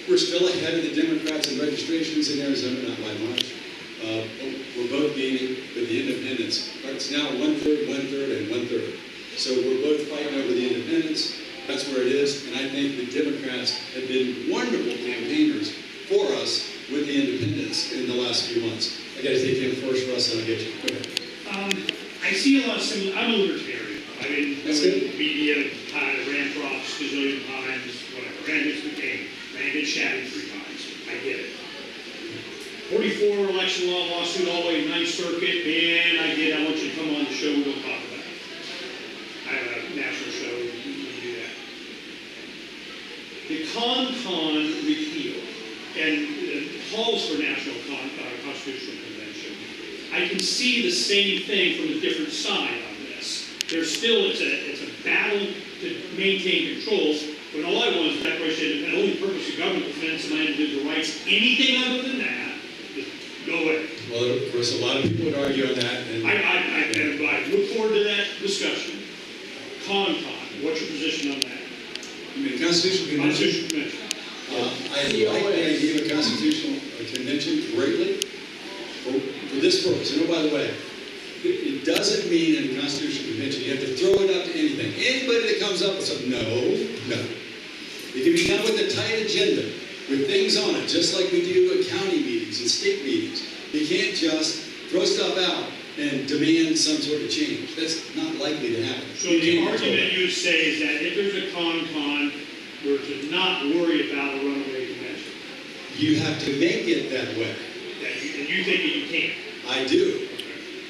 We're still ahead of the Democrats in registrations in Arizona, not by much. We're both gaining, but the independents, it's now 1/3, 1/3, and 1/3. So we're both fighting over the independents. That's where it is. And I think the Democrats have been wonderful campaigners for us with the independents in the last few months. I got to take him first, Russ, and I'll get you. Go ahead. I see a lot of similar. I'm a libertarian. I've been doing media, ran for office a gazillion times, whatever. Ran against McCain. Ran against Shadid 3 times. I get it. 44 election law lawsuit all the way to 9th Circuit. Man, I get it. I want you to come on the show. We'll talk about it. I have a national show. We can do that. The con repeal and calls for national constitutional convention. I can see the same thing from a different side on this. There's still, it's a battle to maintain control, but all I want is a declaration that the only purpose of government is defense of my individual rights. Anything other than that, just go away. Well, of course, a lot of people would argue on that. And I look forward to that discussion. Con, what's your position on that? You mean Constitutional Convention? I like the idea of a Constitutional Convention greatly for this purpose. And oh, by the way, it doesn't mean in a Constitutional Convention you have to throw it up to anything. Anybody that comes up with something, no. It can be done with a tight agenda, with things on it, just like we do at county meetings and state meetings. You can't just throw stuff out and demand some sort of change. That's not likely to happen. So the argument you say is that if there's a con, we're to not worry about a runaway convention. You have to make it that way. you think that you can't? I do.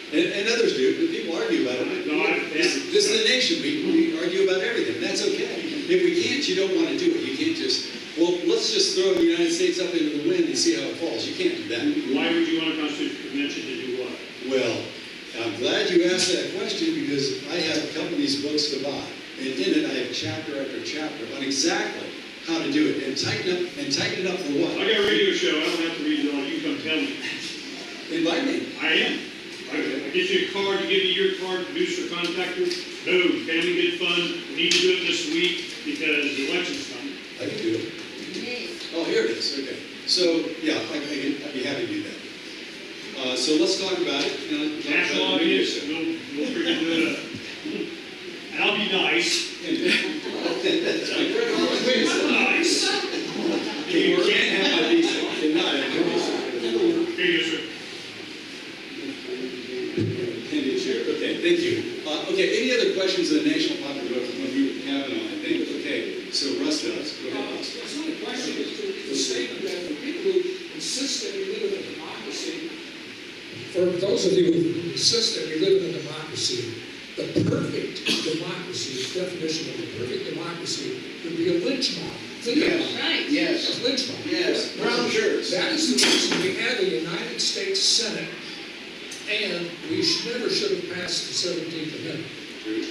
And others do, but people argue about it. No, This is the nation, we argue about everything, that's okay. If we can't, you don't want to do it. You can't just, well, let's just throw the United States up into the wind and see how it falls. You can't do that. Why would you want a constitutional convention to do what? Well, I'm glad you asked that question because I have companies' books to buy. And in it, I have chapter after chapter on exactly how to do it and tighten it up for what? I got a radio show, I don't have to read it all, you come tell me. Invite me. I am. I get you a card, you give me your card, producer, contactor, boom, family good fun, we need to do it this week because the election's coming. I can do it. Oh, here it is, okay. So, yeah, I'd be happy to do that. So let's talk about it. National audience, we'll freaking do it up. And I'll be nice. Nice. You can't have my visa. You cannot have my visa. Here you go, sir. Okay, thank you. Okay, any other questions on the national popular vote from Brett Kavanaugh, I think? Okay, so Russ does. Go ahead, Russ. It's not a question, it's the statement that the people who insist that we live in a democracy, for those of you who insist that we live in a democracy, the perfect democracy, the definition of the perfect democracy would be a lynch mob. Think about it. Right. Yes. A lynch mob. Yes. Brown shirts. That is the reason we have a United States Senate, and we never should have passed the 17th Amendment.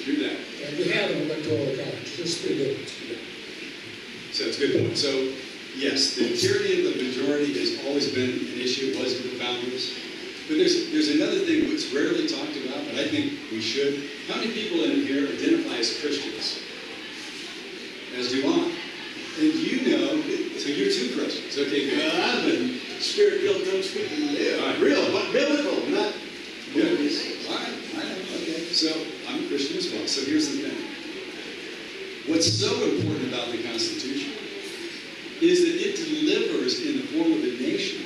Do that. And we have an electoral college, just 3 minutes. So that's a good point. So, yes, the tyranny of the majority has always been an issue. It was with the founders. But there's another thing that's rarely talked about, but I think we should. How many people in here identify as Christians? As do I. And you know, so you're 2 Christians. Okay, good. I've been spirit-filled, don't speak. Right. Real, but biblical, not good. All right, I know. Okay. So I'm a Christian as well. So here's the thing. What's so important about the Constitution is that it delivers in the form of a nation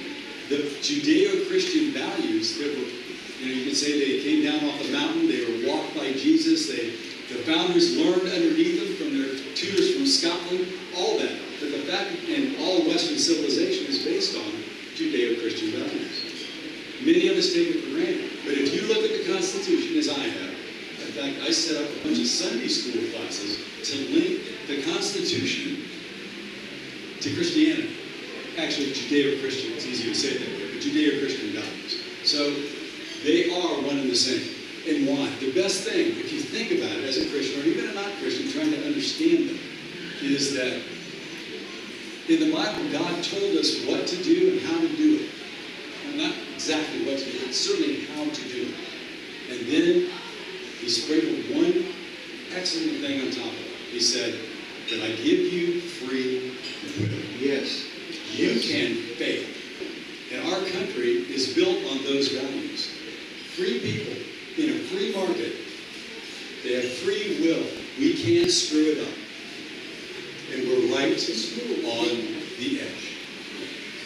the Judeo-Christian values that were, you could say they came down off the mountain, they were walked by Jesus, the founders learned underneath them from their tutors from Scotland, all that. But the fact, and all Western civilization is based on Judeo-Christian values. Many of us take it for granted. But if you look at the Constitution, as I have, in fact, I set up a bunch of Sunday school classes to link the Constitution to Christianity. Actually, Judeo-Christian, it's easier to say that way, but Judeo-Christian values. So they are one and the same. And why? The best thing, if you think about it as a Christian, or even a not-Christian, trying to understand them, is that in the Bible, God told us what to do and how to do it. Well, not exactly what to do, but certainly how to do it. And then he sprinkled one excellent thing on top of it. He said, that I give you free will. Yes. You can fail. And our country is built on those values. Free people in a free market, they have free will. We can't screw it up. And we're right on the edge.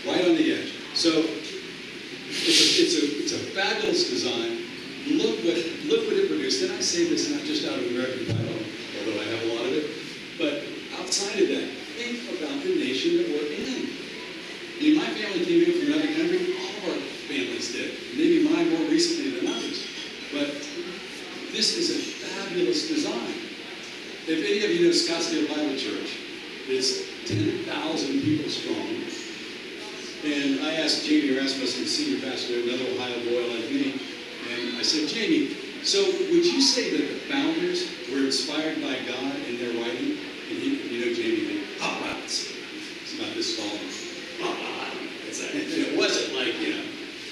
Right on the edge. So it's a fabulous design. Look what it produced. And I say this not just out of American Bible, although I have a lot of it, but outside of that, think about the nation that we're in. I mean, my family came in from another country. All of our families did. Maybe mine more recently than others. But this is a fabulous design. If any of you know Scottsdale Bible Church, it's 10,000 people strong. And I asked Jamie Rasmussen, the senior pastor, another Ohio boy like me, and I said, Jamie, so would you say that the founders were inspired by God in their writing? And Jamie, it's not this tall. It wasn't like,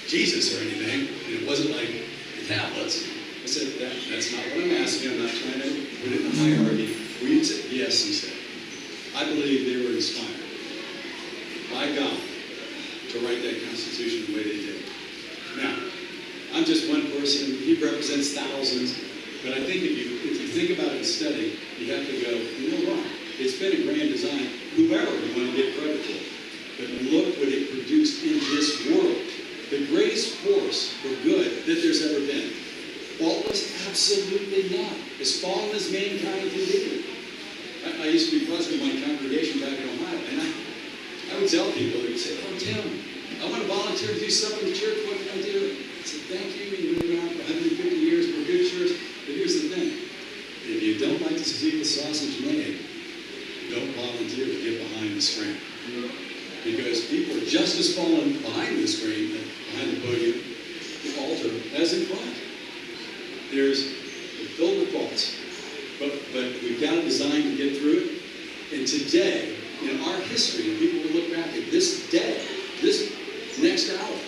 Jesus or anything. And it wasn't like the tablets. I said, that's not what I'm asking. I'm not trying to put it in a hierarchy. Yes, he said. I believe they were inspired by God to write that Constitution the way they did. Now, I'm just one person. He represents thousands. But I think if you think about it and study, you have to go, you know what? It's been a grand design, whoever you want to get credit for. But look what it produced in this world. The greatest force for good that there's ever been. Faultless? Absolutely not. As fallen as mankind can be. I used to be president of my congregation back in Ohio, and I would tell people, they would say, oh, Tim, I want to volunteer to do stuff in the church. What can I do? I said, thank you. You've been around for 150 years. We're a good church. But here's the thing. If you don't like to see the sausage made, don't volunteer to get behind the screen. Because people are just as falling behind the screen, behind the podium, the altar, as in front. We're filled with faults. But we've got a design to get through it. And today, in our history, people will look back at this day, this next hour,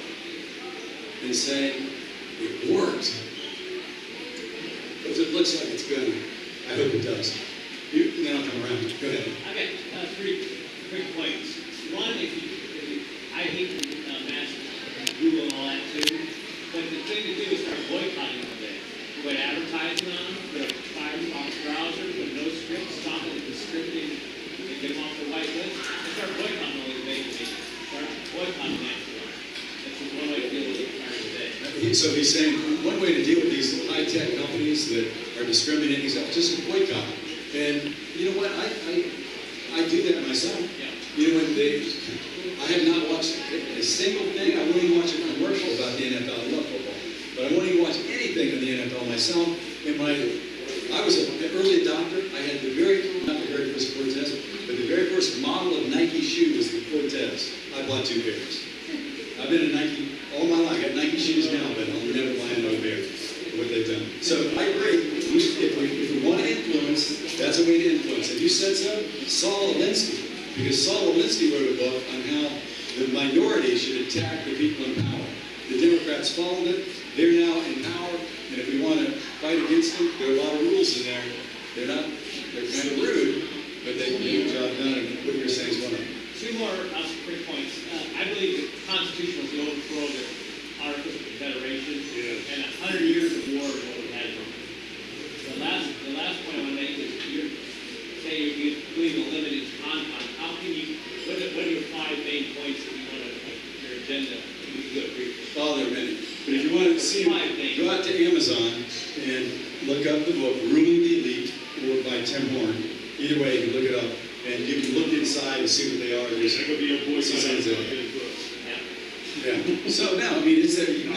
and say, it worked. Because it looks like it's gonna. I hope it does. Then I'll come around. Go ahead. Okay, 3 quick points. One, I hate mass Google and all that too, but the thing to do is start boycotting all day. Put advertising on them, put a Firefox browser, put no scripts, stop it with the scripting, and get them off the white list, and start boycotting all these agencies. Start boycotting National. That's just one way to deal with it today. So he's saying one way to deal with these high-tech companies that are discriminating is just boycott. And you know what? I do that myself. Yeah. You know, I have not watched a single thing. I won't even watch a commercial about the NFL. I love football. But I won't even watch anything of the NFL myself. And when I was an early adopter, I had not the very first Cortez, but the very first model of Nike shoe was the Cortez. I bought 2 pairs. I've been a Nike all my life. I got Nike shoes now, but I'll never buy another pair for what they've done. So I agree. If we want to influence, that's a way to influence. If you said so, Saul Alinsky. Because Saul Alinsky wrote a book on how the minority should attack the people in power. The Democrats followed it. They're now in power. And if we want to fight against them, there are a lot of rules in there. They're kind of rude, but they can get the job done. And what you're saying is one of them. 2 more quick points. I believe the Constitution was the overthrow of the Articles of Confederation, and 100 years of war is what we had. The last point I want to make is you believe in limited content. How can you? What are your 5 main points that you want to your agenda? You can go briefly. Oh, there are many. But if you want to see them, go out to Amazon and look up the book "Ruling the Elite" or by Tim Horn. Either way, you can look it up. And you can look inside and see what they are. There's That could be a boy signs in in his book. Yeah. So now, I mean, it's that you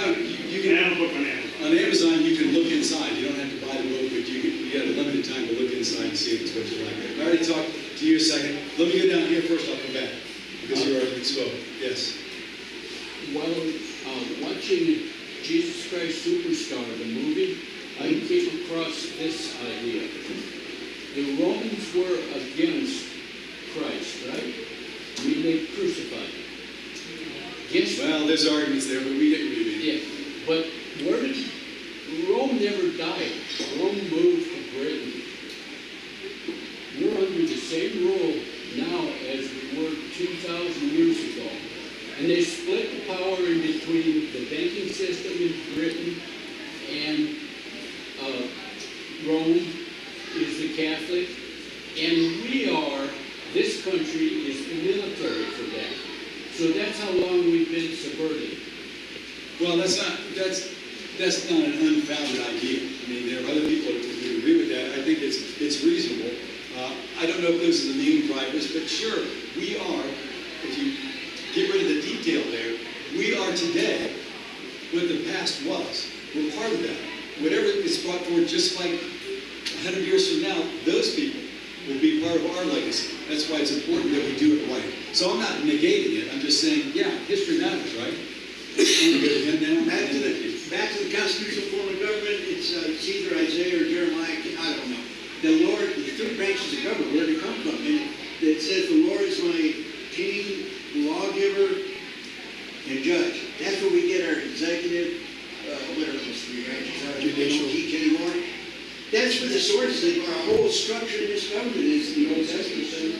can I have a book on Amazon. on Amazon. You can look inside. You don't have to buy the book, but you got a limited time to look inside and see if it's what you like. I already talked to you a second. Let me go down here first. I'll come back because you already spoke. Yes. While watching Jesus Christ Superstar, the movie, I came across this idea. The Romans were against Christ, right? I mean, they crucified him. Well, there's arguments there, but we didn't really. Yeah, but Rome never died. Rome moved to Britain. We're under the same rule now as we were 2,000 years ago. And they split the power in between the banking system in Britain and Rome is the Catholic. And this country is the military for that. So that's how long we've been subverted. Well, that's not an unfounded idea. I mean, there are other people who agree with that. I think it's reasonable. I don't know if those are the main drivers, but sure, we are, if you get rid of the detail there, we are today what the past was. We're part of that. Whatever is brought forward, just like 100 years from now, those people will be part of our legacy. That's why it's important that we do it right. So I'm not negating it. I'm just saying, yeah, history matters, right? Back to the constitutional form of government, it's either Isaiah or Jeremiah, I don't know. The Lord, the 3 branches of government, where they come from. And it says, the Lord is my king, lawgiver, and judge. That's where we get our executive, what are those 3 branches? We don't teach anymore. That's where the source is. Our whole structure in this government is the Old Testament.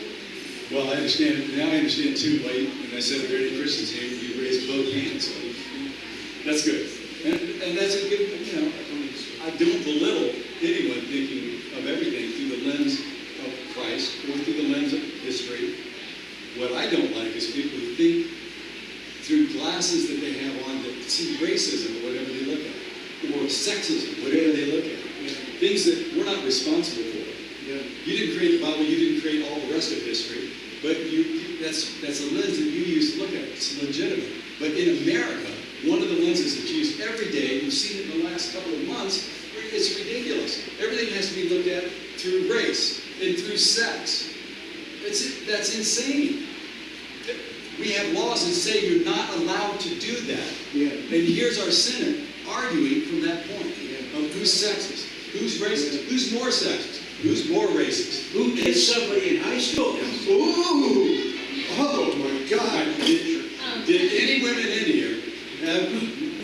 Well, I understand. Now I understand too. When I said, are there any Christians here? You raised both hands. So that's good. And that's a good, I don't belittle anyone thinking of everything through the lens of Christ or through the lens of history. What I don't like is people who think through glasses that they have on that see racism or whatever they look at, or sexism, whatever they look at. Things that we're not responsible for. You didn't create the Bible, you didn't create all the rest of history, but that's a lens that you use to look at it. It's legitimate. But in America, one of the lenses that's used every day, you've seen it in the last couple of months, it's ridiculous. Everything has to be looked at through race and through sex. That's insane. We have laws that say you're not allowed to do that. Yeah. And here's our Senate arguing from that point of who's sexist, who's racist, who's more sexist, who's more racist. Who kissed somebody in high school? Ooh! Oh my God! Did any women in here have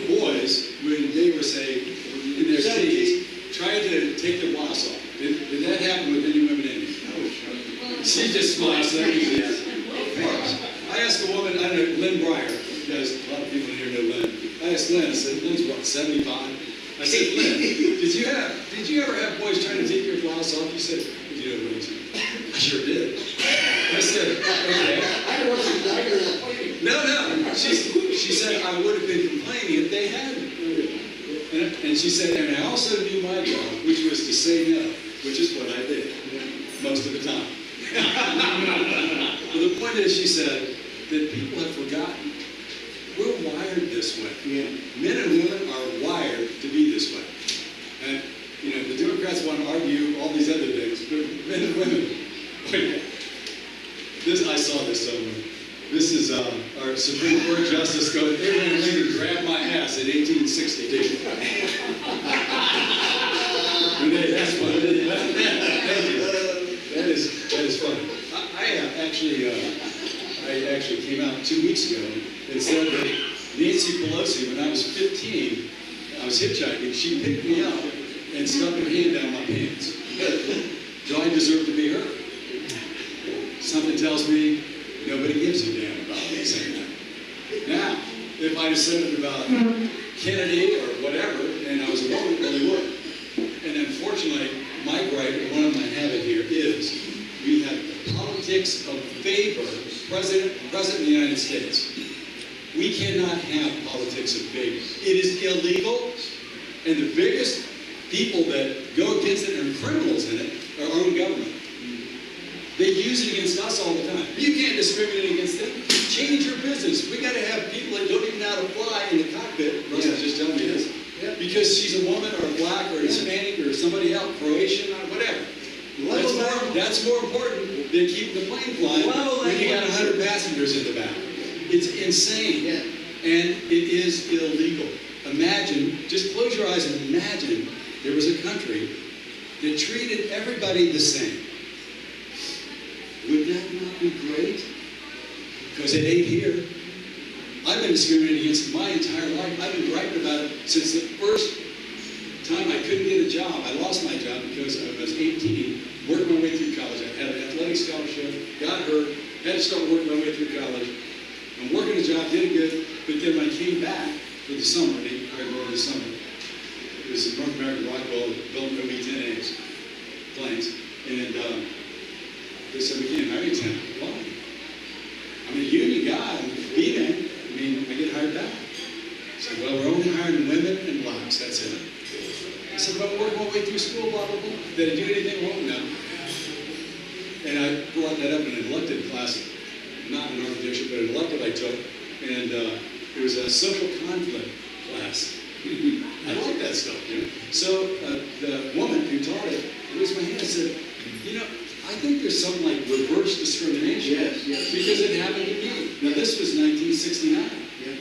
boys when they were, say, in their teens, trying to take their blouse off? Did that happen with any women in here? She just smiles. Yes. Of course. I asked a woman, I don't know, Lynn Breyer. You guys, a lot of people in here know Lynn. I asked Lynn, I said, Lynn's what, 75? I said, Lynn, did you ever have boys trying to take your blouse off? You said, did you know what? I sure did. I said, okay. I wasn't complaining. No. She said, I would have been complaining if they hadn't. And she said, and I also knew my job, which was to say no, which is what I did most of the time. But the point is, she said, that people have forgotten we're wired this way. Yeah. Men and women are wired to be this way. And, the Democrats want to argue all these other things, but men and women, I saw this somewhere. This is our Supreme Court Justice going, Abraham Lincoln grabbed my ass in 1862. Renee, that's funny. Thank you. That is funny. I actually came out 2 weeks ago and said that Nancy Pelosi, when I was 15, I was hitchhiking, she picked me up and stuck her hand down my pants. Do I deserve to be hurt? Something tells me nobody gives a damn about me saying that. Now, if I'd have said it about Kennedy or whatever, and I was a woman, well, they would. And unfortunately, my gripe, and one of them I have in here, is we have the politics of favor, President of the United States. We cannot have politics of favor. It is illegal, and the biggest people that go against it and are criminals in it are our own government. They use it against us all the time. You can't discriminate against them. Change your business. We got to have people that don't even know how to fly in the cockpit. Russell's just telling me this. Yeah. Because she's a woman or a black or a Hispanic or somebody else, Croatian or whatever. That's more important than keeping the plane flying when you got 100 passengers in the back. It's insane. Yeah. And it is illegal. Imagine, just close your eyes and imagine there was a country that treated everybody the same. Would that not be great? Because it ain't here. I've been discriminated against my entire life. I've been griping about it since the first time I couldn't get a job. I lost my job because I was 18, worked my way through college. I had an athletic scholarship, got hurt, had to start working my way through college. I'm working a job, did good, but then when I came back for the summer, over the summer, it was in North American Rockwell, built OB-10As, planes, and they said, we can't hire you tonight. Why? I'm a union guy, I'm a B-man. I get hired back. I said, well, we're only hiring women and blacks, that's it. I said, but I worked my way through school, blah, blah, blah. Did I do anything wrong? No. And I brought that up in an elective class, not an architecture, but an elective I took. And it was a social conflict class. I like that stuff, So the woman who taught it raised my hand and said, I think there's something like reverse discrimination. Yes. Because it happened to me. Now, this was 1969. Yeah.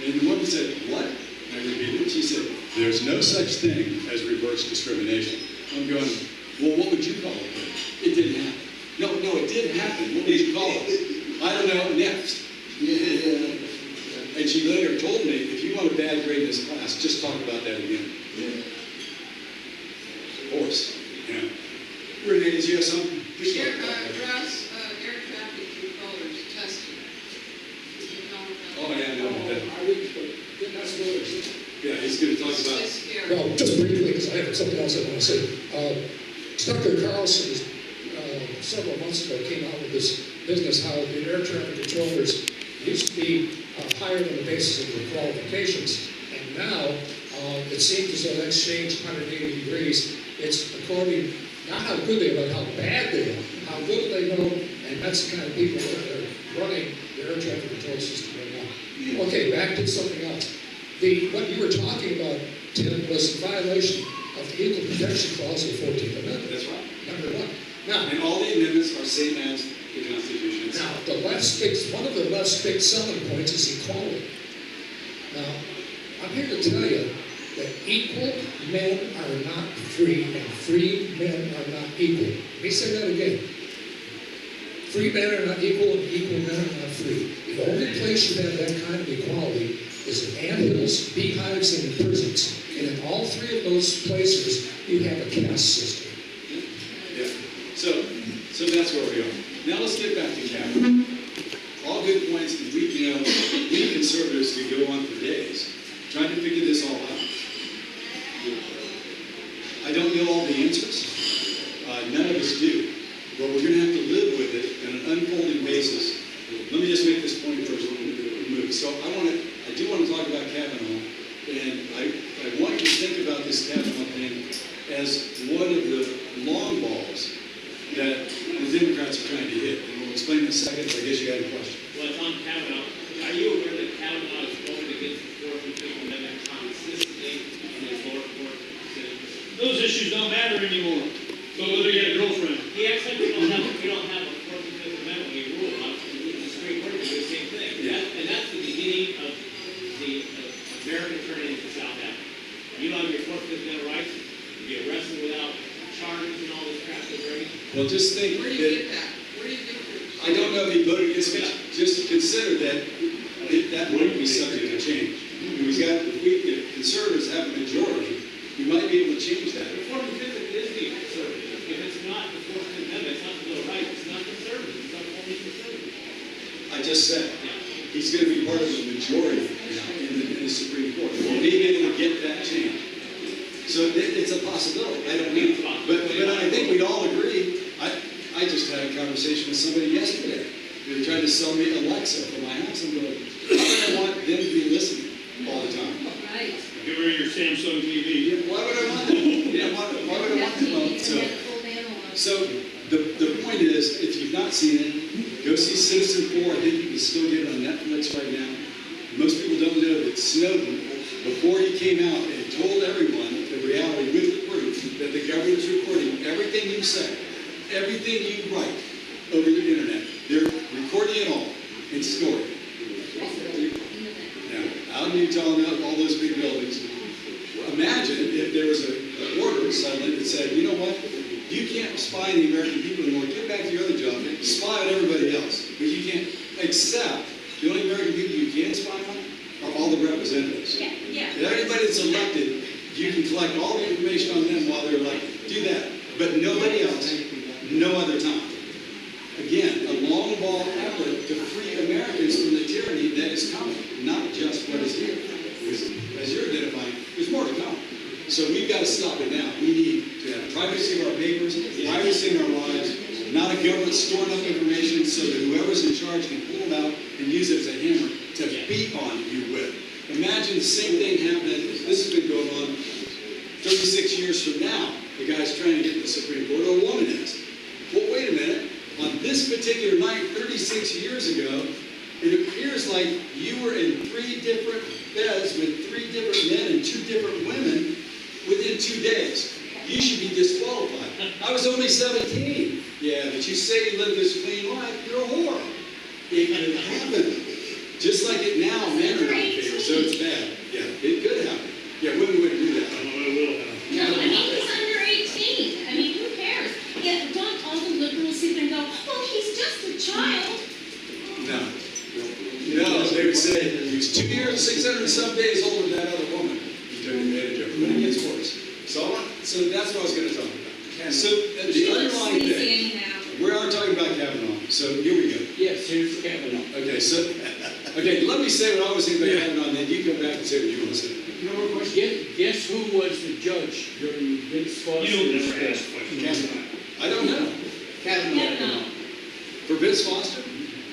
And the woman said, what? And I repeated it. She said, there's no such thing as reverse discrimination. I'm going, well, what would you call it? It didn't happen. No, it did happen. What would you call it? I don't know. Next. Yeah. And she later told me, if you want a bad grade in this class, just talk about that again. Yeah. Of course. Yeah. Renee, did you have something? Russ, air traffic controllers testing. Oh, yeah, I know that. Yeah, he's going to talk about. Well, just briefly, because I have something else I want to say. Tucker Carlson, several months ago, came out with this business how the air traffic controllers used to be hired on the basis of their qualifications, and now it seems as though that's changed 180 degrees. It's according Not how good they are, but how bad they are. How little they know, and that's the kind of people that are running the air traffic control system right now. Okay, back to something else. What you were talking about, Tim, was a violation of the Equal Protection Clause of the 14th Amendment. That's right. Number one. Now, and all the amendments are same as the Constitution. Now, one of the less big selling points is equality. Now, I'm here to tell you that equal men are not free, and free men are not equal. Let me say that again. Free men are not equal, and equal men are not free. The only place you have that kind of equality is in anthills, beehives, and in prisons. And in all three of those places, you have a caste system. Yeah. So that's where we are. Now let's get back to Kavanaugh. All good points, and we conservatives could go on for days trying to figure this all out. I don't know all the answers. None of us do. But we're going to have to live with it on an unfolding basis. Let me just make this point first. So I do want to talk about Kavanaugh, and I want you to think about this Kavanaugh thing as one of the long balls that the Democrats are trying to hit. And we'll explain in a second, but I guess you had a question. Well, it's on Kavanaugh. Are you aware that Kavanaugh has voted against the Fourth and Fifth Amendment consistently in his lower court decisions? Those issues don't matter anymore. So whether you get a girlfriend. He actually, we don't have a Fourth and Fifth Amendment. We rule on the Supreme Court to do the same thing. Yeah. And that's the beginning of the American turning into South Africa. You don't have your Fourth and Fifth Amendment rights. You be arrested without charges and all this crap that's ready. Well, just think Where do you get that? Where do you get that? I don't know if he voted against it. Just consider that that wouldn't be subject to change. If conservatives have a majority, we might be able to change that. The Fourth and Fifth is being conservative. If it's not the Fourth Amendment, it's not the Bill of Rights, it's not conservative, it's not only conservative. I just said, he's going to be part of the majority in the Supreme Court. We'll be able to get that change. So it's a possibility. I don't know. But I think we'd all agree. I just had a conversation with somebody yesterday. They were trying to sell me Alexa for my house. I'm going, why would I want them to be listening all the time? Right. Give her your Samsung TV. Yeah, why would I want that? Yeah, why would I want them? So the point is, if you've not seen it, go see Citizen 4. I think you can still get it on Netflix right now. Most people don't know that Snowden, before he came out and told everyone the reality with the proof that the government's recording everything you say, everything you write over the internet. They're recording it all and storing it. Now, out in Utah, all those big buildings, imagine if there was an order suddenly that said, you know what, you can't spy on the American people anymore, get back to your other job, spy on everybody else, but you can't, except the only American people you can spy on are all the representatives. Yeah. Everybody that's elected, you can collect all the information on them while they're elected. Do that. But nobody else, no other time. Again, a long ball effort to free Americans from the tyranny that is coming, not just what is here. Because, as you're identifying, there's more to come. So we've got to stop it now. We need to have privacy of our papers, privacy in our lives, not a government storing up information so that whoever's in charge can pull it out and use it as a hammer to beat on you with. Imagine the same thing happening. This has been going on 36 years from now. The guy's trying to get to the Supreme Court, or a woman is. Well, wait a minute. On this particular night, 36 years ago, it appears like you were in 3 different beds with 3 different men and 2 different women within 2 days. You should be disqualified. I was only 17. Yeah, but you say you live this clean life, you're a whore. It could happen. Just like it now, men are not in favor, so it's bad. Yeah, it could happen. Yeah, women wouldn't do that. It will happen. No, I mean, he's under 18. I mean, who cares? Yeah, don't all the liberals sit there and go, oh, he's just a child. No. No, they would say, he was 2 years and 600 and some days older than that other woman. He took advantage of her, but it gets worse. So that's what I was going to talk about. So the underlying thing, we are talking about Kavanaugh. So here we go. Yes, here's Kavanaugh. Okay, let me say what I was thinking about Kavanaugh, and then you come back and say what you want to say. You know what question? Guess who was the judge during Vince Foster's You don't never ask questions. I don't know. Kavanaugh. For Vince Foster?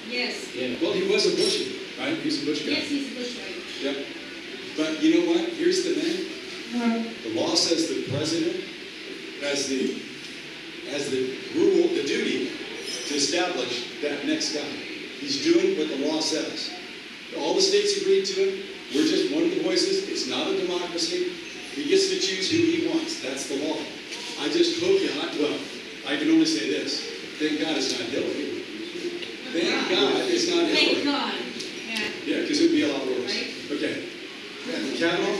Yes. Yeah. Well, he was a Bushie, right? He's a Bush guy. Yes, he's a Bush guy. Yep. But you know what? Here's the thing. The law says the president has the has the rule, the duty to establish that next guy. He's doing what the law says. All the states agreed to it. We're just one of the voices. It's not a democracy. He gets to choose who he wants. That's the law. I just hope I can only say this. Thank God it's not Hillary. Thank God it's not Hillary. Thank God. Yeah, because it would be a lot worse. Okay. Kavanaugh?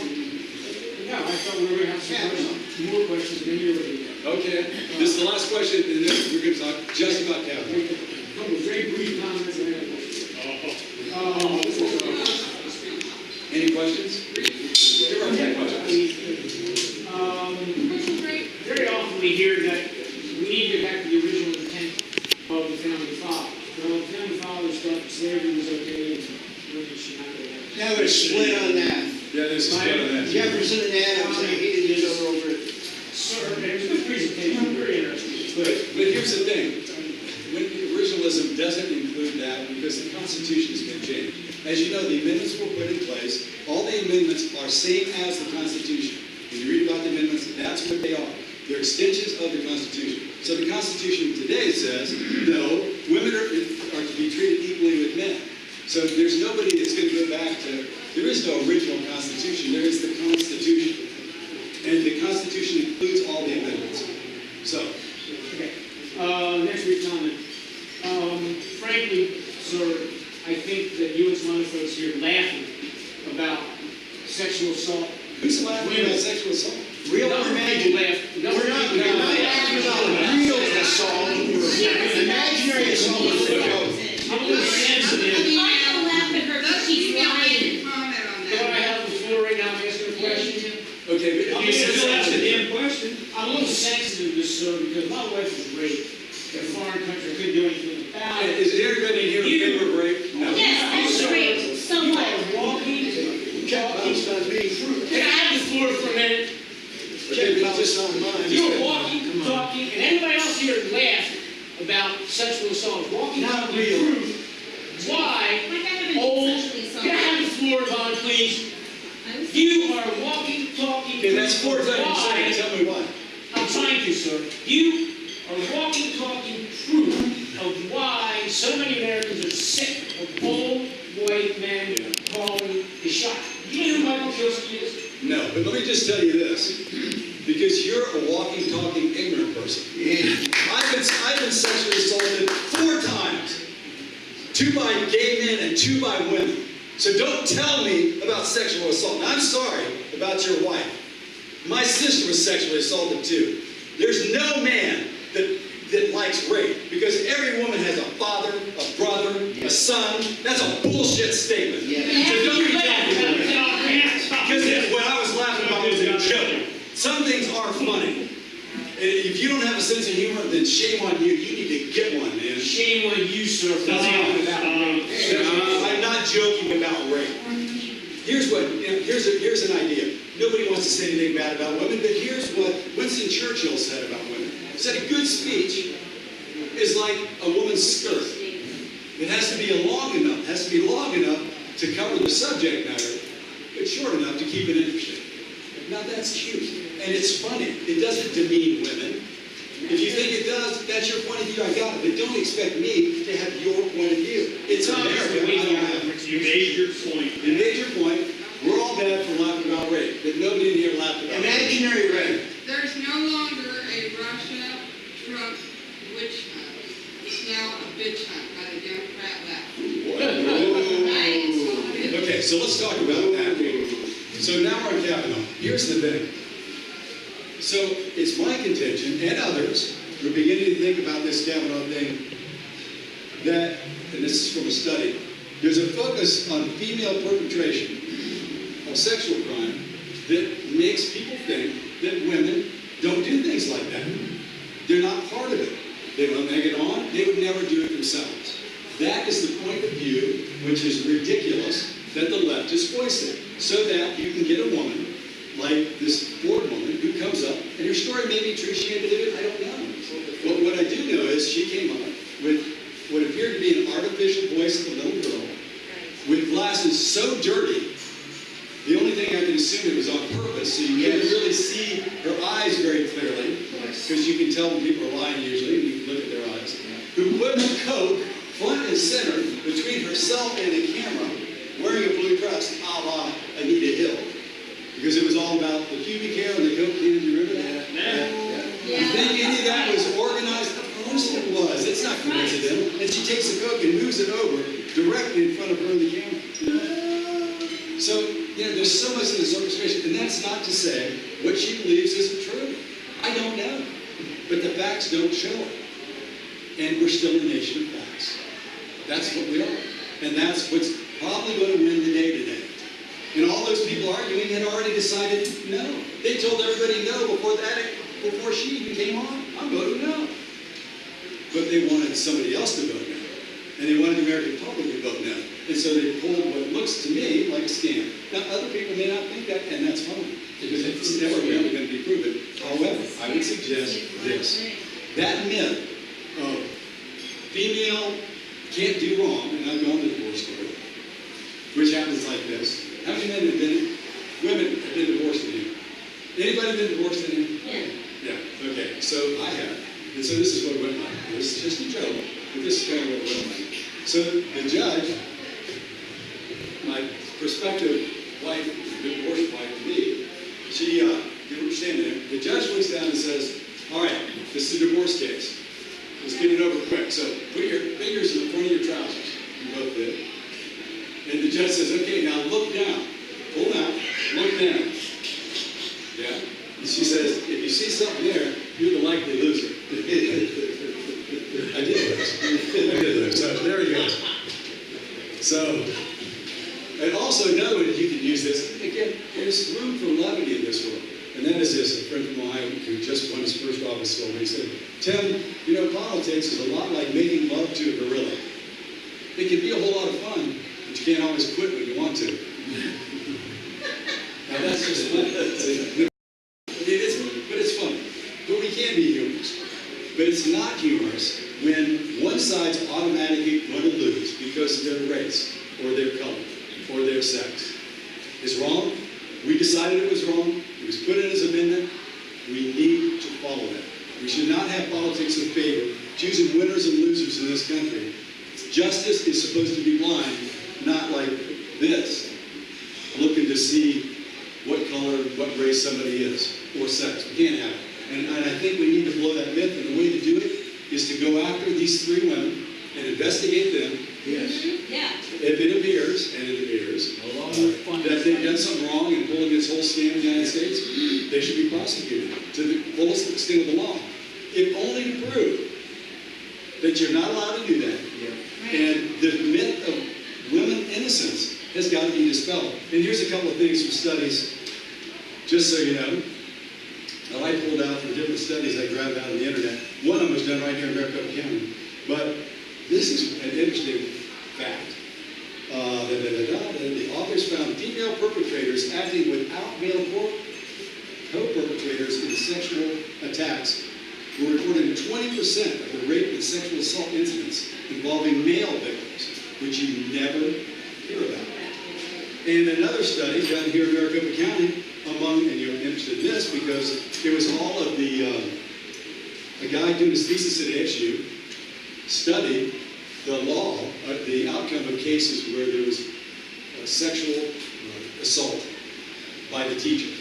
No, I thought we were going to have some more questions, and then you were going to. Okay. This is the last question, and then we're going to talk just about Kavanaugh. A couple of very brief comments. Any questions? There are 10 questions. Very often we hear that we need to get back to the original intent of the founding fathers. Well, the founding fathers thought slavery was okay and women should not go there. Now there's a split on that. Yeah, there's a split on that. Jefferson and Adams, they hated each other over it. Sir, it was a good presentation, very interesting. But here's the thing. When originalism doesn't include that because the Constitution has been changed. As you know, the amendments were put in place. All the amendments are same as the Constitution. When you read about the amendments, that's what they are. They're extensions of the Constitution. So the Constitution today says, no, women are to be treated equally with men. So there's nobody that's going to go back to, there is no original Constitution. There is the Constitution. And the Constitution includes all the amendments. So. Okay. Next brief comment. Frankly, sir, I think that you and some other folks here laughing about sexual assault. Who's laughing about sexual assault? Real or imaginary? We're not laughing about real assault. Imaginary assault is a joke. I'm a little sensitive. I'm gonna laugh at her because she's lying. Do I have the floor right now? I'm asking a question. Okay, but You still ask a damn question. I'm a little sensitive to this, sir, because my wife was raped in a foreign country. I couldn't do anything about it. Is everybody here in favor of rape? No. Yes, I was raped. So You what? are walking, talking. Can Can I have the floor for a minute? You were walking, talking, and everybody else here laughed about sexual assault. Walking, Not talking, real. proof. Why? Like I haven't been Old. sexually assaulted. Can I have the floor, Vaughn, please? You are walking, talking, Okay, that's proof. 4 times you're Why? saying. Tell me why. I'm trying to, sir. You are walking, talking proof of why so many Americans are sick of old white men calling the shot. You know who Michael Kielski is? No, but let me just tell you this. Because you're a walking, talking, ignorant person. I've been sexually assaulted 4 times. 2 by gay men and 2 by women. So don't tell me about sexual assault. Now, I'm sorry about your wife. My sister was sexually assaulted too. There's no man that likes rape because every woman has a father, a brother, a son. That's a bullshit statement. So don't be telling me that. Because what I was laughing about was a joke. Some things are funny. If you don't have a sense of humor, then shame on you. You need to get one, man. Shame on you, sir, for talking about rape. I'm not joking about rape. Here's an idea. Nobody wants to say anything bad about women, but here's what Winston Churchill said about women. He said a good speech is like a woman's skirt. It has to be long enough to cover the subject matter, but short enough to keep it interesting. Now that's cute. And it's funny. It doesn't demean women. If you think it does, that's your point of view. I got it. But don't expect me to have your point of view. It's America. You made your point. You made your point. We're all bad for laughing about rape. But nobody in here laughed about imaginary rape. There's no longer a Russia, Trump witch hunt. It's now a bitch hunt by the Democrat left. Right? Okay, so let's talk about that. So now we're on Kavanaugh. Here's the thing. So it's my contention, and others, we're beginning to think about this Kavanaugh thing, that, and this is from a study, there's a focus on female perpetration of sexual crime that makes people think that women don't do things like that. They're not part of it. They don't egg it on. They would never do it themselves. That is the point of view, which is ridiculous, that the left is voicing, so that you can get a woman like this Ford woman who comes up, and her story may be true, she may believe it, I don't know. But what I do know is she came up with what appeared to be an artificial voice of a little girl with glasses so dirty, the only thing I can assumed it was on purpose, so you couldn't really see her eyes very clearly, because you can tell when people are lying usually, and you can look at their eyes, who put a Coke front and center between herself and the camera, wearing a blue dress, a la Anita Hill, because it was all about the pubic hair and the Coke can. Do you remember that? Yeah. You think any of that was organized? Of course it was. It's not coincidental. And she takes the Coke and moves it over directly in front of her and the camera. So, there's so much in this orchestration, and that's not to say what she believes isn't true. I don't know. But the facts don't show it. And we're still a nation of facts. That's what we are. And that's what's probably going to win the day today. And all those people arguing had already decided no. They told everybody no before she even came on. I'm voting no. But they wanted somebody else to vote no. And they wanted the American public to vote no. And so they pulled what looks to me like a scam. Now, other people may not think that, and that's fine, because it's never really going to be proven. However, I would suggest this. That myth of female can't do wrong, and I've gone to the divorce court, which happens like this. How many men have been, women have been divorced in here? Anybody been divorced in here? Yeah, okay, so I have. And so this is what it went like. This is just a joke, but this is kind of what it went like. So the judge, my prospective wife, divorced wife to be, she, you were standing there, the judge looks down and says, all right, this is a divorce case. Let's get it over quick. So put your fingers in the front of your trousers. You both did. And the judge says, okay, now look down. Pull out, look down. Yeah? And she says, if you see something there, you're the likely loser. I did lose. So there he goes. So, and also another way that you can use this, again, there's room for levity in this world. And that is this, a friend from Ohio who just won his first office told me, he said, Tim, politics is a lot like making love to a gorilla. It can be a whole lot of fun, but you can't always quit when you want to. Now that's just funny. But it's funny. But we can be humorous. But it's not humorous when one side's automatically going to lose because of their race, or their color, or their sex. It's wrong. We decided it was wrong. It was put in as amendment. We need to follow that. We should not have politics of favor, choosing winners and losers in this country. Justice is supposed to be blind, not like this, looking to see what color, what race somebody is, or sex. We can't have it. And I think we need to blow that myth, and the way to do it is to go after these three women and investigate them. Yes. Yeah. If it appears, and it appears, that they've done something wrong and pulling this whole scam in the United States, they should be prosecuted to the fullest extent of the law. If only to prove that you're not allowed to do that. Yeah. And the myth of women innocence has got to be dispelled. And here's a couple of things from studies, just so you know, that I pulled out from different studies I grabbed out of the internet. One of them was done right here in Maricopa County. But this is an interesting fact. The authors found female perpetrators acting without male co-perpetrators in sexual attacks were reporting 20% of the rape and sexual assault incidents involving male victims, which you never hear about. And another study done here in Maricopa County, and you're interested in this because it was all of the, a guy doing his thesis at ASU studied the law, the outcome of cases where there was sexual assault by the teacher.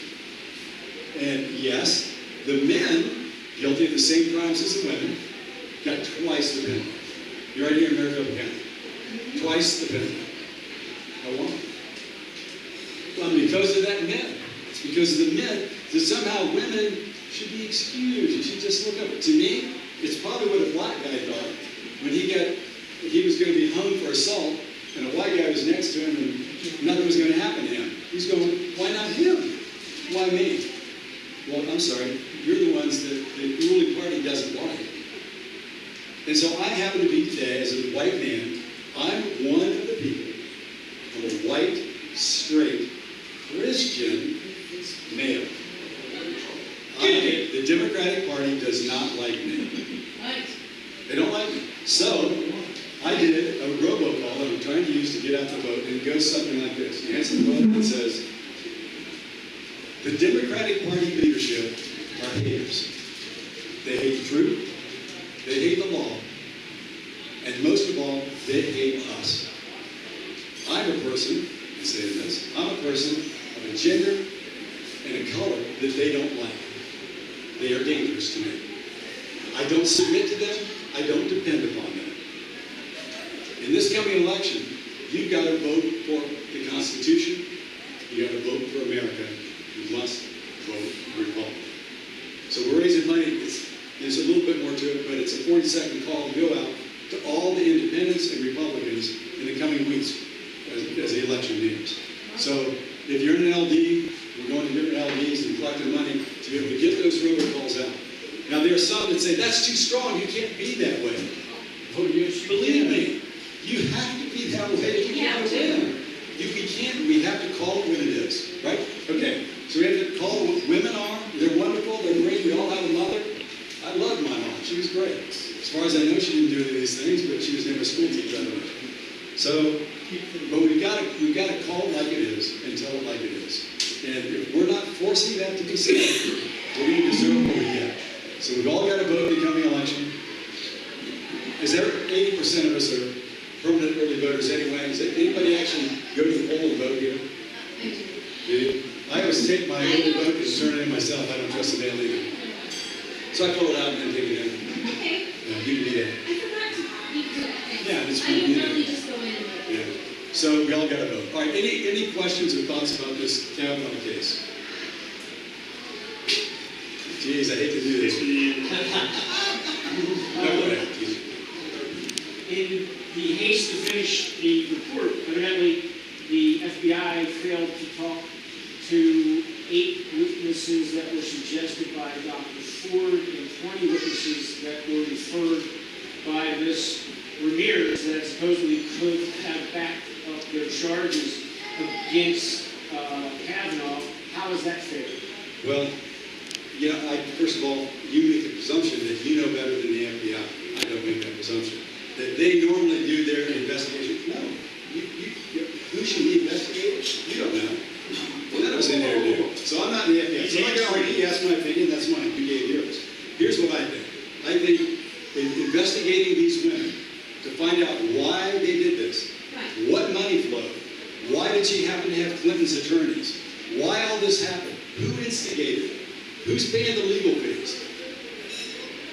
And yes, the men guilty of the same crimes as the women got twice the penalty. You're right here in Maricopa County. Twice the penalty. How long? Well, because of that myth. It's because of the myth that somehow women should be excused. You should just look up. To me, it's probably what a black guy thought when he was going to be hung for assault, and a white guy was next to him, and nothing was going to happen to him. He's going, why not him? Why me? Well, I'm sorry, you're the ones that the ruling party doesn't like. And so I happen to be today, as a white man, I'm one of the people. I'm a white, straight, Christian male. The Democratic Party does not like me. They don't like me. So I did a robocall that I'm trying to use to get out the vote, and it goes something like this. You answer the phone and it says, The Democratic Party leadership are haters. They hate the truth, they hate the law, and most of all, they hate us. I'm a person, I'm saying this, I'm a person of a gender and a color that they don't like. They are dangerous to me. I don't submit to them, I don't depend upon them. In this coming election, you've got to vote for the Constitution, you got to vote for America, you must vote Republican. So we're raising money, there's a little bit more to it, but it's a 40-second call to go out to all the independents and Republicans in the coming weeks as the election nears. So if you're in an LD, we're going to different LDs and collecting money to be able to get those robocalls out. Now there are some that say, that's too strong, you can't be that way. Oh, yes, believe me, you have to be that way if you want to win. We have to call it what it is, right? Okay, so we have to call it what women are. They're wonderful, they're great, we all have a mother. I loved my mom, she was great. As far as I know, she didn't do any of these things, but she was never a school teacher, I don't know. So, but we've got to call it like it is and tell it like it is. And if we're not forcing that to be said, we're going to deserve what we get. So we've all got to vote in the coming election. Is there 80% of us are permanent early voters anyway? Does anybody actually go to the poll and vote here? Do you? I always take my early vote and turn it in myself. I don't trust the damn leader. So I fill it out and then take it in. Okay. Yeah, you can do that. I forgot to do that. Yeah, it's I literally just go in and vote. yeah. So we all got to vote. All right, any questions or thoughts about this Kavanaugh case? Jeez, I hate to do this. No, go ahead. In the haste to finish the report, evidently the FBI failed to talk to 8 witnesses that were suggested by Dr. Ford and 20 witnesses that were referred by Ms. Ramirez that supposedly could have backed up their charges against Kavanaugh. How is that fair? Well, you know, first of all, you make the presumption that you know better than the FBI. I don't make that presumption. That they normally do their investigation. No. Who should be investigated? You don't know. None of us in there do. So I'm not in the FBI. So I can argue, you ask my opinion, that's mine. You gave yours. Here's what I think. I think in investigating these women to find out why they did this, what money flowed, why did she happen to have Clinton's attorneys, why all this happened, who instigated it, who's paying the legal fees,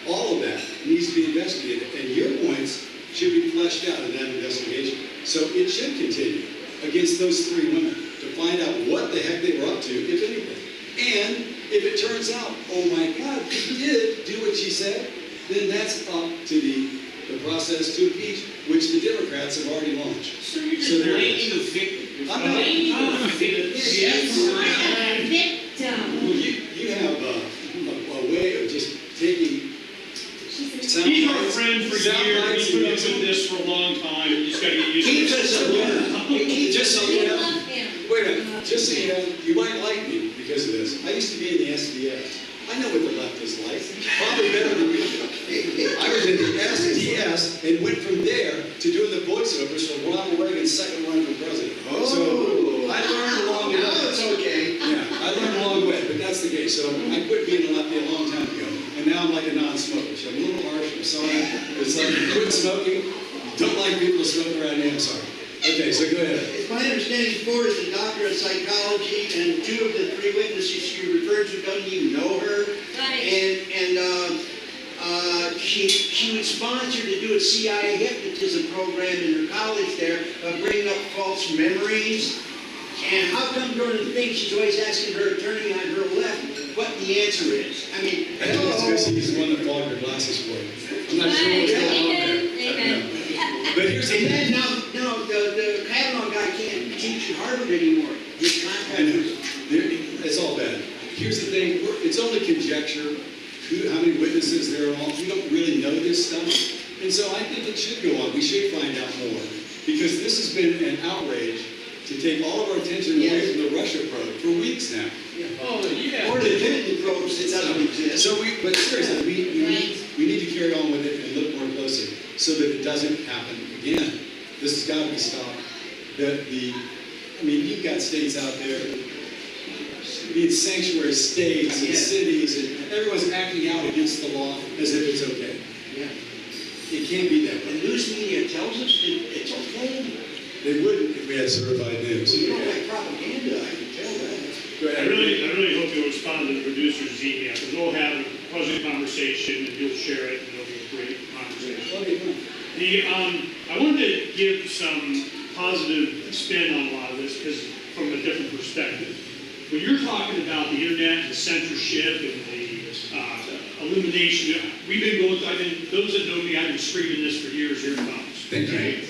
all of that needs to be investigated, and your points should be fleshed out in that investigation. So it should continue against those 3 women to find out what the heck they were up to, if anything. And if it turns out, oh my God, she did do what she said, then that's up to the process to impeach, which the Democrats have already launched. So you're just blaming the victim. I'm not blaming the victim. She's not a victim. Well, you have a way of just taking. He's our friend for years. He's been doing this for a long time. You just got to get used to it. Just so you know, wait a minute. Just so you know, you might like me because of this. I used to be in the SDS. I know what the left is like. Probably better than you do. I was in the SDS and went from there to doing the voiceovers for Ronald Reagan's second run for president. So I learned along the way. That's okay. Yeah, I learned along the way, but that's the case. So I quit being a lefty a long time ago, and now I'm like a non-smoker. So I'm a little harsh. I'm sorry. It's like you quit smoking. Don't like people to smoke around you. I'm sorry. Okay, so go ahead. It's my understanding Ford is a doctor of psychology, and 2 of the 3 witnesses she referred to don't even know her. Right. And she was sponsored to do a CIA hypnotism program in her college there of bringing up false memories. And how come during the thing she's always asking her attorney on her left what the answer is? I mean, I think it's because he's the one that fogged her glasses for her. I'm not sure what's going on there. But here's the thing. Now the Kavanaugh guy can't teach at Harvard anymore. His contract. It's all bad. Here's the thing. It's only conjecture. How many witnesses there are all. We don't really know this stuff. And so I think it should go on. We should find out more. Because this has been an outrage to take all of our attention away from the Russia probe for weeks now. Oh, yeah. Or the Clinton probes that doesn't exist. So but seriously, we need to carry on with it and look more closely so that it doesn't happen again. This has got to be stopped. I mean, you've got states out there, these sanctuary states and cities, and everyone's acting out against the law as if it's okay. Yeah. It can't be that The way. news media tells us it's okay. They wouldn't if we had certified news. You don't like propaganda, I can tell that. Go I ahead. really hope you'll respond to the producer's email, because we'll have a pleasant conversation, and you'll share it, and it'll be a great conversation. Okay, fine. I wanted to give some positive spin on a lot of this, because from a different perspective. When you're talking about the internet, the censorship, and the elimination, we've been going, those that know me, I've been screaming this for years, here it comes. Thank you.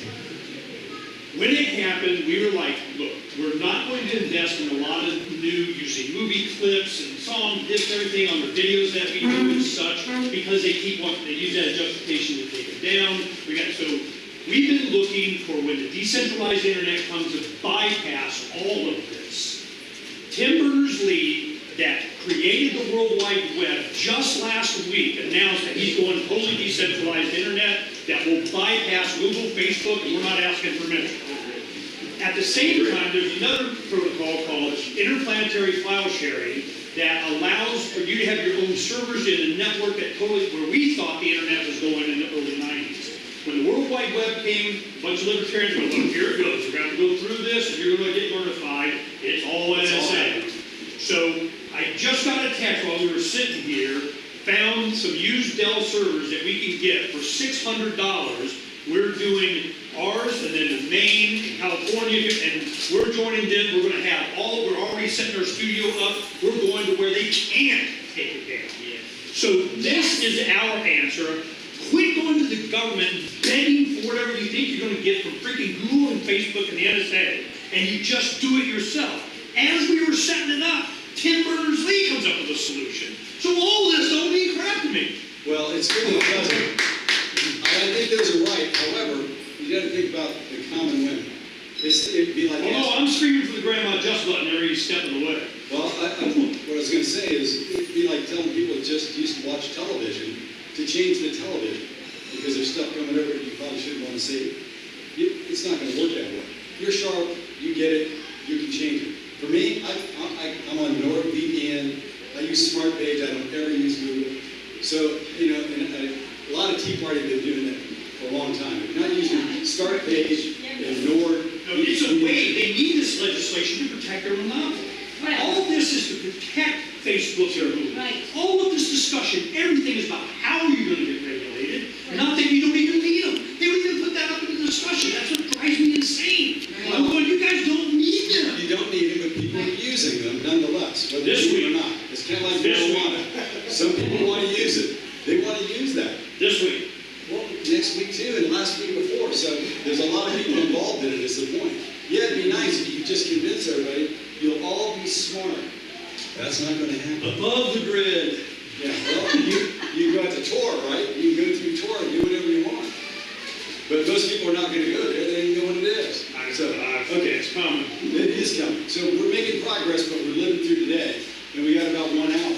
When it happened, we were like, look, we're not going to invest in a lot of new, using movie clips and songs, this, everything on the videos that we do and such, because they use that as justification to take it down. So we've been looking for when the decentralized internet comes to bypass all of this. Tim Berners-Lee, that created the World Wide Web just last week, announced that he's going totally decentralized internet that will bypass Google, Facebook, and we're not asking permission. At the same time, there's another protocol called interplanetary file sharing that allows for you to have your own servers in a network that totally, where we thought the internet was going in the early 90s. When the World Wide Web came, a bunch of libertarians went, look, here it goes. We're going to go through this, and you're going to get notified. It's all NSA. So I just got a text while we were sitting here, found some used Dell servers that we can get for $600. We're doing ours, and then in Maine, in California, and we're joining them. We're going to have we're already setting our studio up. We're going to where they can't take it down. So this is our answer. Quit going to the government, begging for whatever you think you're going to get from freaking Google and Facebook and the NSA, and you just do it yourself. As we were setting it up, Tim Berners-Lee comes up with a solution. So all this don't mean crap to me. Well, it's really doesn't. I think those are right. However, you got to think about the common women. It'd be like. Oh, I'm screaming for the grandma just button every step of the way. Well, what I was going to say is, it'd be like telling people that just used to watch television to change the television because there's stuff coming over that you probably shouldn't want to see. It's not going to work that way. You're sharp. You get it. You can change it. For me, I'm on NordVPN. I use SmartPage. I don't ever use Google. So, and a lot of Tea Party have been doing that for a long time. If you're not using Start Page and Nord. No, it's a way. They need this legislation to protect their monopoly. Right. All of this is to protect Facebook or Google. Right. All of this discussion, everything is about how are you going to get regulated, not that you don't even need them. They don't even put that up in the discussion. That's what drives me insane. Well, I'm going, you guys don't need them. You don't need them, but people are using them nonetheless, whether This you do it week. or not. It's kind of like This marijuana. Some people want to use it. They want to use that. This week. Well, next week too, and last week before. So there's a lot of people involved in it is the point. Yeah, it'd be nice if you could just convince everybody you'll all be smart. That's not going to happen. Above the grid. Yeah, well, you go out to Tor, right? You can go through Tor and do whatever you want. But most people are not going to go there. They don't even know what it is. So, okay, it's coming. It is coming. So we're making progress, but we're living through today. And we got about 1 hour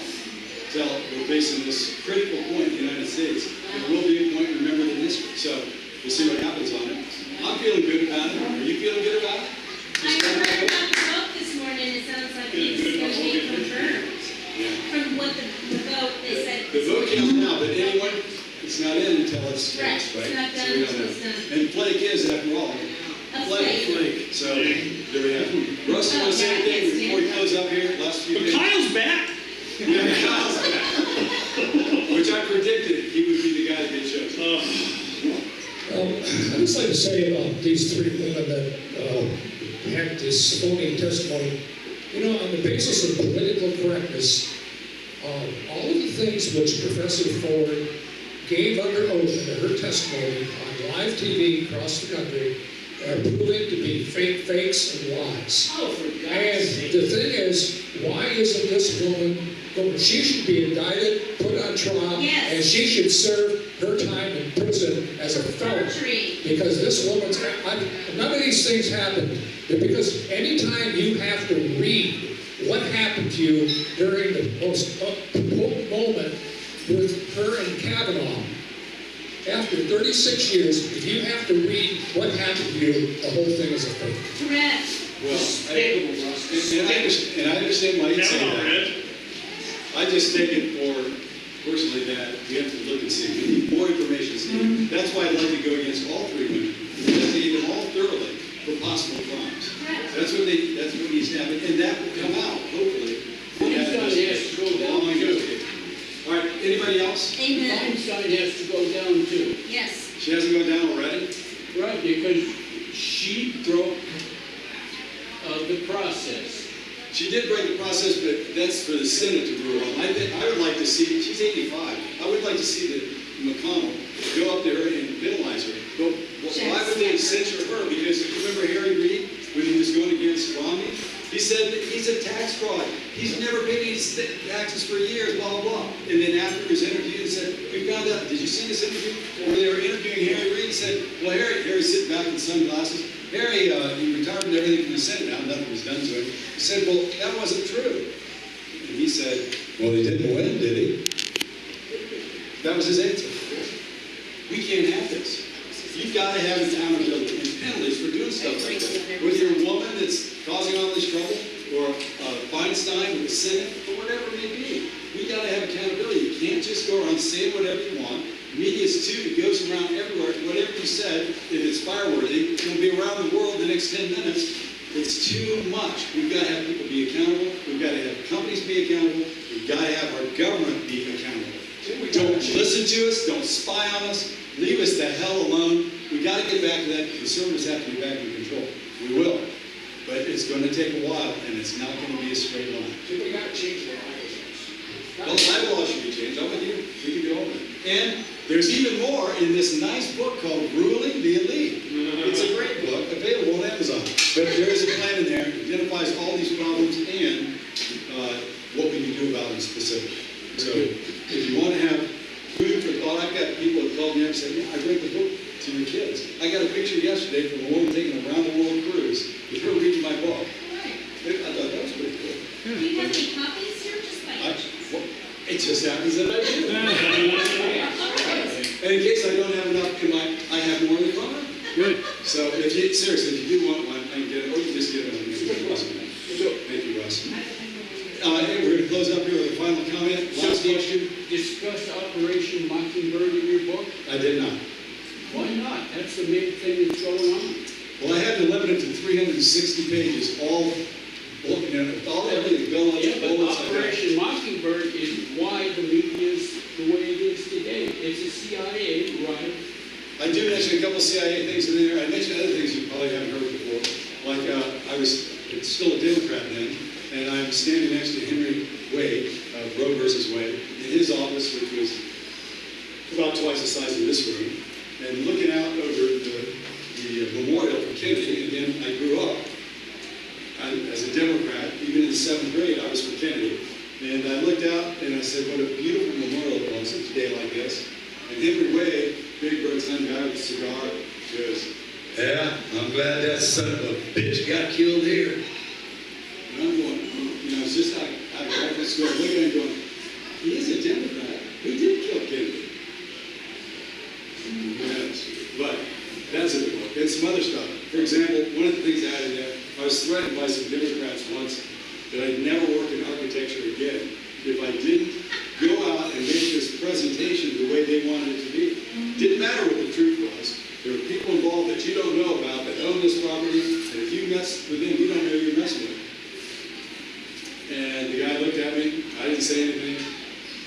till we're facing this critical point in the United States. There will be a point remembered in history. So we'll see what happens on it. I'm feeling good about it. Are you feeling good about it? I heard about the vote this morning, it sounds like it's going to be confirmed. From what the vote, they said. The vote counts now, but anyone, it's not in until it's Correct. right? It's not done So we don't until know. it's done. And Flake is, after all, A Flake. So there we have it. Russ, you want to say anything before we close up here? Last few days. Kyle's back. Yeah, Kyle's back. Which I predicted he would be the guy that gets chosen. I'd just like to say about these 3 women that had this phony testimony, on the basis of political correctness, all of the things which Professor Ford gave under oath in her testimony on live TV across the country are proving to be fakes and lies. Oh, for God's And sake. the thing is, why isn't this woman she should be indicted, put on trial, Yes. and she should serve her time in prison as a felon. Because this woman's, none of these things happened. Because anytime you have to read what happened to you during the most moment with her and Kavanaugh, after 36 years, if you have to read what happened to you, the whole thing is a fake. Correct. Well, despicable, Russ. And I understand why you say Kavanaugh, that. Red. I just take it for, personally, that we have to look and see. We need more information, Steve. That's why I'd like to go against all three women, investigate them all thoroughly for possible crimes. That's what needs to happen, and that will come out, hopefully. Feinstein has to go down too. All right, anybody else? Amen. Feinstein has to go down too. Yes. She hasn't gone down already? Right, because she broke the process. She did break the process, but that's for the Senate to rule on. I would like to see, she's 85, I would like to see the McConnell go up there and penalize her. But why would they censure her? Because you remember Harry Reid, when he was going against Romney? He said that he's a tax fraud. He's never paid any taxes for years, blah, blah, blah. And then after he was interviewed, he said, we found out, did you see this interview? Where they were interviewing Harry Reid, he said, well, Harry's sitting back in sunglasses. Harry, he retired and everything from the Senate now, nothing was done to him. He said, well, that wasn't true. And he said, well, he didn't win, did he? That was his answer. We can't have this. You've got to have accountability and penalties for doing stuff like that. Whether you're a woman that's causing all this trouble, or Feinstein with the Senate, or whatever it may be, we got to have accountability. You can't just go around saying whatever you want. Media's too, it goes around everywhere. Whatever you said, if it's fireworthy, it'll be around the world the next 10 minutes. It's too much. We've got to have people be accountable. We've got to have companies be accountable. We've got to have our government be accountable. Don't listen to us. Don't spy on us. Leave us the hell alone. We've got to get back to that. Conservatives have to get back in control. We will. But it's going to take a while, and it's not going to be a straight line. So we got to change the language. Well, the Bible law should be changed. I'm with you. We can go over it. And there's even more in this nice book called Ruling the Elite. It's a great book, available on Amazon. But there is a plan in there that identifies all these problems and what we can do about them specifically. So if you want to have food for thought, I've got people that called me up and said, yeah, I read the book to your kids. I got a picture yesterday from a woman taking a round-the-world cruise with her reading my book. I thought that was pretty cool. Do you have any copies here, just by Well, it just happens that I do. And in case I don't have enough, I have more in the car. Good. So if you, seriously, if you do want one, I can get it, or you can just get it on the Thank you, Russ. And we're going to close up here with a final comment. Last question. Discuss Operation Mockingbird in your book? I did not. Why not? That's the main thing that's going on. Well, I had to limit it to 360 pages, all everything, bullets, Yeah, but bullets. Operation Mockingbird is why the media is the way it is today. It's a CIA run. I do mention a couple CIA things in there. I mentioned other things you probably haven't heard before. Like I was still a Democrat then, and I'm standing next to Henry Wade, Roe versus Wade, in his office, which was about twice the size of this room, and looking out over the memorial for Kennedy. Again, I grew up as a Democrat. Even in the 7th grade, I was for Kennedy. And I looked out and I said, what a beautiful memorial it was, such a day like this. And Henry Wade, big rotund guy with a cigar, goes, yeah, I'm glad that son of a bitch got killed here. And I'm going, it's just out of graduate school, looking at him going, he is a Democrat. He did kill Kennedy. Who knows? But that's in the book. And some other stuff. For example, one of the things I had in there, I was threatened by some Democrats once that I'd never work in architecture again if I didn't go out and make this presentation the way they wanted it to be. Didn't matter what the truth was. There were people involved that you don't know about that own this property, and if you mess with them, you don't know you're messing with them. And the guy looked at me. I didn't say anything.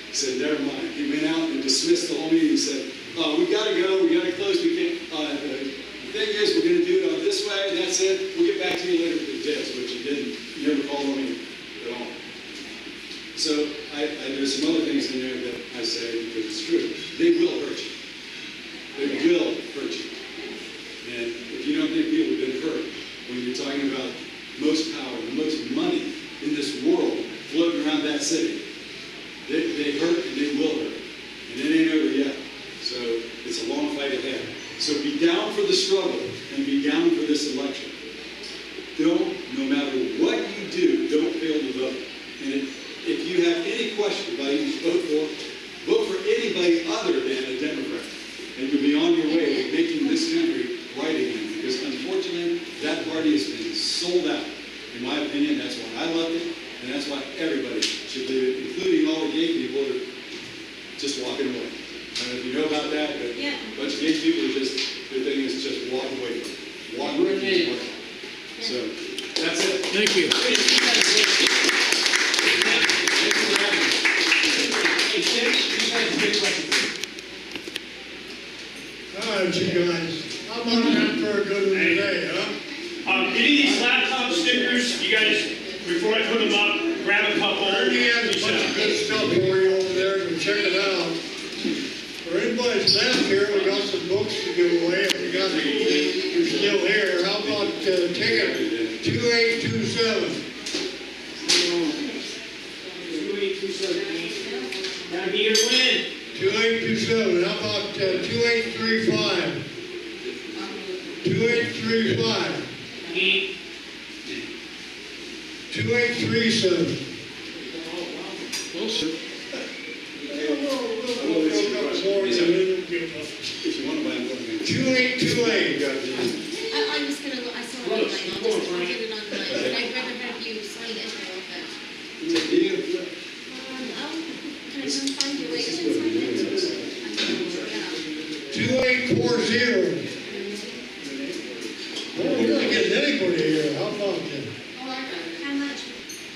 He said, never mind. He went out and dismissed the whole meeting. He said, we got to go. We got to close. We can't. The thing is, we're going to do it on this way. That's it. We'll get back to you later with the details, which he didn't. He never called on me at all. So there's some other things in there that I say because it's true. They will hurt you. They will hurt you. And if you don't think people have been hurt, when you're talking about most power, the most money in this world floating around that city, they hurt and they will hurt. And it ain't over yet. So it's a long fight ahead. So be down for the struggle and be down for this election. No matter what you do, don't fail to vote. And if you have any question about who you vote for anybody other than a Democrat. And you'll be on your way to making this country right again. Because unfortunately, that party has been sold out. And opinion, that's why I loved it, and that's why everybody should do it, including all the gay people that are just walking away. I don't know if you know about that, but a bunch of gay people are just, their thing is just walk away from it. Walk away from it. So, that's it. Thank you. Hi, you guys. How about that for a good one today, huh? Any of these laptop stickers, you guys, before I put them up, grab a couple. Ernie has a bunch of good stuff for you over there, and check it out. For anybody's left here, we got some books to give away. If you're still here, how about ticket 2827? 2827. Gotta be your win. 2827. How about 2835? 2835. 2837. If you want to buy them, 2828. I'm just gonna, I saw it online, I'll get it online, but I'd rather have you sign it. Can I find your way to sign it? 2840. Oh, we're not getting anybody here. How about that? How much,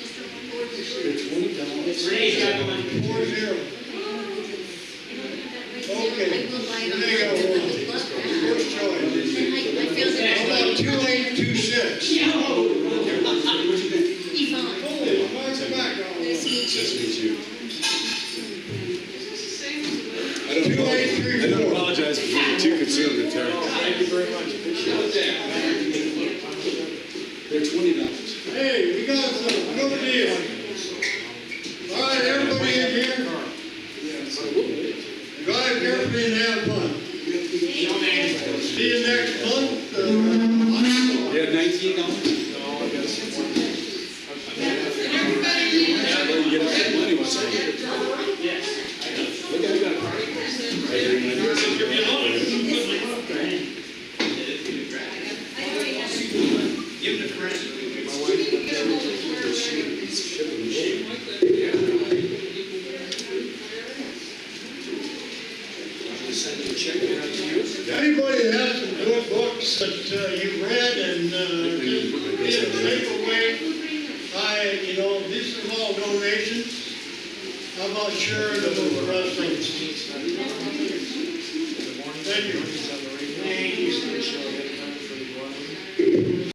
Mr. Lord? Renee's got one. 40. Okay. I will buy it on There you go. First choice. I found it. How about 2826? Yvonne. Holy, where's the back on? Nice to meet you. nice to meet you. I don't apologize for being too conservative, Terry. Thank you very much. Appreciate it. They're $20. Hey, we got some good deal. All right, everybody in here? Drive carefully and have fun. See you next month. You have $19? No, I guess. You get up that money once a week. Yes. Look at that. Give them the credit. Anybody that has some good books that you've read and just be a safer way, this is all donations. How about sharing them with the rest of us? Thank you. Thank you.